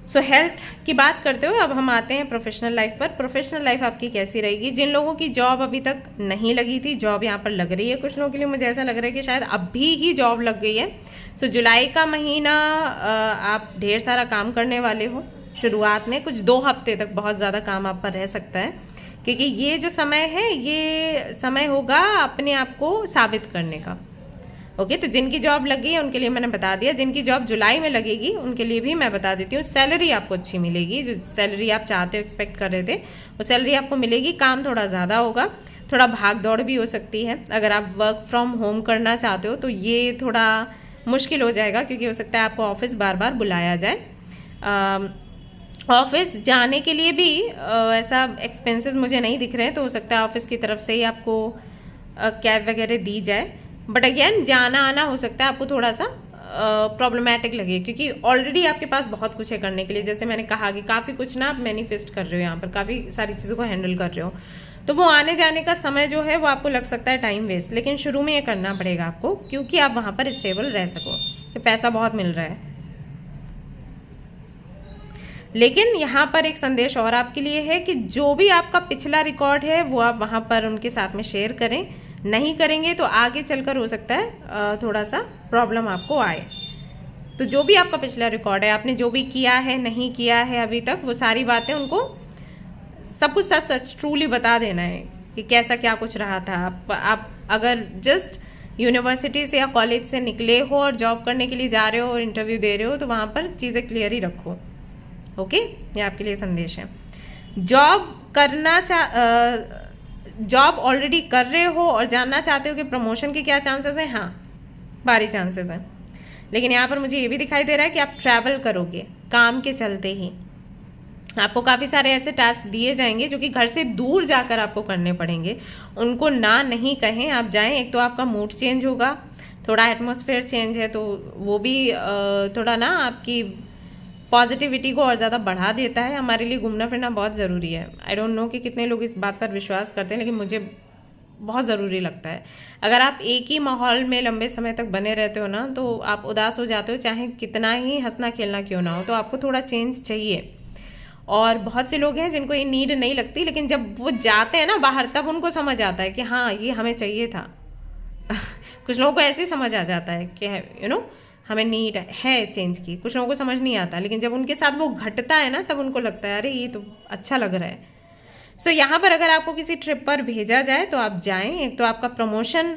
सो हेल्थ की बात करते हुए अब हम आते हैं प्रोफेशनल लाइफ पर। प्रोफेशनल लाइफ आपकी कैसी रहेगी? जिन लोगों की जॉब अभी तक नहीं लगी थी, जॉब यहाँ पर लग रही है। कुछ लोगों के लिए मुझे ऐसा लग रहा है कि शायद अभी ही जॉब लग गई है। सो जुलाई का महीना आप ढेर सारा काम करने वाले हो। शुरुआत में कुछ 2 हफ्ते तक बहुत ज़्यादा काम आप पर रह सकता है, क्योंकि ये जो समय है ये समय होगा अपने आप को साबित करने का। ओके, तो जिनकी जॉब लगी है उनके लिए मैंने बता दिया, जिनकी जॉब जुलाई में लगेगी उनके लिए भी मैं बता देती हूँ। सैलरी आपको अच्छी मिलेगी, जो सैलरी आप चाहते हो, एक्सपेक्ट कर रहे थे, वो सैलरी आपको मिलेगी। काम थोड़ा ज़्यादा होगा, थोड़ा भाग दौड़ भी हो सकती है। अगर आप वर्क फ्रॉम होम करना चाहते हो तो ये थोड़ा मुश्किल हो जाएगा, क्योंकि हो सकता है आपको ऑफिस बार बार बुलाया जाए। ऑफिस जाने के लिए भी ऐसा एक्सपेंसेस मुझे नहीं दिख रहे हैं, तो हो सकता है ऑफिस की तरफ से ही आपको कैब वगैरह दी जाए। बट अगेन जाना आना हो सकता है आपको थोड़ा सा प्रॉब्लमैटिक लगे, क्योंकि ऑलरेडी आपके पास बहुत कुछ है करने के लिए। जैसे मैंने कहा कि काफ़ी कुछ ना आप मैनिफेस्ट कर रहे हो, यहाँ पर काफ़ी सारी चीज़ों को हैंडल कर रहे हो, तो वो आने जाने का समय जो है वो आपको लग सकता है टाइम वेस्ट, लेकिन शुरू में ये करना पड़ेगा आपको, क्योंकि आप वहाँ पर स्टेबल रह सको। पैसा बहुत मिल रहा है। लेकिन यहाँ पर एक संदेश और आपके लिए है कि जो भी आपका पिछला रिकॉर्ड है वो आप वहाँ पर उनके साथ में शेयर करें। नहीं करेंगे तो आगे चलकर हो सकता है थोड़ा सा प्रॉब्लम आपको आए। तो जो भी आपका पिछला रिकॉर्ड है, आपने जो भी किया है नहीं किया है अभी तक, वो सारी बातें उनको सब कुछ सच सच ट्रूली बता देना है कि कैसा क्या कुछ रहा था। आप अगर जस्ट यूनिवर्सिटी से या कॉलेज से निकले हो और जॉब करने के लिए जा रहे हो और इंटरव्यू दे रहे हो तो वहाँ पर चीज़ें क्लियर ही रखो। ओके, ये आपके लिए संदेश है। जॉब ऑलरेडी कर रहे हो और जानना चाहते हो कि प्रमोशन के क्या चांसेस हैं। हाँ, भारी चांसेस हैं, लेकिन यहाँ पर मुझे ये भी दिखाई दे रहा है कि आप ट्रैवल करोगे काम के चलते ही। आपको काफ़ी सारे ऐसे टास्क दिए जाएंगे जो कि घर से दूर जाकर आपको करने पड़ेंगे। उनको ना नहीं कहें, आप जाएं। एक तो आपका मूड चेंज होगा, थोड़ा एटमॉस्फेयर चेंज है, तो वो भी थोड़ा ना आपकी पॉजिटिविटी को और ज़्यादा बढ़ा देता है। हमारे लिए घूमना फिरना बहुत ज़रूरी है। आई डोंट नो कि कितने लोग इस बात पर विश्वास करते हैं, लेकिन मुझे बहुत ज़रूरी लगता है। अगर आप एक ही माहौल में लंबे समय तक बने रहते हो ना तो आप उदास हो जाते हो, चाहे कितना ही हंसना खेलना क्यों ना हो। तो आपको थोड़ा चेंज चाहिए। और बहुत से लोग हैं जिनको ये नीड नहीं लगती, लेकिन जब वो जाते हैं ना बाहर तब उनको समझ आता है कि हाँ ये हमें चाहिए था। कुछ लोगों को ऐसे ही समझ आ जाता है कि हमें नीड है चेंज की। कुछ लोगों को समझ नहीं आता, लेकिन जब उनके साथ वो घटता है ना तब उनको लगता है अरे ये तो अच्छा लग रहा है। सो यहाँ पर अगर आपको किसी ट्रिप पर भेजा जाए तो आप जाएं। एक तो आपका प्रमोशन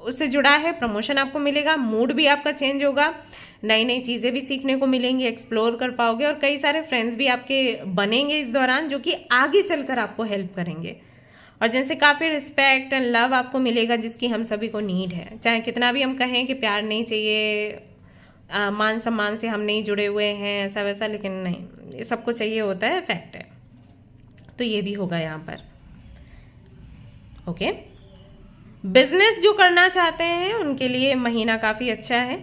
उससे जुड़ा है, प्रमोशन आपको मिलेगा, मूड भी आपका चेंज होगा, नई नई चीज़ें भी सीखने को मिलेंगी, एक्सप्लोर कर पाओगे, और कई सारे फ्रेंड्स भी आपके बनेंगे इस दौरान जो कि आगे चलकर आपको हेल्प करेंगे और जिनसे काफ़ी रिस्पेक्ट एंड लव आपको मिलेगा, जिसकी हम सभी को नीड है। चाहे कितना भी हम कहें कि प्यार नहीं चाहिए, मान सम्मान से हम नहीं जुड़े हुए हैं, ऐसा वैसा, लेकिन नहीं, सबको चाहिए होता है, फैक्ट है। तो ये भी होगा यहाँ पर। ओके, बिजनेस जो करना चाहते हैं उनके लिए महीना काफ़ी अच्छा है।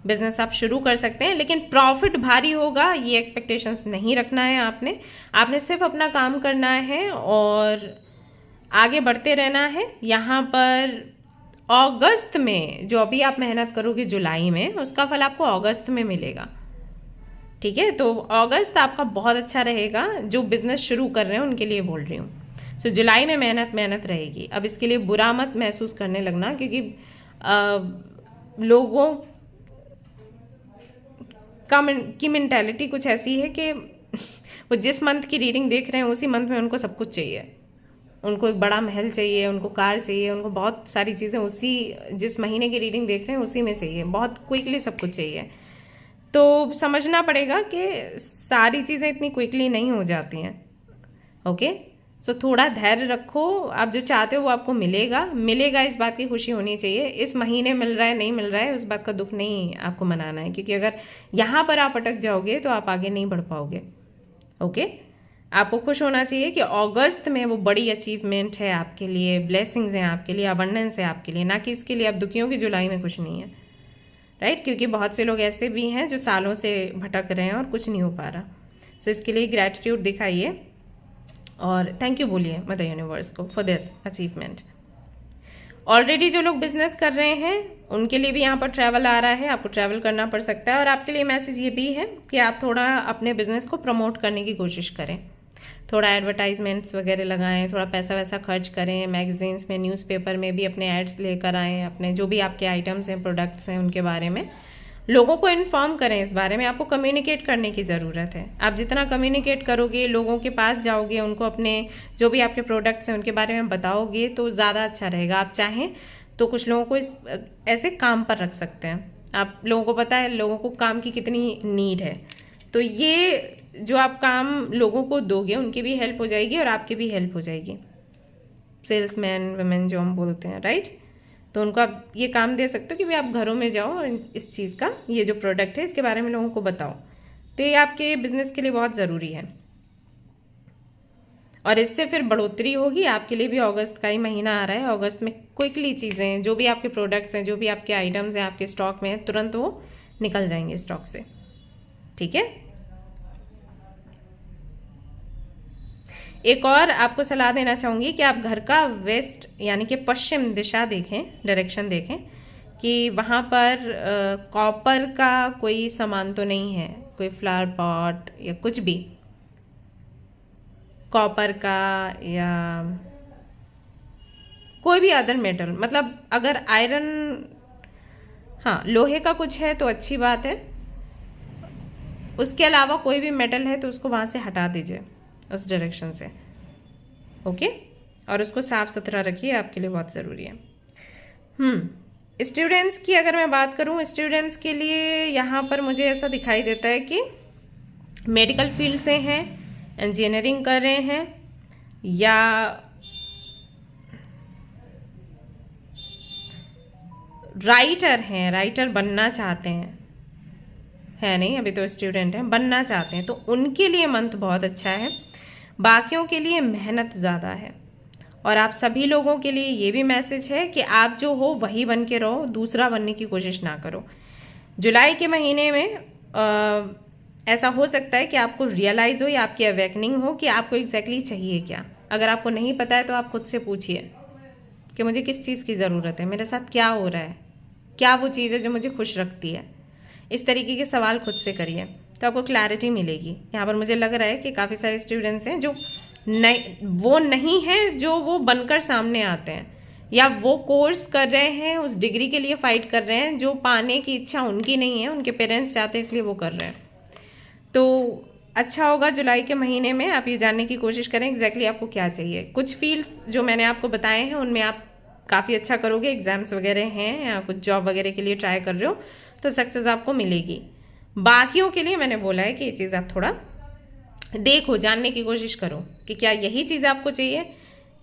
बिजनेस आप शुरू कर सकते हैं, लेकिन प्रॉफिट भारी होगा ये एक्सपेक्टेशंस नहीं रखना है। आपने सिर्फ अपना काम करना है और आगे बढ़ते रहना है। यहाँ पर अगस्त में जो अभी आप मेहनत करोगे जुलाई में, उसका फल आपको अगस्त में मिलेगा। ठीक है, तो अगस्त आपका बहुत अच्छा रहेगा। जो बिजनेस शुरू कर रहे हैं उनके लिए बोल रही हूँ। सो जुलाई में मेहनत रहेगी। अब इसके लिए बुरा मत महसूस करने लगना, क्योंकि लोगों की मेंटालिटी कुछ ऐसी है कि वो जिस मंथ की रीडिंग देख रहे हैं उसी मंथ में उनको सब कुछ चाहिए। उनको एक बड़ा महल चाहिए, उनको कार चाहिए, उनको बहुत सारी चीज़ें उसी जिस महीने की रीडिंग देख रहे हैं उसी में चाहिए, बहुत क्विकली सब कुछ चाहिए। तो समझना पड़ेगा कि सारी चीज़ें इतनी क्विकली नहीं हो जाती हैं। ओके, सो थोड़ा धैर्य रखो। आप जो चाहते हो वो आपको मिलेगा, इस बात की खुशी होनी चाहिए। इस महीने मिल रहा है नहीं मिल रहा है उस बात का दुख नहीं आपको मनाना है, क्योंकि अगर यहाँ पर आप अटक जाओगे तो आप आगे नहीं बढ़ पाओगे। ओके, आपको खुश होना चाहिए कि अगस्त में वो बड़ी अचीवमेंट है आपके लिए, ब्लेसिंग्स हैं आपके लिए, अबंडेंस है आपके लिए, ना कि इसके लिए आप दुखियों की जुलाई में कुछ नहीं है। राइट, क्योंकि बहुत से लोग ऐसे भी हैं जो सालों से भटक रहे हैं और कुछ नहीं हो पा रहा। सो इसके लिए ग्रैटिट्यूड दिखाइए और थैंक यू बोलिए मदर यूनिवर्स को फॉर दिस अचीवमेंट। ऑलरेडी जो लोग बिजनेस कर रहे हैं उनके लिए भी यहाँ पर ट्रैवल आ रहा है, आपको ट्रैवल करना पड़ सकता है। और आपके लिए मैसेज ये भी है कि आप थोड़ा अपने बिजनेस को प्रमोट करने की कोशिश करें, थोड़ा एडवर्टाइजमेंट्स वगैरह लगाएं, थोड़ा पैसा वैसा खर्च करें, मैगजीन्स में, न्यूज़पेपर में भी अपने एड्स लेकर आएँ, अपने जो भी आपके आइटम्स हैं, प्रोडक्ट्स हैं, उनके बारे में लोगों को इन्फॉर्म करें। इस बारे में आपको कम्युनिकेट करने की ज़रूरत है। आप जितना कम्युनिकेट करोगे, लोगों के पास जाओगे, उनको अपने जो भी आपके प्रोडक्ट्स हैं उनके बारे में बताओगे तो ज़्यादा अच्छा रहेगा। आप चाहें तो कुछ लोगों को ऐसे काम पर रख सकते हैं। आप लोगों को पता है लोगों को काम की कितनी नीड है, तो ये जो आप काम लोगों को दोगे उनकी भी हेल्प हो जाएगी और आपकी भी हेल्प हो जाएगी। सेल्समैन वुमेन जो हम बोलते हैं, राइट, तो उनको आप ये काम दे सकते हो कि भाई आप घरों में जाओ और इस चीज़ का, ये जो प्रोडक्ट है इसके बारे में लोगों को बताओ। तो ये आपके बिजनेस के लिए बहुत ज़रूरी है और इससे फिर बढ़ोतरी होगी। आपके लिए भी अगस्त का ही महीना आ रहा है। अगस्त में क्विकली चीज़ें, जो भी आपके प्रोडक्ट्स हैं, जो भी आपके आइटम्स हैं आपके स्टॉक में, तुरंत वो निकल जाएंगे स्टॉक से। ठीक है, एक और आपको सलाह देना चाहूँगी कि आप घर का वेस्ट यानी कि पश्चिम दिशा देखें, डायरेक्शन देखें कि वहाँ पर कॉपर का कोई सामान तो नहीं है, कोई फ्लावर पॉट या कुछ भी कॉपर का या कोई भी अदर मेटल, मतलब अगर आयरन, हाँ लोहे का कुछ है तो अच्छी बात है। उसके अलावा कोई भी मेटल है तो उसको वहाँ से हटा दीजिए उस डायरेक्शन से, ओके। और उसको साफ सुथरा रखिए, आपके लिए बहुत ज़रूरी है। स्टूडेंट्स की अगर मैं बात करूँ, स्टूडेंट्स के लिए यहाँ पर मुझे ऐसा दिखाई देता है कि मेडिकल फील्ड से हैं, इंजीनियरिंग कर रहे हैं या राइटर हैं, राइटर बनना चाहते हैं, है नहीं अभी तो स्टूडेंट हैं, बनना चाहते हैं, तो उनके लिए मंथ बहुत अच्छा है। बाकियों के लिए मेहनत ज़्यादा है। और आप सभी लोगों के लिए ये भी मैसेज है कि आप जो हो वही बन के रहो, दूसरा बनने की कोशिश ना करो। जुलाई के महीने में ऐसा हो सकता है कि आपको रियलाइज हो या आपकी अवेकनिंग हो कि आपको एग्जैक्टली चाहिए क्या। अगर आपको नहीं पता है तो आप खुद से पूछिए कि मुझे किस चीज़ की ज़रूरत है, मेरे साथ क्या हो रहा है, क्या वो चीज़ है जो मुझे खुश रखती है। इस तरीके के सवाल खुद से करिए तो आपको क्लैरिटी मिलेगी। यहाँ पर मुझे लग रहा है कि काफ़ी सारे स्टूडेंट्स हैं जो वो नहीं है जो वो बनकर सामने आते हैं, या वो कोर्स कर रहे हैं, उस डिग्री के लिए फाइट कर रहे हैं जो पाने की इच्छा उनकी नहीं है, उनके पेरेंट्स चाहते हैं इसलिए वो कर रहे हैं। तो अच्छा होगा जुलाई के महीने में आप ये जानने की कोशिश करें एग्जैक्टली आपको क्या चाहिए। कुछ फील्ड्स जो मैंने आपको बताए हैं उनमें आप काफ़ी अच्छा करोगे, एग्जाम्स वगैरह हैं या कुछ जॉब वगैरह के लिए ट्राई कर रहे हो तो सक्सेस आपको मिलेगी। बाकियों के लिए मैंने बोला है कि ये चीज़ आप थोड़ा देखो, जानने की कोशिश करो कि क्या यही चीज़ आपको चाहिए,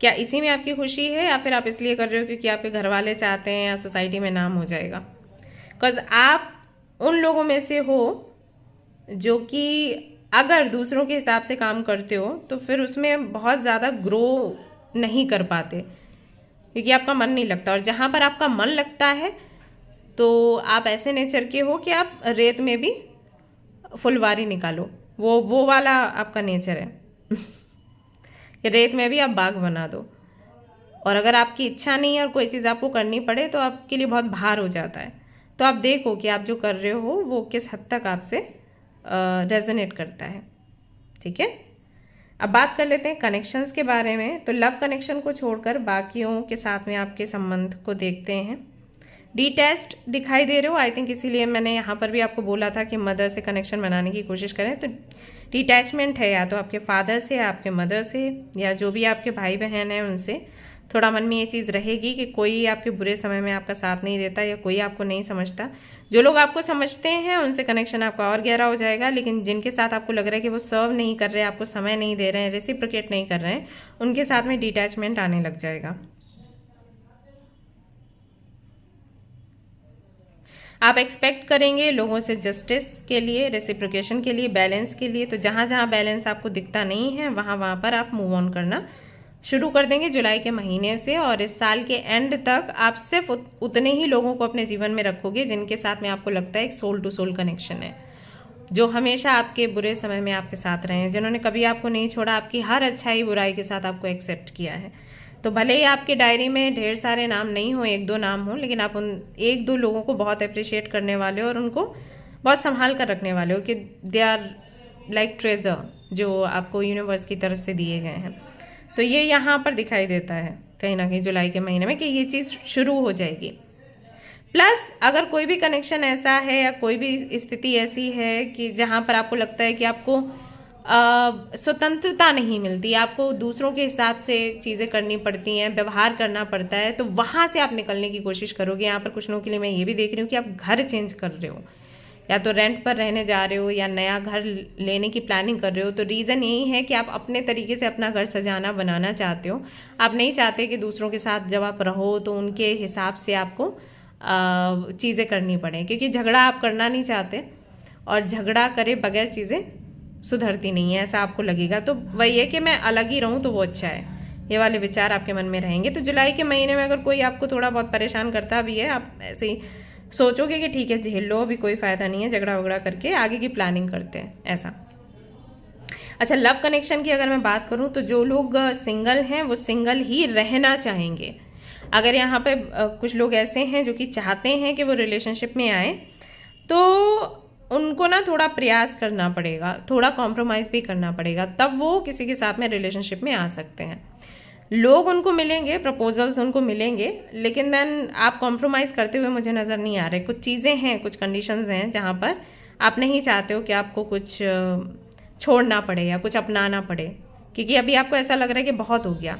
क्या इसी में आपकी खुशी है, या फिर आप इसलिए कर रहे हो क्योंकि आपके घर वाले चाहते हैं या सोसाइटी में नाम हो जाएगा। बिकॉज आप उन लोगों में से हो जो कि अगर दूसरों के हिसाब से काम करते हो तो फिर उसमें बहुत ज़्यादा ग्रो नहीं कर पाते क्योंकि आपका मन नहीं लगता। और जहाँ पर आपका मन लगता है तो आप ऐसे नेचर के हो कि आप रेत में भी फुलवारी निकालो, वो वाला आपका नेचर है कि रेत में भी आप बाग बना दो। और अगर आपकी इच्छा नहीं है और कोई चीज़ आपको करनी पड़े तो आपके लिए बहुत भार हो जाता है। तो आप देखो कि आप जो कर रहे हो वो किस हद तक आपसे रेजोनेट करता है, ठीक है। अब बात कर लेते हैं कनेक्शंस के बारे में। तो लव कनेक्शन को छोड़कर बाकियों के साथ में आपके संबंध को देखते हैं। डिटैच्ड दिखाई दे रहे हो, आई थिंक इसीलिए मैंने यहाँ पर भी आपको बोला था कि मदर से कनेक्शन बनाने की कोशिश करें। तो डिटैचमेंट है या तो आपके फादर से या आपके मदर से या जो भी आपके भाई बहन हैं उनसे। थोड़ा मन में ये चीज़ रहेगी कि कोई आपके बुरे समय में आपका साथ नहीं देता या कोई आपको नहीं समझता। जो लोग आपको समझते हैं उनसे कनेक्शन आपका और गहरा हो जाएगा, लेकिन जिनके साथ आपको लग रहा है कि वो सर्व नहीं कर रहे, आपको समय नहीं दे रहे हैं, रेसिप्रोकेट नहीं कर रहे हैं, उनके साथ में डिटैचमेंट आने लग जाएगा। आप एक्सपेक्ट करेंगे लोगों से जस्टिस के लिए, रेसिप्रोकेशन के लिए, बैलेंस के लिए। तो जहाँ जहाँ बैलेंस आपको दिखता नहीं है वहाँ पर आप मूव ऑन करना शुरू कर देंगे जुलाई के महीने से। और इस साल के एंड तक आप सिर्फ उतने ही लोगों को अपने जीवन में रखोगे जिनके साथ में आपको लगता है एक सोल टू सोल कनेक्शन है, जो हमेशा आपके बुरे समय में आपके साथ रहे हैं, जिन्होंने कभी आपको नहीं छोड़ा, आपकी हर अच्छाई बुराई के साथ आपको एक्सेप्ट किया है। तो भले ही आपके डायरी में ढेर सारे नाम नहीं हो, एक दो नाम हो, लेकिन आप उन एक दो लोगों को बहुत अप्रिशिएट करने वाले हो और उनको बहुत संभाल कर रखने वाले हो कि दे आर लाइक ट्रेजर जो आपको यूनिवर्स की तरफ से दिए गए हैं। तो ये यहाँ पर दिखाई देता है कहीं ना कहीं जुलाई के महीने में कि ये चीज़ शुरू हो जाएगी। प्लस अगर कोई भी कनेक्शन ऐसा है या कोई भी स्थिति ऐसी है कि जहाँ पर आपको लगता है कि आपको स्वतंत्रता नहीं मिलती, आपको दूसरों के हिसाब से चीज़ें करनी पड़ती हैं, व्यवहार करना पड़ता है, तो वहाँ से आप निकलने की कोशिश करोगे। यहाँ पर कुछ लोगों के लिए मैं ये भी देख रही हूँ कि आप घर चेंज कर रहे हो, या तो रेंट पर रहने जा रहे हो या नया घर लेने की प्लानिंग कर रहे हो। तो रीज़न यही है कि आप अपने तरीके से अपना घर सजाना बनाना चाहते हो। आप नहीं चाहते कि दूसरों के साथ जब आप रहो तो उनके हिसाब से आपको चीज़ें करनी पड़े, क्योंकि झगड़ा आप करना नहीं चाहते और झगड़ा करे बगैर चीज़ें सुधरती नहीं है, ऐसा आपको लगेगा। तो वही है कि मैं अलग ही रहूं तो वो अच्छा है, ये वाले विचार आपके मन में रहेंगे। तो जुलाई के महीने में अगर कोई आपको थोड़ा बहुत परेशान करता भी है, आप ऐसे ही सोचोगे कि ठीक है झेल लो, अभी कोई फ़ायदा नहीं है, झगड़ा वगड़ा करके आगे की प्लानिंग करते हैं, ऐसा। अच्छा, लव कनेक्शन की अगर मैं बात करूं तो जो लोग सिंगल हैं वो सिंगल ही रहना चाहेंगे। अगर यहाँ पे कुछ लोग ऐसे हैं जो कि चाहते हैं कि वो रिलेशनशिप में आए, तो उनको ना थोड़ा प्रयास करना पड़ेगा, थोड़ा कॉम्प्रोमाइज़ भी करना पड़ेगा, तब वो किसी के साथ में रिलेशनशिप में आ सकते हैं। लोग उनको मिलेंगे, प्रपोजल्स उनको मिलेंगे, लेकिन देन आप कॉम्प्रोमाइज़ करते हुए मुझे नज़र नहीं आ रहे। कुछ चीज़ें हैं, कुछ कंडीशंस हैं जहाँ पर आप नहीं चाहते हो कि आपको कुछ छोड़ना पड़े या कुछ अपनाना पड़े, क्योंकि अभी आपको ऐसा लग रहा है कि बहुत हो गया,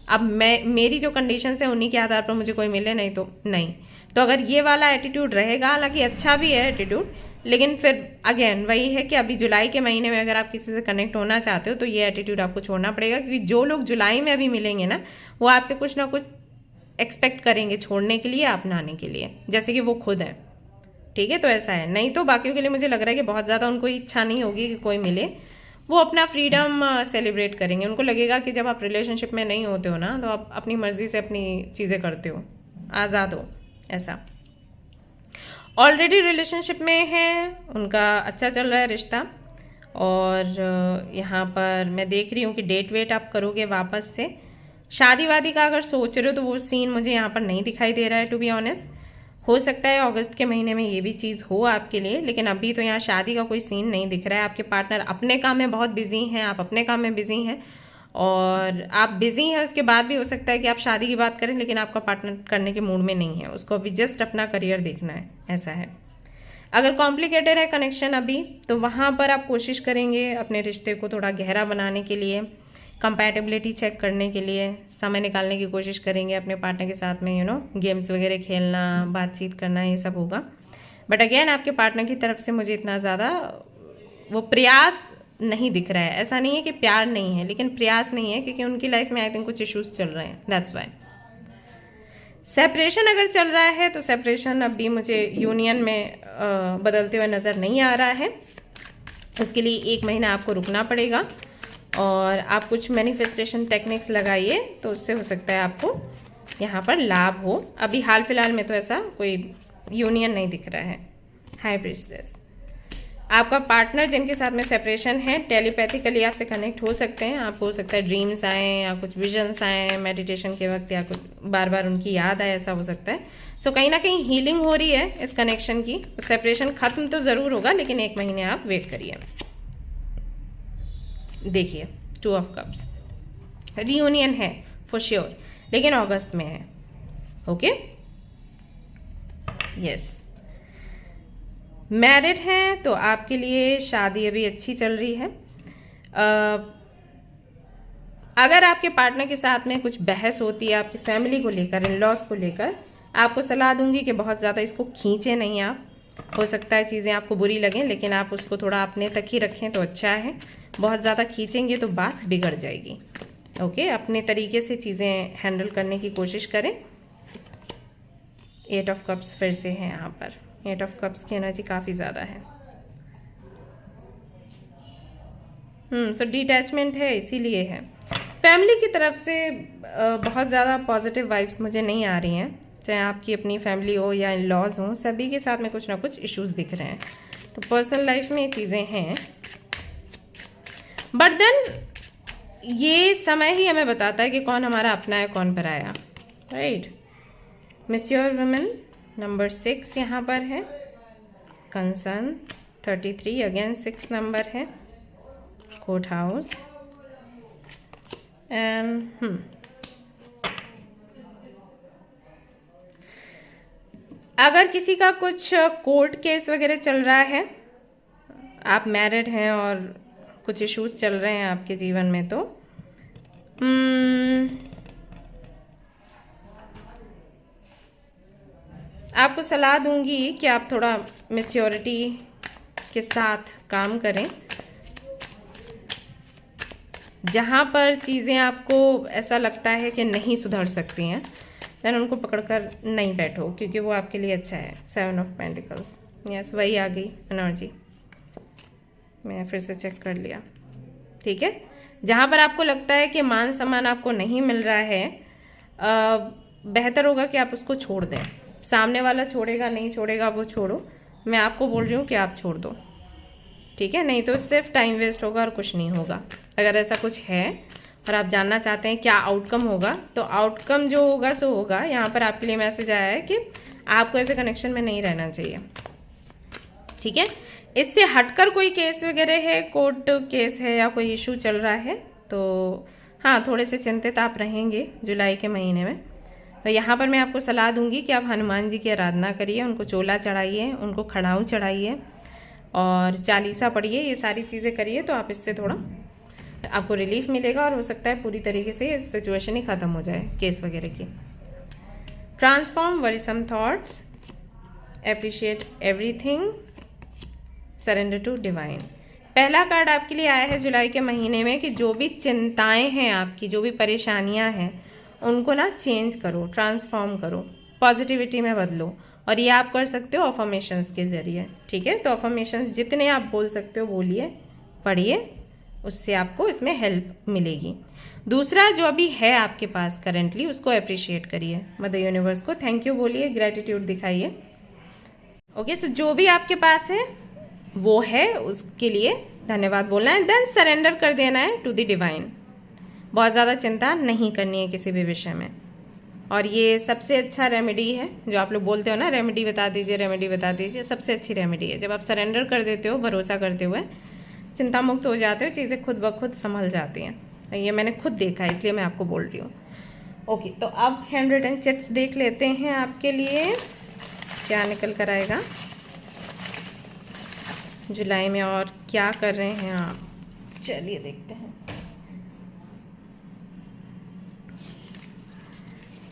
अब मेरी जो कंडीशंस है उन्हीं के आधार पर मुझे कोई मिले, नहीं तो नहीं। तो अगर ये वाला एटीट्यूड रहेगा, हालांकि अच्छा भी है एटीट्यूड, लेकिन फिर अगेन वही है कि अभी जुलाई के महीने में अगर आप किसी से कनेक्ट होना चाहते हो तो ये एटीट्यूड आपको छोड़ना पड़ेगा, क्योंकि जो लोग जुलाई में अभी मिलेंगे ना, वो आपसे कुछ ना कुछ एक्सपेक्ट करेंगे छोड़ने के लिए, अपनाने के लिए, जैसे कि वो खुद है। ठीक है, तो ऐसा है। नहीं तो बाकियों के लिए मुझे लग रहा है कि बहुत ज़्यादा उनको इच्छा नहीं होगी कि कोई मिले, वो अपना फ्रीडम सेलिब्रेट करेंगे। उनको लगेगा कि जब आप रिलेशनशिप में नहीं होते हो ना, तो आप अपनी मर्जी से अपनी चीज़ें करते हो, आज़ाद हो, ऐसा। ऑलरेडी रिलेशनशिप में हैं, उनका अच्छा चल रहा है रिश्ता, और यहाँ पर मैं देख रही हूँ कि डेट वेट आप करोगे वापस से। शादी वादी का अगर सोच रहे हो तो वो सीन मुझे यहाँ पर नहीं दिखाई दे रहा है, टू बी ऑनेस्ट। हो सकता है अगस्त के महीने में ये भी चीज़ हो आपके लिए, लेकिन अभी तो यहाँ शादी का कोई सीन नहीं दिख रहा है। आपके पार्टनर अपने काम में बहुत बिजी हैं, आप अपने काम में बिजी हैं, और आप बिजी हैं, उसके बाद भी हो सकता है कि आप शादी की बात करें, लेकिन आपका पार्टनर करने के मूड में नहीं है, उसको अभी जस्ट अपना करियर देखना है, ऐसा है। अगर कॉम्प्लिकेटेड है कनेक्शन अभी, तो वहाँ पर आप कोशिश करेंगे अपने रिश्ते को थोड़ा गहरा बनाने के लिए, कंपैटिबिलिटी चेक करने के लिए समय निकालने की कोशिश करेंगे अपने पार्टनर के साथ में, गेम्स वगैरह खेलना, बातचीत करना, ये सब होगा। बट अगेन आपके पार्टनर की तरफ से मुझे इतना ज़्यादा वो प्रयास नहीं दिख रहा है। ऐसा नहीं है कि प्यार नहीं है, लेकिन प्रयास नहीं है, क्योंकि उनकी लाइफ में आई थिंक कुछ इश्यूज चल रहे हैं, दैट्स वाई। सेपरेशन अगर चल रहा है तो सेपरेशन अभी मुझे यूनियन में बदलते हुए नज़र नहीं आ रहा है। इसके लिए 1 महीना आपको रुकना पड़ेगा, और आप कुछ मैनिफेस्टेशन टेक्निक्स लगाइए, तो उससे हो सकता है आपको यहाँ पर लाभ हो। अभी हाल फिलहाल में तो ऐसा कोई यूनियन नहीं दिख रहा है। हाई प्रीस्टेस, आपका पार्टनर जिनके साथ में सेपरेशन है, टेलीपैथिकली आपसे कनेक्ट हो सकते हैं। आपको हो सकता है ड्रीम्स आए या कुछ विजन्स आए मेडिटेशन के वक्त, या कुछ बार बार उनकी याद आए, ऐसा हो सकता है। सो कहीं ना कहीं हीलिंग हो रही है इस कनेक्शन की। सेपरेशन खत्म तो ज़रूर होगा, लेकिन 1 महीने आप वेट करिए। देखिए 2 ऑफ कप्स, रियूनियन है फॉर श्योर, लेकिन अगस्त में है। Okay, yes. मैरिड हैं तो आपके लिए शादी अभी अच्छी चल रही है। अगर आपके पार्टनर के साथ में कुछ बहस होती है आपकी फैमिली को लेकर, इन लॉज को लेकर, आपको सलाह दूंगी कि बहुत ज़्यादा इसको खींचे नहीं आप। हो सकता है चीज़ें आपको बुरी लगें, लेकिन आप उसको थोड़ा अपने तक ही रखें तो अच्छा है। बहुत ज़्यादा खींचेंगे तो बात बिगड़ जाएगी। ओके, अपने तरीके से चीज़ें हैंडल करने की कोशिश करें। 8 ऑफ कप्स फिर से है यहाँ पर। 8 ऑफ कप्स की एनर्जी काफ़ी ज़्यादा है। सो डिटैचमेंट है, इसीलिए है। फैमिली की तरफ से बहुत ज़्यादा पॉजिटिव वाइब्स मुझे नहीं आ रही हैं, चाहे आपकी अपनी फैमिली हो या इन लॉज हों, सभी के साथ में कुछ ना कुछ इश्यूज दिख रहे हैं। तो पर्सनल लाइफ में ये चीज़ें हैं, बट देन ये समय ही हमें बताता है कि कौन हमारा अपना है, कौन पराया, राइट। मैच्योर वुमेन नंबर 6 यहाँ पर है। कंसर्न 33, अगेन 6 नंबर है। कोर्ट हाउस एंड अगर किसी का कुछ कोर्ट केस वगैरह चल रहा है, आप मैरिड हैं और कुछ इश्यूज चल रहे हैं आपके जीवन में, तो आपको सलाह दूंगी कि आप थोड़ा मैच्योरिटी के साथ काम करें। जहाँ पर चीज़ें आपको ऐसा लगता है कि नहीं सुधर सकती हैं, देन उनको पकड़कर नहीं बैठो, क्योंकि वो आपके लिए अच्छा है। 7 ऑफ पेंटिकल्स, यस, वही आ गई एनर्जी। मैं फिर से चेक कर लिया, ठीक है। जहाँ पर आपको लगता है कि मान सम्मान आपको नहीं मिल रहा है, बेहतर होगा कि आप उसको छोड़ दें। सामने वाला छोड़ेगा नहीं छोड़ेगा वो छोड़ो, मैं आपको बोल रही हूँ कि आप छोड़ दो, ठीक है। नहीं तो सिर्फ टाइम वेस्ट होगा और कुछ नहीं होगा। अगर ऐसा कुछ है और आप जानना चाहते हैं क्या आउटकम होगा, तो आउटकम जो होगा सो होगा। यहाँ पर आपके लिए मैसेज आया है कि आपको ऐसे कनेक्शन में नहीं रहना चाहिए, ठीक है। इससे हटकर कोई केस वगैरह है, कोर्ट केस है या कोई इशू चल रहा है, तो हाँ थोड़े से चिंतित आप रहेंगे जुलाई के महीने में। तो यहाँ पर मैं आपको सलाह दूंगी कि आप हनुमान जी की आराधना करिए, उनको चोला चढ़ाइए, उनको खड़ाऊ चढ़ाइए और चालीसा पढ़िए, ये सारी चीज़ें करिए, तो आप इससे थोड़ा आपको रिलीफ मिलेगा और हो सकता है पूरी तरीके से ये सिचुएशन ही ख़त्म हो जाए केस वगैरह की। Transform worrisome thoughts, appreciate everything, surrender to divine. पहला कार्ड आपके लिए आया है जुलाई के महीने में कि जो भी चिंताएं हैं आपकी, जो भी परेशानियां हैं, उनको ना चेंज करो, ट्रांसफॉर्म करो, पॉजिटिविटी में बदलो। और ये आप कर सकते हो अफर्मेशंस के जरिए, ठीक है। तो अफर्मेशंस जितने आप बोल सकते हो बोलिए, पढ़िए, उससे आपको इसमें हेल्प मिलेगी। दूसरा जो अभी है आपके पास करेंटली, उसको अप्रिशिएट करिए, मदर यूनिवर्स को थैंक यू बोलिए, ग्रेटिट्यूड दिखाइए। ओके, सो जो भी आपके पास है वो है, उसके लिए धन्यवाद बोलना है, देन सरेंडर कर देना है टू द डिवाइन। बहुत ज़्यादा चिंता नहीं करनी है किसी भी विषय में। और ये सबसे अच्छा रेमेडी है, जो आप लोग बोलते हो ना रेमेडी बता दीजिए, रेमेडी बता दीजिए, सबसे अच्छी रेमेडी है। जब आप सरेंडर कर देते हो भरोसा करते हुए, चिंता मुक्त हो जाते हो, चीज़ें खुद ब खुद संभल जाती हैं। ये मैंने खुद देखा है, इसलिए मैं आपको बोल रही हूँ। ओके, तो अब हैंड रिटन चिट्स देख लेते हैं आपके लिए क्या निकल कर आएगा जुलाई में और क्या कर रहे हैं आप। चलिए देखते हैं।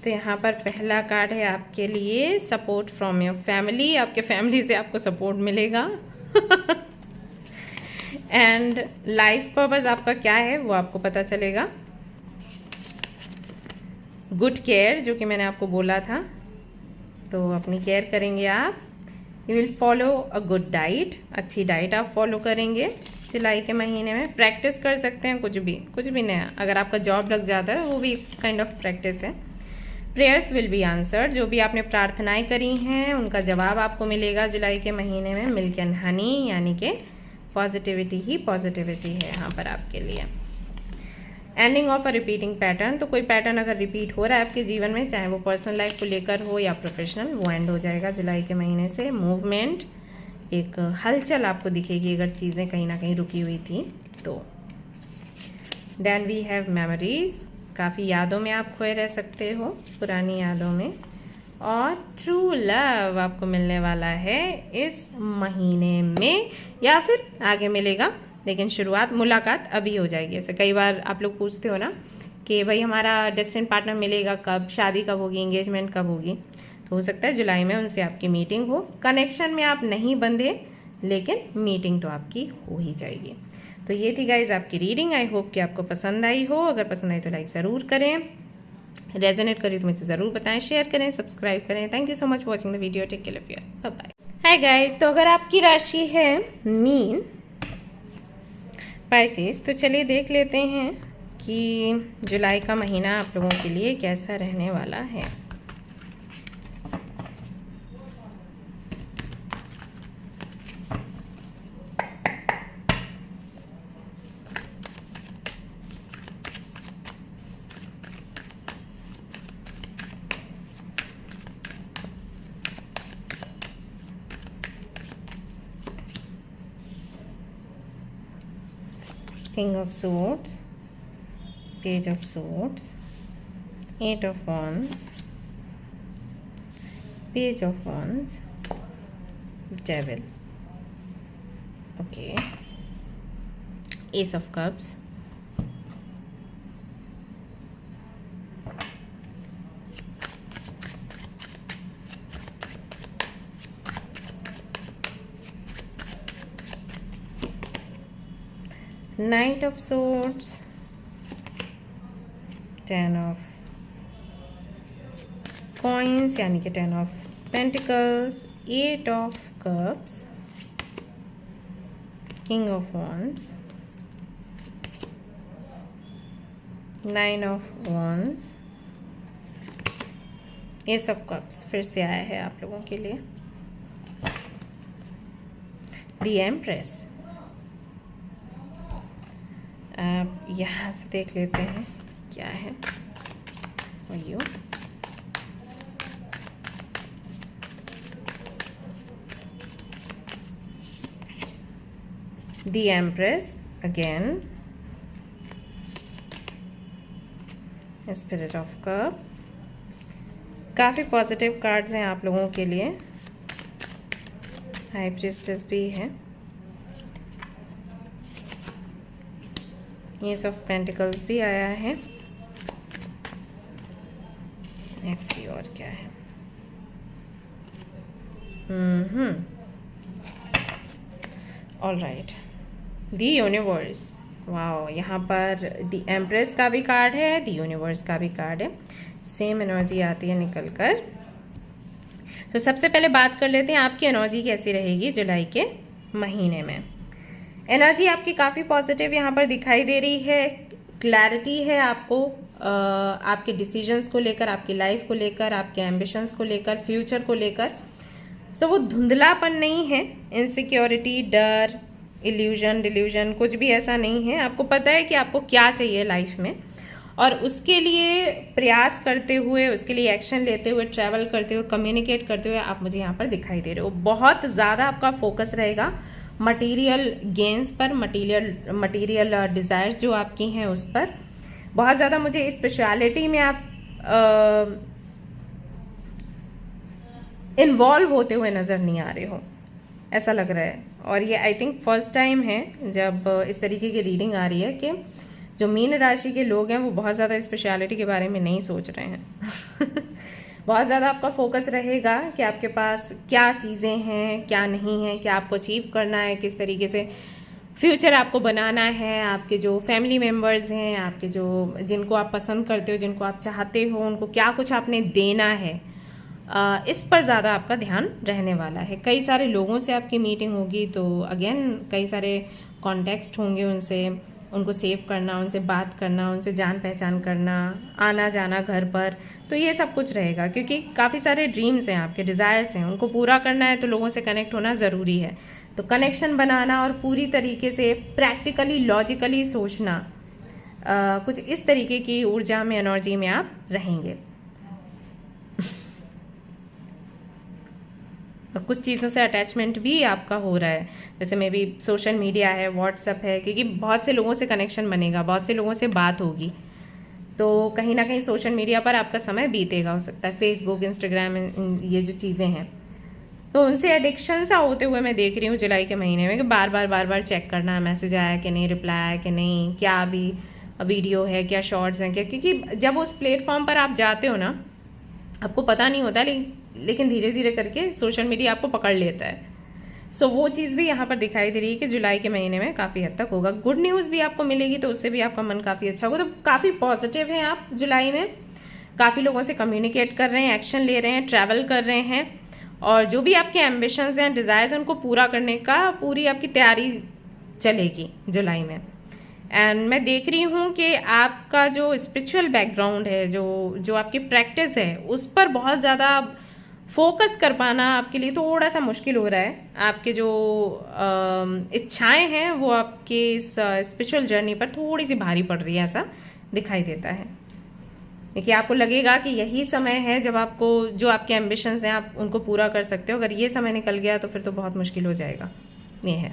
तो यहाँ पर पहला कार्ड है आपके लिए सपोर्ट फ्रॉम योर फैमिली, आपके फैमिली से आपको सपोर्ट मिलेगा। एंड लाइफ पर्पस आपका क्या है वो आपको पता चलेगा। गुड केयर, जो कि मैंने आपको बोला था, तो अपनी केयर करेंगे आप। You will follow a good diet, अच्छी डाइट आप फॉलो करेंगे जुलाई के महीने में। प्रैक्टिस कर सकते हैं कुछ भी नया, अगर आपका जॉब लग जाता है वो भी काइंड ऑफ प्रैक्टिस है। प्रेयर्स विल बी आंसर्ड, जो भी आपने प्रार्थनाएं करी हैं उनका जवाब आपको मिलेगा जुलाई के महीने में। मिल्क एंड हनी, यानी कि पॉजिटिविटी ही पॉजिटिविटी है यहाँ पर आपके लिए। Ending of a repeating pattern, तो कोई पैटर्न अगर रिपीट हो रहा है आपके जीवन में, चाहे वो पर्सनल लाइफ को लेकर हो या प्रोफेशनल, वो एंड हो जाएगा जुलाई के महीने से। मूवमेंट, एक हलचल आपको दिखेगी अगर चीज़ें कहीं ना कहीं रुकी हुई थी तो। देन वी हैव मेमोरीज, काफ़ी यादों में आप खोए रह सकते हो, पुरानी यादों में। और ट्रू लव आपको मिलने वाला है इस महीने में, या फिर आगे मिलेगा, लेकिन शुरुआत मुलाकात अभी हो जाएगी। ऐसे कई बार आप लोग पूछते हो ना कि भाई हमारा डेस्टिनेड पार्टनर मिलेगा कब, शादी कब होगी, एंगेजमेंट कब होगी, तो हो सकता है जुलाई में उनसे आपकी मीटिंग हो। कनेक्शन में आप नहीं बंधे, लेकिन मीटिंग तो आपकी हो ही जाएगी। तो ये थी गाइज आपकी रीडिंग। आई होप कि आपको पसंद आई हो। अगर पसंद आई तो लाइक ज़रूर करें, रेजोनेट करिए तो मुझे ज़रूर बताएं, शेयर करें, सब्सक्राइब करें। Thank you so much for watching the video. Take care, love you, bye bye. Hi guys, तो अगर आपकी राशि है मीन स्पाइसेस, तो चलिए देख लेते हैं कि जुलाई का महीना आप लोगों के लिए कैसा रहने वाला है। King of Swords, Page of Swords, Eight of Wands, Page of Wands, Devil, okay, Ace of Cups, Knight of Swords, Ten of Coins यानी कि Ten of Pentacles, Eight of Cups, King of Wands, Nine of Wands, Ace of Cups फिर से आया है आप लोगों के लिए। The Empress, यहाँ से देख लेते हैं क्या है वही। The empress again, spirit of cups. काफ़ी पॉजिटिव कार्ड्स हैं आप लोगों के लिए। हाई प्रीस्टेस भी है, एस ऑफ पेंटिकल्स भी आया है। लेट्स सी और क्या है। Alright, the universe. वाओ, यहाँ पर द एम्प्रेस का भी कार्ड है, द यूनिवर्स का भी कार्ड है, सेम एनर्जी आती है निकल कर। तो सबसे पहले बात कर लेते हैं आपकी एनर्जी कैसी रहेगी जुलाई के महीने में। एनर्जी आपकी काफ़ी पॉजिटिव यहाँ पर दिखाई दे रही है। क्लैरिटी है आपको, आपके डिसीजंस को लेकर, आपकी लाइफ को लेकर, आपके एम्बिशंस को लेकर, फ्यूचर को लेकर। सो वो धुंधलापन नहीं है, इनसिक्योरिटी, डर, इल्यूजन, डिल्यूजन, कुछ भी ऐसा नहीं है। आपको पता है कि आपको क्या चाहिए लाइफ में, और उसके लिए प्रयास करते हुए, उसके लिए एक्शन लेते हुए, ट्रैवल करते हुए, कम्युनिकेट करते हुए आप मुझे यहाँ पर दिखाई दे रहे हो। बहुत ज़्यादा आपका फोकस रहेगा मटेरियल गेन्स पर, मटेरियल डिज़ायर्स जो आपकी हैं उस पर। बहुत ज़्यादा मुझे स्पिरिचुअलिटी में आप इन्वॉल्व होते हुए नज़र नहीं आ रहे हो, ऐसा लग रहा है। और ये आई थिंक फर्स्ट टाइम है जब इस तरीके की रीडिंग आ रही है कि जो मीन राशि के लोग हैं वो बहुत ज़्यादा स्पेशलिटी के बारे में नहीं सोच रहे हैं। बहुत ज़्यादा आपका फोकस रहेगा कि आपके पास क्या चीज़ें हैं, क्या नहीं है, क्या आपको अचीव करना है, किस तरीके से फ्यूचर आपको बनाना है। आपके जो फैमिली मेम्बर्स हैं, आपके जो जिनको आप पसंद करते हो, जिनको आप चाहते हो, उनको क्या कुछ आपने देना है, इस पर ज़्यादा आपका ध्यान रहने वाला है। कई सारे लोगों से आपकी मीटिंग होगी, तो अगेन कई सारे कॉन्टेक्स्ट होंगे उनसे, उनको सेव करना, उनसे बात करना, उनसे जान पहचान करना, आना जाना घर पर, तो ये सब कुछ रहेगा। क्योंकि काफ़ी सारे ड्रीम्स हैं, आपके डिज़ायर्स हैं, उनको पूरा करना है तो लोगों से कनेक्ट होना ज़रूरी है। तो कनेक्शन बनाना और पूरी तरीके से प्रैक्टिकली, लॉजिकली सोचना, कुछ इस तरीके की ऊर्जा में, एनर्जी में आप रहेंगे। और कुछ चीज़ों से अटैचमेंट भी आपका हो रहा है, जैसे मे बी सोशल मीडिया है, व्हाट्सअप है, क्योंकि बहुत से लोगों से कनेक्शन बनेगा, बहुत से लोगों से बात होगी, तो कहीं ना कहीं सोशल मीडिया पर आपका समय बीतेगा। हो सकता है फेसबुक, इंस्टाग्राम, ये जो चीज़ें हैं, तो उनसे एडिक्शन सा होते हुए मैं देख रही हूँ जुलाई के महीने में कि बार बार चेक करना, मैसेज आया कि नहीं, रिप्लाई आया कि नहीं, क्या अभी वीडियो है, क्या शॉर्ट्स हैं, क्या। क्योंकि जब उस प्लेटफॉर्म पर आप जाते हो ना, आपको पता नहीं होता, लेकिन धीरे धीरे करके सोशल मीडिया आपको पकड़ लेता है। सो वो चीज़ भी यहाँ पर दिखाई दे रही है कि जुलाई के महीने में काफ़ी हद तक होगा। गुड न्यूज़ भी आपको मिलेगी, तो उससे भी आपका मन काफ़ी अच्छा होगा। तो काफ़ी पॉजिटिव हैं आप जुलाई में, काफ़ी लोगों से कम्युनिकेट कर रहे हैं, एक्शन ले रहे हैं, ट्रैवल कर रहे हैं, और जो भी आपके एम्बिशंस हैं, डिज़ायर्स हैं, उनको पूरा करने का पूरी आपकी तैयारी चलेगी जुलाई में। एंड मैं देख रही हूँ कि आपका जो स्पिरिचुअल बैकग्राउंड है, जो आपकी प्रैक्टिस है, उस पर बहुत ज़्यादा फोकस कर पाना आपके लिए थोड़ा सा मुश्किल हो रहा है। आपके जो इच्छाएं हैं वो आपके इस स्पिरिचुअल जर्नी पर थोड़ी सी भारी पड़ रही है, ऐसा दिखाई देता है। क्योंकि आपको लगेगा कि यही समय है जब आपको जो आपके एम्बिशंस हैं आप उनको पूरा कर सकते हो। अगर ये समय निकल गया तो फिर तो बहुत मुश्किल हो जाएगा। ये है,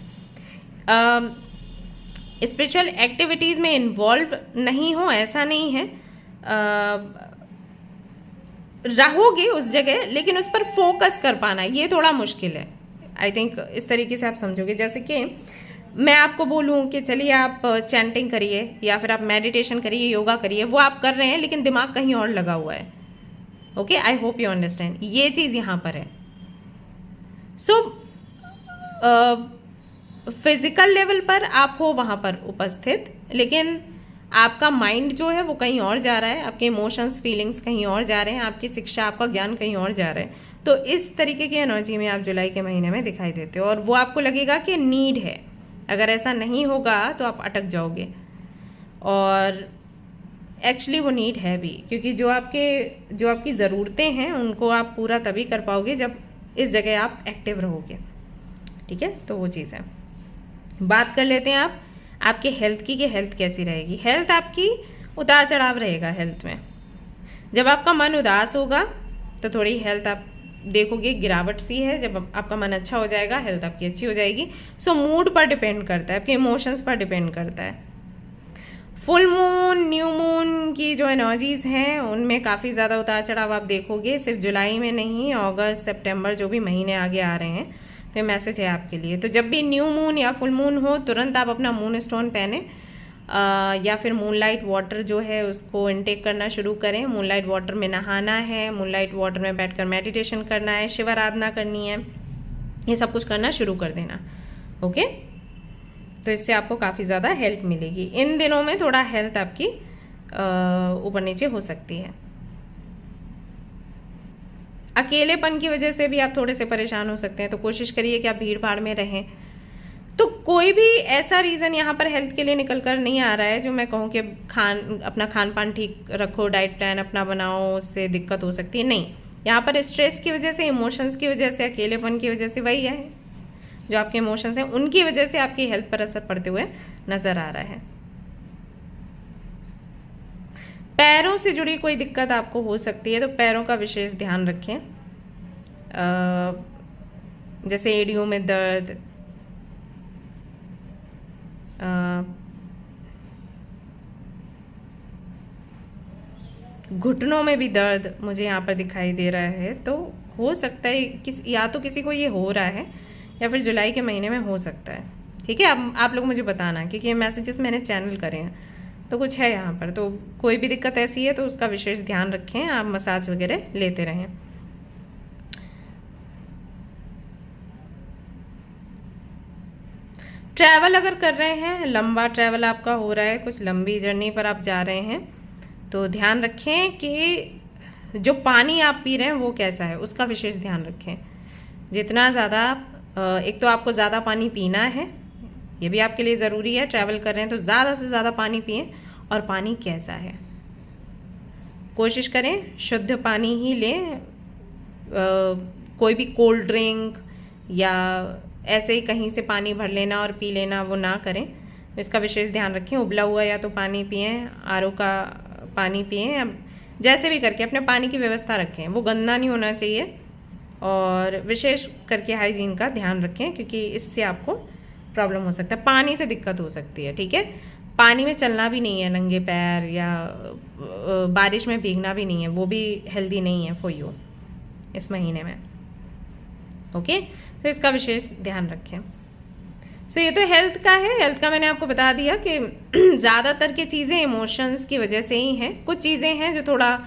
स्पिरिचुअल एक्टिविटीज़ में इन्वॉल्व नहीं हो ऐसा नहीं है, रहोगे उस जगह, लेकिन उस पर फोकस कर पाना ये थोड़ा मुश्किल है। आई थिंक इस तरीके से आप समझोगे। जैसे कि मैं आपको बोलूं कि चलिए आप चैंटिंग करिए या फिर आप मेडिटेशन करिए, योगा करिए, वो आप कर रहे हैं लेकिन दिमाग कहीं और लगा हुआ है। Okay, I hope you understand, ये चीज़ यहाँ पर है। सो फिजिकल लेवल पर आप हो वहाँ पर उपस्थित, लेकिन आपका माइंड जो है वो कहीं और जा रहा है, आपके इमोशंस, फीलिंग्स कहीं और जा रहे हैं, आपकी शिक्षा, आपका ज्ञान कहीं और जा रहा है। तो इस तरीके की एनर्जी में आप जुलाई के महीने में दिखाई देते हो, और वो आपको लगेगा कि नीड है। अगर ऐसा नहीं होगा तो आप अटक जाओगे, और एक्चुअली वो नीड है भी, क्योंकि जो आपकी ज़रूरतें हैं उनको आप पूरा तभी कर पाओगे जब इस जगह आप एक्टिव रहोगे। ठीक है, तो वो चीज़ है। बात कर लेते हैं आप आपके हेल्थ की कि हेल्थ कैसी रहेगी। हेल्थ आपकी उतार चढ़ाव रहेगा हेल्थ में। जब आपका मन उदास होगा तो थोड़ी हेल्थ आप देखोगे गिरावट सी है, जब आपका मन अच्छा हो जाएगा हेल्थ आपकी अच्छी हो जाएगी। सो मूड पर डिपेंड करता है, आपके इमोशंस पर डिपेंड करता है। फुल मून, न्यू मून की जो एनर्जीज हैं उनमें काफ़ी ज़्यादा उतार चढ़ाव आप देखोगे, सिर्फ जुलाई में नहीं, अगस्त, सितंबर जो भी महीने आगे आ रहे हैं। तो ये मैसेज है आपके लिए। तो जब भी न्यू मून या फुल मून हो तुरंत आप अपना मून स्टोन पहने या फिर मूनलाइट वाटर जो है उसको इनटेक करना शुरू करें। मूनलाइट वाटर में नहाना है, मूनलाइट वाटर में बैठकर मेडिटेशन करना है, शिव आराधना करनी है, ये सब कुछ करना शुरू कर देना। ओके, तो इससे आपको काफ़ी ज़्यादा हेल्प मिलेगी। इन दिनों में थोड़ा हेल्थ आपकी ऊपर नीचे हो सकती है। अकेलेपन की वजह से भी आप थोड़े से परेशान हो सकते हैं, तो कोशिश करिए कि आप भीड़ भाड़ में रहें। तो कोई भी ऐसा रीज़न यहाँ पर हेल्थ के लिए निकल कर नहीं आ रहा है जो मैं कहूँ कि अपना खान पान ठीक रखो, डाइट प्लान अपना बनाओ, उससे दिक्कत हो सकती है। नहीं, यहाँ पर स्ट्रेस की वजह से, इमोशंस की वजह से, अकेलेपन की वजह से, वही है जो आपके इमोशंस हैं उनकी वजह से आपकी हेल्थ पर असर पड़ते हुए नजर आ रहा है। पैरों से जुड़ी कोई दिक्कत आपको हो सकती है, तो पैरों का विशेष ध्यान रखें। जैसे एड़ियों में दर्द, घुटनों में भी दर्द मुझे यहाँ पर दिखाई दे रहा है। तो हो सकता है या तो किसी को ये हो रहा है या फिर जुलाई के महीने में हो सकता है। ठीक है, अब आप लोग मुझे बताना, क्योंकि ये मैसेजेस मैंने चैनल करे हैं तो कुछ है यहाँ पर। तो कोई भी दिक्कत ऐसी है तो उसका विशेष ध्यान रखें, आप मसाज वगैरह लेते रहें। ट्रैवल अगर कर रहे हैं, लंबा ट्रैवल आपका हो रहा है, कुछ लंबी जर्नी पर आप जा रहे हैं, तो ध्यान रखें कि जो पानी आप पी रहे हैं वो कैसा है, उसका विशेष ध्यान रखें। जितना ज़्यादा एक तो आपको ज़्यादा पानी पीना है, ये भी आपके लिए ज़रूरी है। ट्रैवल कर रहे हैं तो ज़्यादा से ज़्यादा पानी पिएं, और पानी कैसा है कोशिश करें शुद्ध पानी ही लें। कोई भी कोल्ड ड्रिंक या ऐसे ही कहीं से पानी भर लेना और पी लेना, वो ना करें, इसका विशेष ध्यान रखें। उबला हुआ या तो पानी पिएं, आरओ का पानी पिएं, जैसे भी करके अपने पानी की व्यवस्था रखें, वो गंदा नहीं होना चाहिए। और विशेष करके हाइजीन का ध्यान रखें, क्योंकि इससे आपको प्रॉब्लम हो सकता है, पानी से दिक्कत हो सकती है। ठीक है, पानी में चलना भी नहीं है नंगे पैर, या बारिश में भीगना भी नहीं है, वो भी हेल्दी नहीं है फॉर यू इस महीने में। ओके, तो इसका विशेष ध्यान रखें। सो ये तो हेल्थ का है। हेल्थ का मैंने आपको बता दिया कि ज़्यादातर की चीज़ें इमोशंस की वजह से ही हैं। कुछ चीज़ें हैं जो थोड़ा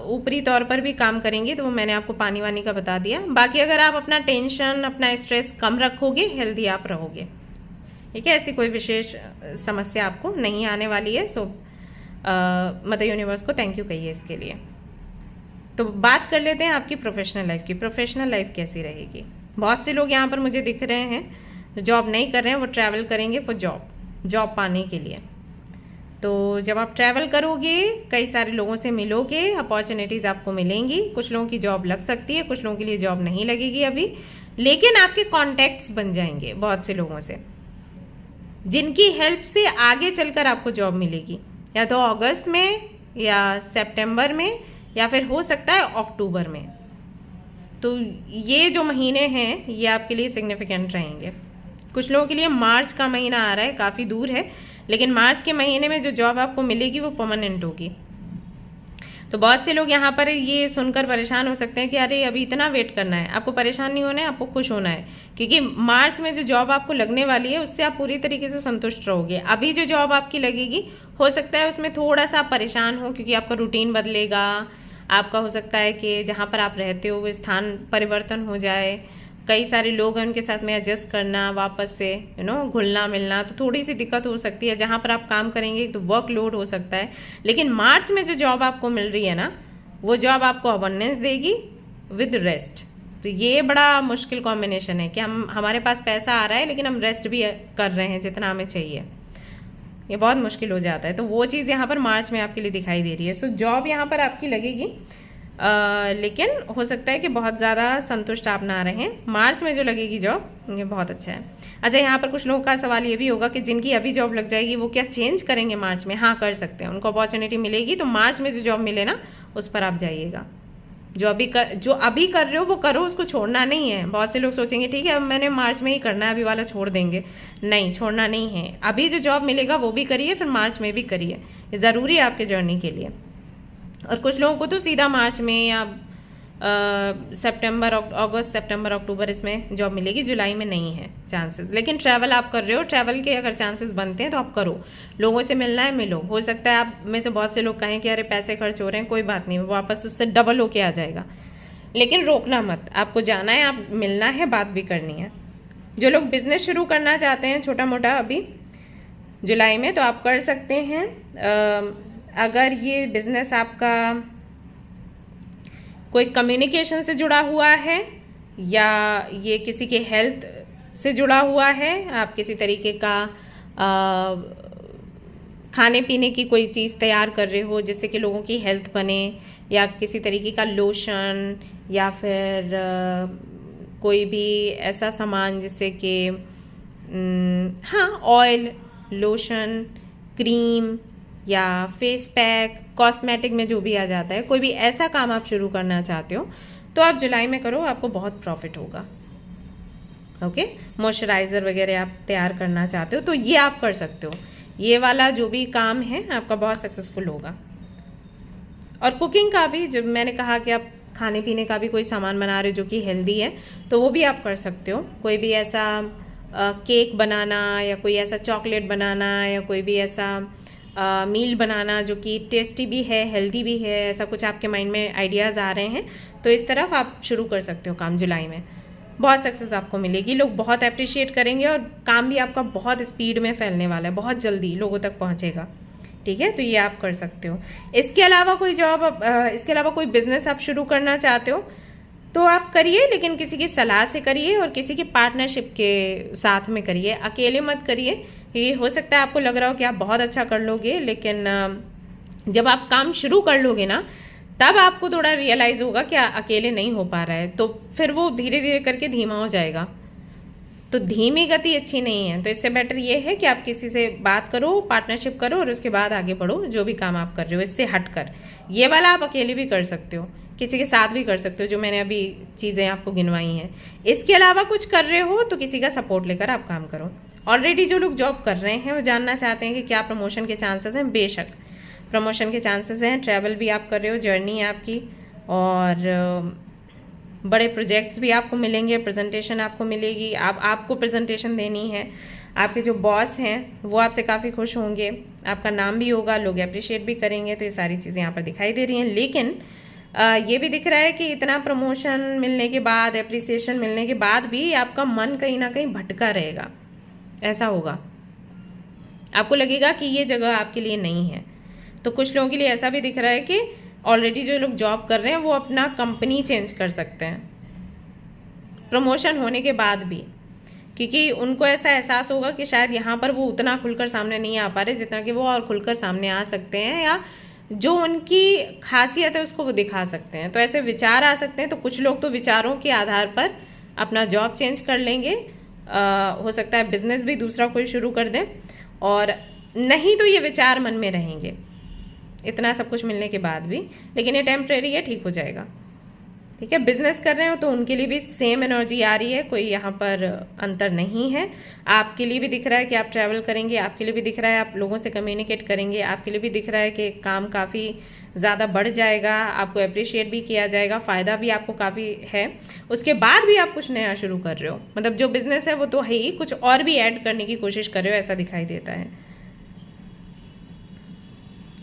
ऊपरी तौर पर भी काम करेंगी, तो वो मैंने आपको पानी वानी का बता दिया। बाकी अगर आप अपना टेंशन, अपना स्ट्रेस कम रखोगे, हेल्दी आप रहोगे। ठीक है, ऐसी कोई विशेष समस्या आपको नहीं आने वाली है। सो मदर यूनिवर्स को थैंक यू कहिए इसके लिए। तो बात कर लेते हैं आपकी प्रोफेशनल लाइफ की। प्रोफेशनल लाइफ कैसी रहेगी? बहुत से लोग यहाँ पर मुझे दिख रहे हैं जॉब नहीं कर रहे हैं, वो ट्रैवल करेंगे फॉर जॉब पाने के लिए। तो जब आप ट्रैवल करोगे, कई सारे लोगों से मिलोगे, अपॉर्चुनिटीज़ आपको मिलेंगी। कुछ लोगों की जॉब लग सकती है, कुछ लोगों के लिए जॉब नहीं लगेगी अभी, लेकिन आपके कॉन्टैक्ट्स बन जाएंगे बहुत से लोगों से, जिनकी हेल्प से आगे चलकर आपको जॉब मिलेगी, या तो अगस्त में या सितंबर में, या फिर हो सकता है अक्टूबर में। तो ये जो महीने हैं ये आपके लिए सिग्निफिकेंट रहेंगे। कुछ लोगों के लिए मार्च का महीना आ रहा है, काफ़ी दूर है, लेकिन मार्च के महीने में जो जॉब आपको मिलेगी वो परमानेंट होगी। तो बहुत से लोग यहाँ पर ये सुनकर परेशान हो सकते हैं कि अरे अभी इतना वेट करना है। आपको परेशान नहीं होना है, आपको खुश होना है, क्योंकि मार्च में जो जॉब आपको लगने वाली है उससे आप पूरी तरीके से संतुष्ट रहोगे। अभी जो जॉब आपकी लगेगी हो सकता है उसमें थोड़ा सा आप परेशान हो, क्योंकि आपका रूटीन बदलेगा। आपका हो सकता है कि जहाँ पर आप रहते हो वो स्थान परिवर्तन हो जाए, कई सारे लोग हैं उनके साथ में एडजस्ट करना, वापस से घुलना मिलना, तो थोड़ी सी दिक्कत हो सकती है। जहाँ पर आप काम करेंगे तो वर्कलोड हो सकता है। लेकिन मार्च में जो जॉब आपको मिल रही है ना, वो जॉब आपको अबंडेंस देगी विद रेस्ट। तो ये बड़ा मुश्किल कॉम्बिनेशन है कि हमारे पास पैसा आ रहा है लेकिन हम रेस्ट भी कर रहे हैं जितना हमें चाहिए, ये बहुत मुश्किल हो जाता है। तो वो चीज़ यहाँ पर मार्च में आपके लिए दिखाई दे रही है। सो जॉब यहाँ पर आपकी लगेगी। लेकिन हो सकता है कि बहुत ज़्यादा संतुष्ट आप ना रहें। मार्च में जो लगेगी जॉब ये बहुत अच्छा है। अच्छा, यहाँ पर कुछ लोगों का सवाल ये भी होगा कि जिनकी अभी जॉब लग जाएगी वो क्या चेंज करेंगे मार्च में? हाँ, कर सकते हैं, उनको अपॉर्चुनिटी मिलेगी तो मार्च में जो जॉब मिले ना उस पर आप जाइएगा। जो अभी कर रहे हो वो करो, उसको छोड़ना नहीं है। बहुत से लोग सोचेंगे ठीक है अब मैंने मार्च में ही करना है, अभी वाला छोड़ देंगे। नहीं, छोड़ना नहीं है। अभी जो जॉब मिलेगा वो भी करिए, फिर मार्च में भी करिए, ये ज़रूरी है आपके जर्नी के लिए। और कुछ लोगों को तो सीधा मार्च में या अगस्त सितंबर अक्टूबर इसमें जॉब मिलेगी, जुलाई में नहीं है चांसेस। लेकिन ट्रैवल आप कर रहे हो, ट्रैवल के अगर चांसेस बनते हैं तो आप करो। लोगों से मिलना है, मिलो। हो सकता है आप में से बहुत से लोग कहें कि अरे पैसे खर्च हो रहे हैं, कोई बात नहीं, वापस उससे डबल होके आ जाएगा। लेकिन रोकना मत, आपको जाना है, आप मिलना है, बात भी करनी है। जो लोग बिजनेस शुरू करना चाहते हैं छोटा मोटा अभी जुलाई में, तो आप कर सकते हैं। अगर ये बिजनेस आपका कोई कम्युनिकेशन से जुड़ा हुआ है या ये किसी के हेल्थ से जुड़ा हुआ है, आप किसी तरीके का खाने पीने की कोई चीज़ तैयार कर रहे हो जिससे कि लोगों की हेल्थ बने, या किसी तरीके का लोशन या फिर कोई भी ऐसा सामान जिससे कि हाँ, ऑयल, लोशन, क्रीम या फेस पैक, कॉस्मेटिक में जो भी आ जाता है, कोई भी ऐसा काम आप शुरू करना चाहते हो तो आप जुलाई में करो, आपको बहुत प्रॉफिट होगा। ओके, मॉइस्चराइज़र वगैरह आप तैयार करना चाहते हो तो ये आप कर सकते हो। ये वाला जो भी काम है आपका बहुत सक्सेसफुल होगा। और कुकिंग का भी, जो मैंने कहा कि आप खाने पीने का भी कोई सामान बना रहे हो जो कि हेल्दी है, तो वो भी आप कर सकते हो। कोई भी ऐसा केक बनाना या कोई ऐसा चॉकलेट बनाना या कोई भी ऐसा मील बनाना जो कि टेस्टी भी है, हेल्दी भी है, ऐसा कुछ आपके माइंड में आइडियाज़ आ रहे हैं तो इस तरफ आप शुरू कर सकते हो काम। जुलाई में बहुत सक्सेस आपको मिलेगी, लोग बहुत अप्रिशिएट करेंगे और काम भी आपका बहुत स्पीड में फैलने वाला है, बहुत जल्दी लोगों तक पहुंचेगा। ठीक है, तो ये आप कर सकते हो। इसके अलावा कोई जॉब, इसके अलावा कोई बिजनेस आप शुरू करना चाहते हो तो आप करिए, लेकिन किसी की सलाह से करिए और किसी की पार्टनरशिप के साथ में करिए, अकेले मत करिए। ये हो सकता है आपको लग रहा हो कि आप बहुत अच्छा कर लोगे, लेकिन जब आप काम शुरू कर लोगे ना तब आपको थोड़ा रियलाइज होगा कि अकेले नहीं हो पा रहा है, तो फिर वो धीरे धीरे करके धीमा हो जाएगा। तो धीमी गति अच्छी नहीं है, तो इससे बेटर ये है कि आप किसी से बात करो, पार्टनरशिप करो और उसके बाद आगे बढ़ो जो भी काम आप कर रहे हो इससे हटकर। ये वाला आप अकेले भी कर सकते हो, किसी के साथ भी कर सकते हो, जो मैंने अभी चीज़ें आपको गिनवाई हैं। इसके अलावा कुछ कर रहे हो तो किसी का सपोर्ट लेकर आप काम करो। ऑलरेडी जो लोग जॉब कर रहे हैं वो जानना चाहते हैं कि क्या प्रमोशन के चांसेस हैं। बेशक प्रमोशन के चांसेस हैं, ट्रैवल भी आप कर रहे हो, जर्नी है आपकी, और बड़े प्रोजेक्ट्स भी आपको मिलेंगे, प्रेजेंटेशन आपको मिलेगी, आपको प्रेजेंटेशन देनी है। आपके जो बॉस हैं वो आपसे काफ़ी खुश होंगे, आपका नाम भी होगा, लोग अप्रिशिएट भी करेंगे। तो ये सारी चीज़ें यहाँ पर दिखाई दे रही हैं। लेकिन ये भी दिख रहा है कि इतना प्रमोशन मिलने के बाद, अप्रिसिएशन मिलने के बाद भी आपका मन कहीं ना कहीं भटका रहेगा। ऐसा होगा, आपको लगेगा कि ये जगह आपके लिए नहीं है। तो कुछ लोगों के लिए ऐसा भी दिख रहा है कि ऑलरेडी जो लोग जॉब कर रहे हैं वो अपना कंपनी चेंज कर सकते हैं प्रमोशन होने के बाद भी, क्योंकि उनको ऐसा एहसास होगा कि शायद यहाँ पर वो उतना खुलकर सामने नहीं आ पा रहे जितना कि वो और खुलकर सामने आ सकते हैं, या जो उनकी खासियत है उसको वो दिखा सकते हैं। तो ऐसे विचार आ सकते हैं। तो कुछ लोग तो विचारों के आधार पर अपना जॉब चेंज कर लेंगे, हो सकता है बिजनेस भी दूसरा कोई शुरू कर दें, और नहीं तो ये विचार मन में रहेंगे इतना सब कुछ मिलने के बाद भी। लेकिन ये टेम्परेरी है, ठीक हो जाएगा। ठीक है, बिजनेस कर रहे हो तो उनके लिए भी सेम एनर्जी आ रही है, कोई यहाँ पर अंतर नहीं है। आपके लिए भी दिख रहा है कि आप ट्रैवल करेंगे, आपके लिए भी दिख रहा है आप लोगों से कम्युनिकेट करेंगे, आपके लिए भी दिख रहा है कि काम काफ़ी ज़्यादा बढ़ जाएगा, आपको अप्रिशिएट भी किया जाएगा, फ़ायदा भी आपको काफ़ी है। उसके बाद भी आप कुछ नया शुरू कर रहे हो, मतलब जो बिजनेस है वो तो है ही, कुछ और भी ऐड करने की कोशिश कर रहे हो, ऐसा दिखाई देता है।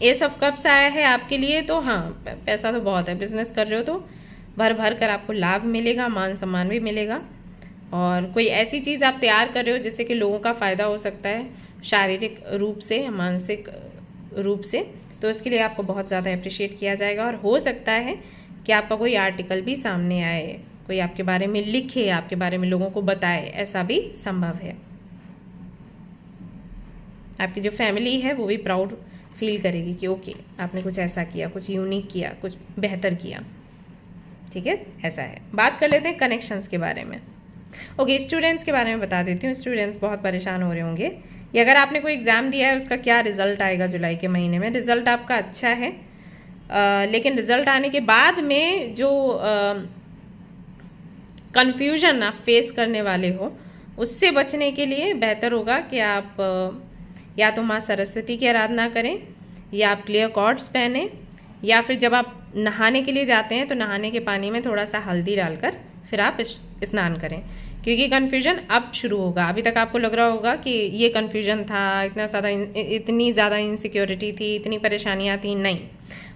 एस ऑफ कप्स आया है आपके लिए, तो हाँ पैसा तो बहुत है, बिजनेस कर रहे हो तो भर भर कर आपको लाभ मिलेगा, मान सम्मान भी मिलेगा, और कोई ऐसी चीज़ आप तैयार कर रहे हो जिससे कि लोगों का फ़ायदा हो सकता है शारीरिक रूप से, मानसिक रूप से, तो इसके लिए आपको बहुत ज़्यादा अप्रिशिएट किया जाएगा। और हो सकता है कि आपका कोई आर्टिकल भी सामने आए, कोई आपके बारे में लिखे, आपके बारे में लोगों को बताए, ऐसा भी संभव है। आपकी जो फैमिली है वो भी प्राउड फील करेगी कि ओके आपने कुछ ऐसा किया, कुछ यूनिक किया, कुछ बेहतर किया। ठीक है, ऐसा है। बात कर लेते हैं कनेक्शंस के बारे में। ओके, स्टूडेंट्स के बारे में बता देती हूँ। स्टूडेंट्स बहुत परेशान हो रहे होंगे कि अगर आपने कोई एग्ज़ाम दिया है उसका क्या रिजल्ट आएगा जुलाई के महीने में। रिजल्ट आपका अच्छा है, लेकिन रिजल्ट आने के बाद में जो कन्फ्यूजन आप फेस करने वाले हो, उससे बचने के लिए बेहतर होगा कि आप या तो माँ सरस्वती की आराधना करें, या आप क्लियर कॉर्ड्स पहने, या फिर जब आप नहाने के लिए जाते हैं तो नहाने के पानी में थोड़ा सा हल्दी डालकर फिर आप स्नान करें, क्योंकि कन्फ्यूजन अब शुरू होगा। अभी तक आपको लग रहा होगा कि ये कन्फ्यूजन था, इतनी ज़्यादा इनसिक्योरिटी थी, इतनी परेशानियाँ थी। नहीं,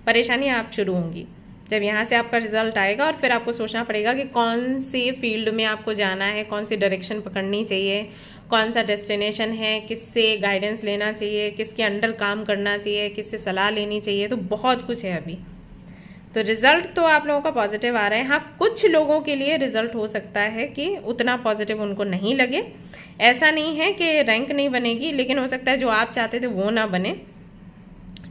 परेशानियाँ आप शुरू होंगी जब यहाँ से आपका रिजल्ट आएगा, और फिर आपको सोचना पड़ेगा कि कौन से फील्ड में आपको जाना है, कौन सी डायरेक्शन पकड़नी चाहिए, कौन सा डेस्टिनेशन है, किससे गाइडेंस लेना चाहिए, किसके अंडर काम करना चाहिए, किससे सलाह लेनी चाहिए। तो बहुत कुछ है अभी। तो रिजल्ट तो आप लोगों का पॉजिटिव आ रहा है। हाँ, कुछ लोगों के लिए रिजल्ट हो सकता है कि उतना पॉजिटिव उनको नहीं लगे। ऐसा नहीं है कि रैंक नहीं बनेगी, लेकिन हो सकता है जो आप चाहते थे वो ना बने।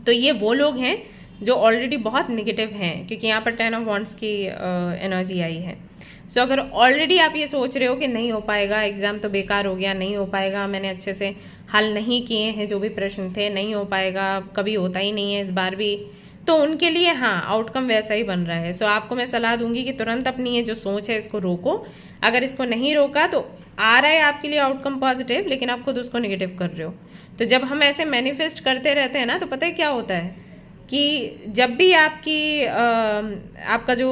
तो ये वो लोग हैं जो ऑलरेडी बहुत निगेटिव हैं, क्योंकि यहाँ पर 10 ऑफ वॉन्ड्स की एनर्जी आई है। सो अगर ऑलरेडी आप ये सोच रहे हो कि नहीं हो पाएगा, एग्ज़ाम तो बेकार हो गया, नहीं हो पाएगा, मैंने अच्छे से हल नहीं किए हैं जो भी प्रश्न थे, नहीं हो पाएगा, कभी होता ही नहीं है इस बार भी, तो उनके लिए हाँ आउटकम वैसा ही बन रहा है। सो आपको मैं सलाह दूंगी कि तुरंत अपनी ये जो सोच है इसको रोको। अगर इसको नहीं रोका तो आ रहा है आपके लिए आउटकम पॉजिटिव, लेकिन आप खुद उसको निगेटिव कर रहे हो। तो जब हम ऐसे मैनिफेस्ट करते रहते हैं ना, तो पता है क्या होता है कि जब भी आपका जो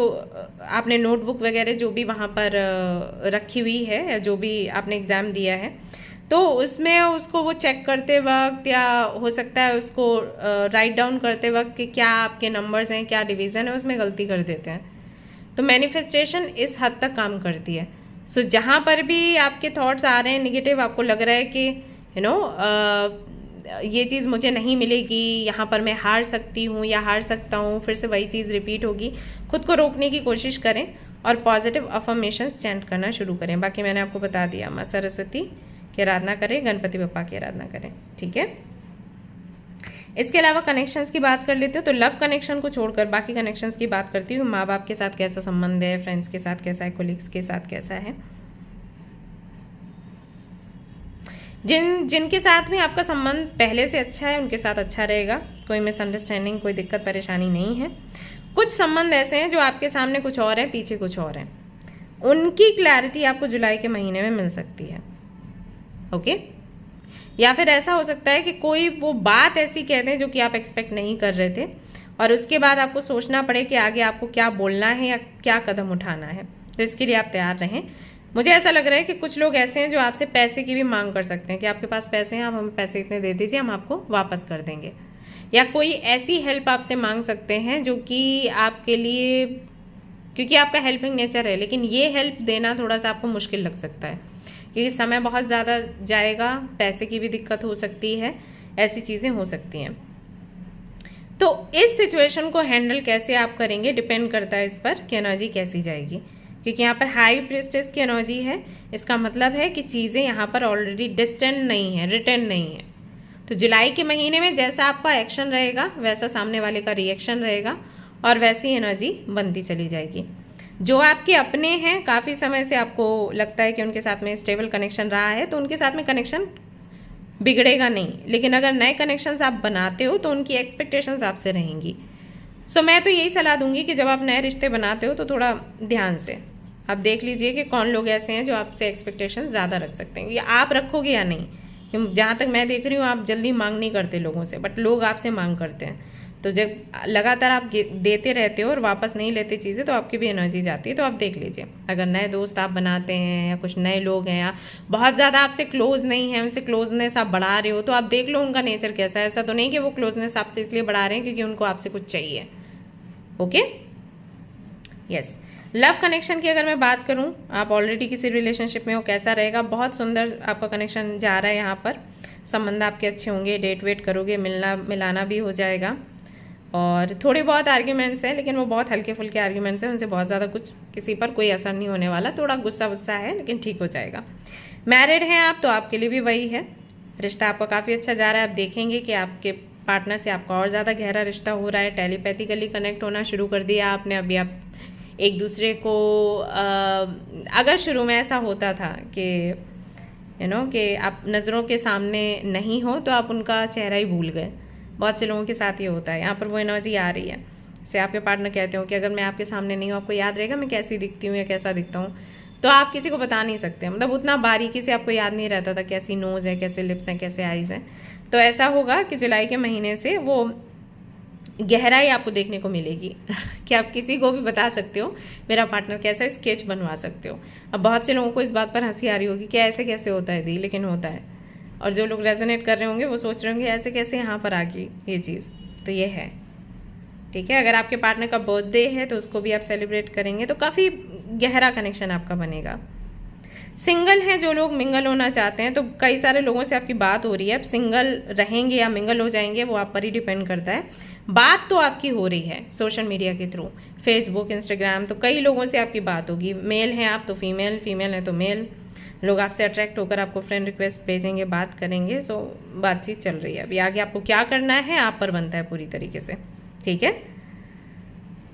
आपने नोटबुक वगैरह जो भी वहाँ पर रखी हुई है, या जो भी आपने एग्ज़ाम दिया है, तो उसमें उसको वो चेक करते वक्त, या हो सकता है उसको राइट डाउन करते वक्त कि क्या आपके नंबर्स हैं, क्या डिवीज़न है, उसमें गलती कर देते हैं। तो मैनिफेस्टेशन इस हद तक काम करती है। सो जहाँ पर भी आपके थॉट्स आ रहे हैं निगेटिव, आपको लग रहा है कि ये चीज़ मुझे नहीं मिलेगी, यहाँ पर मैं हार सकती हूँ या हार सकता हूँ, फिर से वही चीज़ रिपीट होगी, खुद को रोकने की कोशिश करें और पॉजिटिव अफर्मेशंस चैंट करना शुरू करें। बाकी मैंने आपको बता दिया, माँ सरस्वती की आराधना करें, गणपति बप्पा की आराधना करें, ठीक है। इसके अलावा कनेक्शंस की बात कर लेते हो, तो लव कनेक्शन को छोड़कर बाकी कनेक्शंस की बात करती हूँ। माँ बाप के साथ कैसा संबंध है, फ्रेंड्स के साथ कैसा है, कोलिग्स के साथ कैसा है। जिनके साथ में आपका संबंध पहले से अच्छा है उनके साथ अच्छा रहेगा, कोई मिसअंडरस्टैंडिंग, कोई दिक्कत परेशानी नहीं है। कुछ संबंध ऐसे हैं जो आपके सामने कुछ और है, पीछे कुछ और है, उनकी क्लैरिटी आपको जुलाई के महीने में मिल सकती है। ओके, या फिर ऐसा हो सकता है कि कोई वो बात ऐसी कह दें जो कि आप एक्सपेक्ट नहीं कर रहे थे, और उसके बाद आपको सोचना पड़े कि आगे आपको क्या बोलना है या क्या कदम उठाना है। तो इसके लिए आप तैयार रहें। मुझे ऐसा लग रहा है कि कुछ लोग ऐसे हैं जो आपसे पैसे की भी मांग कर सकते हैं कि आपके पास पैसे हैं, आप हमें पैसे इतने दे दीजिए, हम आपको वापस कर देंगे। या कोई ऐसी हेल्प आपसे मांग सकते हैं जो कि आपके लिए, क्योंकि आपका हेल्पिंग नेचर है, लेकिन ये हेल्प देना थोड़ा सा आपको मुश्किल लग सकता है, क्योंकि समय बहुत ज़्यादा जाएगा, पैसे की भी दिक्कत हो सकती है, ऐसी चीज़ें हो सकती हैं। तो इस सिचुएशन को हैंडल कैसे आप करेंगे डिपेंड करता है इस पर कि एनर्जी कैसी जाएगी, क्योंकि यहाँ पर हाई प्रीस्टेस की एनर्जी है। इसका मतलब है कि चीज़ें यहाँ पर ऑलरेडी डिस्टेंट नहीं है, रिटर्न नहीं है। तो जुलाई के महीने में जैसा आपका एक्शन रहेगा वैसा सामने वाले का रिएक्शन रहेगा, और वैसी एनर्जी बनती चली जाएगी। जो आपके अपने हैं, काफ़ी समय से आपको लगता है कि उनके साथ में स्टेबल कनेक्शन रहा है, तो उनके साथ में कनेक्शन बिगड़ेगा नहीं, लेकिन अगर नए कनेक्शंस आप बनाते हो तो उनकी एक्सपेक्टेशंस आपसे रहेंगी। सो मैं तो यही सलाह दूंगी कि जब आप नए रिश्ते बनाते हो तो थोड़ा ध्यान से आप देख लीजिए कि कौन लोग ऐसे हैं जो आपसे एक्सपेक्टेशन ज़्यादा रख सकते हैं, या आप रखोगे या नहीं। जहाँ तक मैं देख रही हूँ आप जल्दी मांग नहीं करते लोगों से, बट लोग आपसे मांग करते हैं। तो जब लगातार आप देते रहते हो और वापस नहीं लेते चीज़ें, तो आपकी भी एनर्जी जाती है। तो आप देख लीजिए, अगर नए दोस्त आप बनाते हैं या कुछ नए लोग हैं या बहुत ज़्यादा आपसे क्लोज नहीं है, उनसे क्लोजनेस आप बढ़ा रहे हो, तो आप देख लो उनका नेचर कैसा है। ऐसा तो नहीं कि वो क्लोजनेस आपसे इसलिए बढ़ा रहे हैं क्योंकि उनको आपसे कुछ चाहिए। Okay, yes. लव कनेक्शन की अगर मैं बात करूं, आप ऑलरेडी किसी रिलेशनशिप में हो, कैसा रहेगा? बहुत सुंदर आपका कनेक्शन जा रहा है। यहाँ पर संबंध आपके अच्छे होंगे, डेट वेट करोगे, मिलना मिलाना भी हो जाएगा। और थोड़े बहुत आर्ग्यूमेंट्स हैं, लेकिन वो बहुत हल्के फुल्के आर्ग्यूमेंट्स हैं, उनसे बहुत ज़्यादा कुछ किसी पर कोई असर नहीं होने वाला। थोड़ा गुस्सा वुस्सा है लेकिन ठीक हो जाएगा। मैरिड हैं आप तो आपके लिए भी वही है, रिश्ता आपका काफ़ी अच्छा जा रहा है। आप देखेंगे कि आपके पार्टनर से आपका और ज़्यादा गहरा रिश्ता हो रहा है, टेलीपैथिकली कनेक्ट होना शुरू कर दिया आपने। अभी आप एक दूसरे को अगर शुरू में ऐसा होता था कि कि आप नज़रों के सामने नहीं हो तो आप उनका चेहरा ही भूल गए, बहुत से लोगों के साथ ये होता है। यहाँ पर वो एनर्जी आ रही है, जैसे आपके पार्टनर कहते हो कि अगर मैं आपके सामने नहीं हूँ आपको याद रहेगा मैं कैसी दिखती हूँ या कैसा दिखता हूँ, तो आप किसी को बता नहीं सकते, मतलब उतना बारीकी से आपको याद नहीं रहता था कैसी नोज़ है, कैसे लिप्स हैं, कैसे आईज़ हैं। तो ऐसा होगा कि जुलाई के महीने से वो गहराई आपको देखने को मिलेगी कि आप किसी को भी बता सकते हो मेरा पार्टनर कैसा है, स्केच बनवा सकते हो। अब बहुत से लोगों को इस बात पर हंसी आ रही होगी कि ऐसे कैसे होता है दी, लेकिन होता है। और जो लोग रेजोनेट कर रहे होंगे वो सोच रहे होंगे ऐसे कैसे यहाँ पर आ गई ये चीज़, तो ये है। ठीक है, अगर आपके पार्टनर का बर्थडे है तो उसको भी आप सेलिब्रेट करेंगे तो काफ़ी गहरा कनेक्शन आपका बनेगा। सिंगल हैं जो लोग, मिंगल होना चाहते हैं, तो कई सारे लोगों से आपकी बात हो रही है। अब सिंगल रहेंगे या मिंगल हो जाएंगे वो आप पर ही डिपेंड करता है। बात तो आपकी हो रही है सोशल मीडिया के थ्रू, फेसबुक, इंस्टाग्राम, तो कई लोगों से आपकी बात होगी। मेल हैं आप तो फीमेल, फीमेल है तो मेल। लोग आपसे अट्रैक्ट होकर आपको फ्रेंड रिक्वेस्ट भेजेंगे, बात करेंगे। सो बातचीत चल रही है। अभी आगे आपको क्या करना है आप पर बनता है पूरी तरीके से। ठीक है,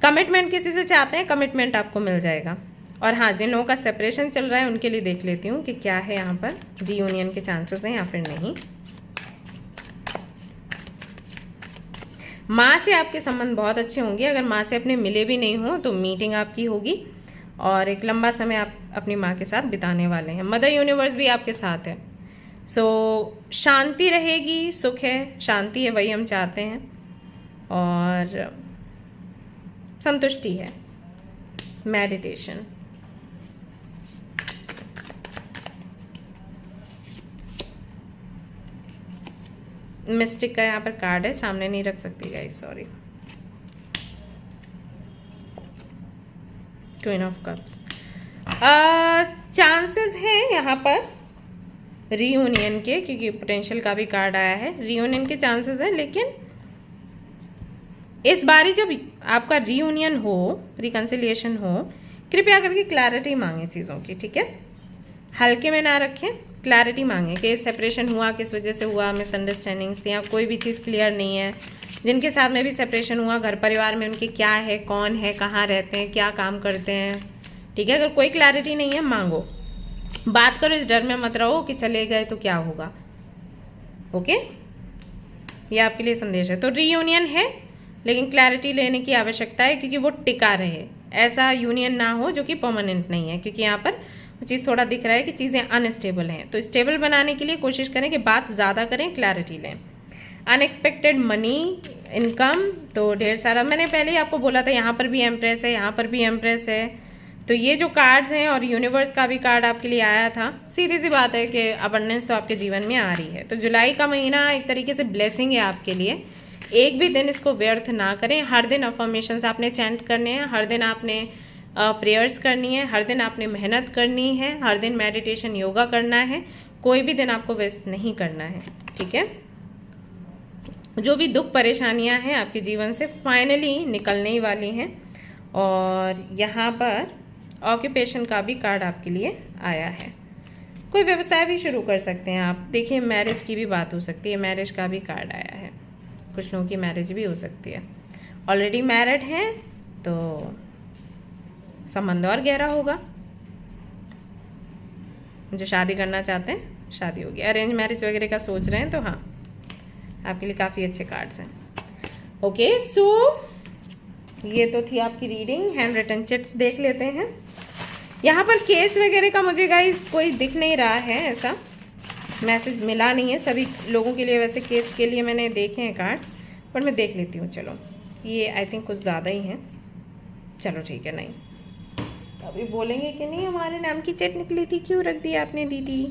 कमिटमेंट किसी से चाहते हैं, कमिटमेंट आपको मिल जाएगा। और हाँ, जिन लोगों का सेपरेशन चल रहा है उनके लिए देख लेती हूँ कि क्या है यहाँ पर, रीयूनियन के चांसेस हैं या फिर नहीं। माँ से आपके संबंध बहुत अच्छे होंगे। अगर माँ से अपने मिले भी नहीं हो तो मीटिंग आपकी होगी और एक लंबा समय आप अपनी माँ के साथ बिताने वाले हैं। मदर यूनिवर्स भी आपके साथ है। सो शांति रहेगी, सुख है, शांति है, वही हम चाहते हैं। और संतुष्टि है, मेडिटेशन। मिस्टिक का यहाँ पर कार्ड है, सामने नहीं रख सकती guys, sorry. Queen of cups. Chances हैं यहाँ पर रीयूनियन के, क्योंकि पोटेंशियल का भी कार्ड आया है। रीयूनियन के चांसेस हैं, लेकिन इस बारी जब आपका रीयूनियन हो, रिकंसिलिएशन हो, कृपया करके क्लैरिटी मांगे चीज़ों की। ठीक है, हल्के में ना रखें, क्लैरिटी मांगे कि सेपरेशन हुआ किस वजह से हुआ, मिसअंडरस्टैंडिंग्स थी या कोई भी चीज़ क्लियर नहीं है। जिनके साथ में भी सेपरेशन हुआ, घर परिवार में उनके क्या है, कौन है, कहाँ रहते हैं, क्या काम करते हैं। ठीक है, अगर कोई क्लैरिटी नहीं है मांगो, बात करो, इस डर में मत रहो कि चले गए तो क्या होगा। ओके, ये आपके लिए संदेश है। तो रीयूनियन है, लेकिन क्लैरिटी लेने की आवश्यकता है, क्योंकि वो टिका रहे। ऐसा यूनियन ना हो जो कि परमानेंट नहीं है, क्योंकि यहाँ पर वो चीज़ थोड़ा दिख रहा है कि चीज़ें अनस्टेबल हैं। तो स्टेबल बनाने के लिए कोशिश करें कि बात ज़्यादा करें, क्लैरिटी लें। अनएक्सपेक्टेड मनी, इनकम, तो ढेर सारा, मैंने पहले ही आपको बोला था, यहाँ पर भी एम्प्रेस है, यहाँ पर भी एम्प्रेस है। तो ये जो कार्ड्स हैं, और यूनिवर्स का भी कार्ड आपके लिए आया था, सीधी सी बात है कि अबंडेंस तो आपके जीवन में आ रही है। तो जुलाई का महीना एक तरीके से ब्लेसिंग है आपके लिए। एक भी दिन इसको व्यर्थ ना करें। हर दिन अफर्मेशंस आपने चैंट करने हैं, हर दिन आपने प्रेयर्स करनी है, हर दिन आपने मेहनत करनी है, हर दिन मेडिटेशन, योगा करना है। कोई भी दिन आपको वेस्ट नहीं करना है। ठीक है, जो भी दुख परेशानियां हैं आपके जीवन से फाइनली निकलने ही वाली हैं। और यहाँ पर ऑक्यूपेशन का भी कार्ड आपके लिए आया है। कोई व्यवसाय भी शुरू कर सकते हैं आप। देखिए, मैरिज की भी बात हो सकती है, मैरिज का भी कार्ड आया है। कुछ लोगों की मैरिज भी हो सकती है। ऑलरेडी मैरिड हैं तो संबंध और गहरा होगा। जो शादी करना चाहते हैं शादी होगी। अरेंज मैरिज वगैरह का सोच रहे हैं तो हाँ, आपके लिए काफ़ी अच्छे कार्ड्स हैं। ओके, सो ये तो थी आपकी रीडिंग। हैंड रिटन चिट्स देख लेते हैं। यहाँ पर केस वगैरह का मुझे गाइस कोई दिख नहीं रहा है, ऐसा मैसेज मिला नहीं है सभी लोगों के लिए। वैसे केस के लिए मैंने देखे हैं कार्ड्स, पर मैं देख लेती हूँ। चलो, ये आई थिंक कुछ ज़्यादा ही हैं। चलो ठीक है, नहीं अभी बोलेंगे कि नहीं हमारे नाम की चिट निकली थी, क्यों रख दी आपने दीदी।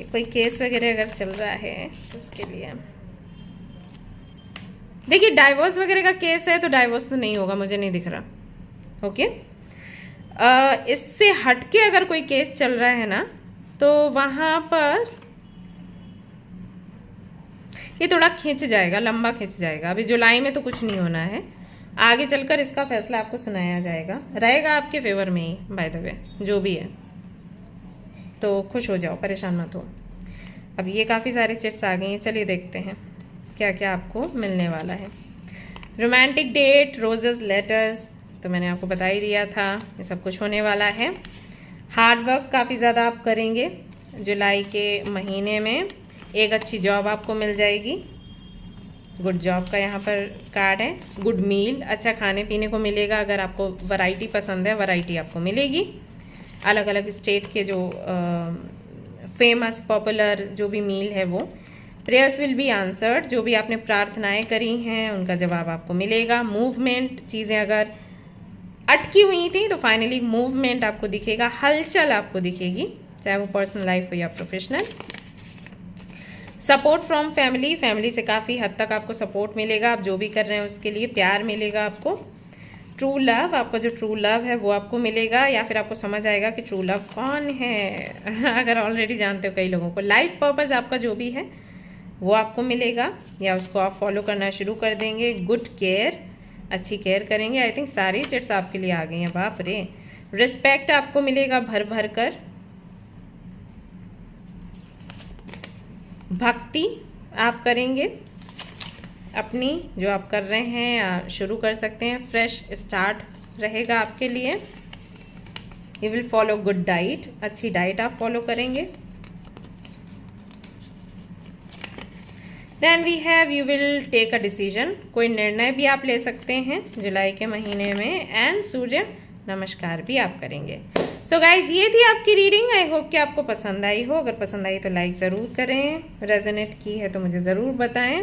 कोई केस वगैरह अगर चल रहा है तो उसके लिए देखिए, डाइवोर्स वगैरह का केस है तो डाइवोर्स तो नहीं होगा, मुझे नहीं दिख रहा। ओके, इससे हटके अगर कोई केस चल रहा है ना, तो वहां पर ये थोड़ा खिंच जाएगा, लंबा खिंच जाएगा। अभी जुलाई में तो कुछ नहीं होना है, आगे चलकर इसका फैसला आपको सुनाया जाएगा। रहेगा आपके फेवर में ही, बाय द वे, जो भी है। तो खुश हो जाओ, परेशान मत हो। अब ये काफ़ी सारी चिट्स आ गई हैं, चलिए देखते हैं क्या क्या आपको मिलने वाला है। रोमांटिक डेट, रोजेस, लेटर्स, तो मैंने आपको बता ही दिया था, ये सब कुछ होने वाला है। हार्ड वर्क काफ़ी ज़्यादा आप करेंगे जुलाई के महीने में। एक अच्छी जॉब आपको मिल जाएगी, गुड जॉब का यहाँ पर कार्ड है। गुड मील, अच्छा खाने पीने को मिलेगा। अगर आपको वैरायटी पसंद है, वैरायटी आपको मिलेगी। अलग अलग स्टेट के जो फेमस पॉपुलर जो भी मील है वो। प्रेयर्स विल बी आंसर्ड, जो भी आपने प्रार्थनाएं करी हैं उनका जवाब आपको मिलेगा। मूवमेंट, चीज़ें अगर अटकी हुई थी तो फाइनली मूवमेंट आपको दिखेगा, हलचल आपको दिखेगी, चाहे वो पर्सनल लाइफ हो या professional. Support from family, family से काफ़ी हद तक आपको सपोर्ट मिलेगा। आप जो भी कर रहे हैं उसके लिए प्यार मिलेगा आपको। ट्रू लव, आपका जो ट्रू लव है वो आपको मिलेगा, या फिर आपको समझ आएगा कि ट्रू लव कौन है अगर ऑलरेडी जानते हो कई लोगों को। लाइफ पर्पस आपका जो भी है वो आपको मिलेगा, या उसको आप फॉलो करना शुरू कर देंगे। गुड केयर, अच्छी केयर करेंगे। आई थिंक सारी चिट्स आपके लिए आ गई हैं, बाप रे। रिस्पेक्ट आपको मिलेगा भर भर कर। भक्ति आप करेंगे अपनी, जो आप कर रहे हैं शुरू कर सकते हैं। फ्रेश स्टार्ट रहेगा आपके लिए। You will follow good diet, अच्छी डाइट आप फॉलो करेंगे। Then we have you will take a decision, कोई निर्णय भी आप ले सकते हैं जुलाई के महीने में। एंड सूर्य नमस्कार भी आप करेंगे। सो गाइज, ये थी आपकी रीडिंग। आई होप कि आपको पसंद आई हो। अगर पसंद आई तो लाइक ज़रूर करें, रेजोनेट की है तो मुझे ज़रूर बताएं,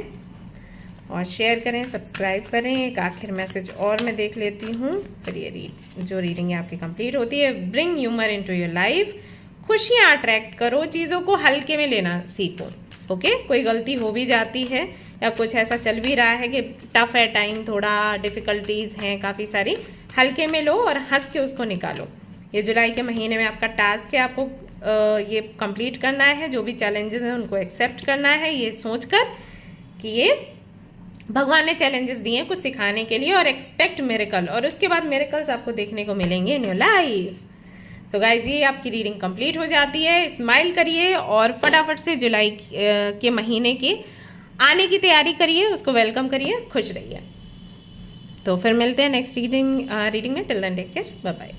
और शेयर करें, सब्सक्राइब करें। एक आखिर मैसेज और मैं देख लेती हूँ, फिर ये जो रीडिंग है आपकी कंप्लीट होती है। Bring humour into your life, खुशियाँ अट्रैक्ट करो, चीज़ों को हल्के में लेना सीखो। ओके, कोई गलती हो भी जाती है या कुछ ऐसा चल भी रहा है कि टफ है टाइम, थोड़ा डिफ़िकल्टीज़ हैं काफ़ी सारी, हल्के में लो और हंस के उसको निकालो। ये जुलाई के महीने में आपका टास्क है, आपको ये कंप्लीट करना है। जो भी चैलेंजेस हैं उनको एक्सेप्ट करना है, ये सोचकर कि ये भगवान ने चैलेंजेस दिए हैं कुछ सिखाने के लिए, और एक्सपेक्ट मिरेकल, और उसके बाद मिरेकल्स आपको देखने को मिलेंगे in your life. So guys, ये आपकी रीडिंग कंप्लीट हो जाती है। स्माइल करिए और फटाफट से जुलाई के महीने के आने की तैयारी करिए, उसको वेलकम करिए, खुश रहिए। तो फिर मिलते हैं नेक्स्ट रीडिंग में। Till then take care, bye bye.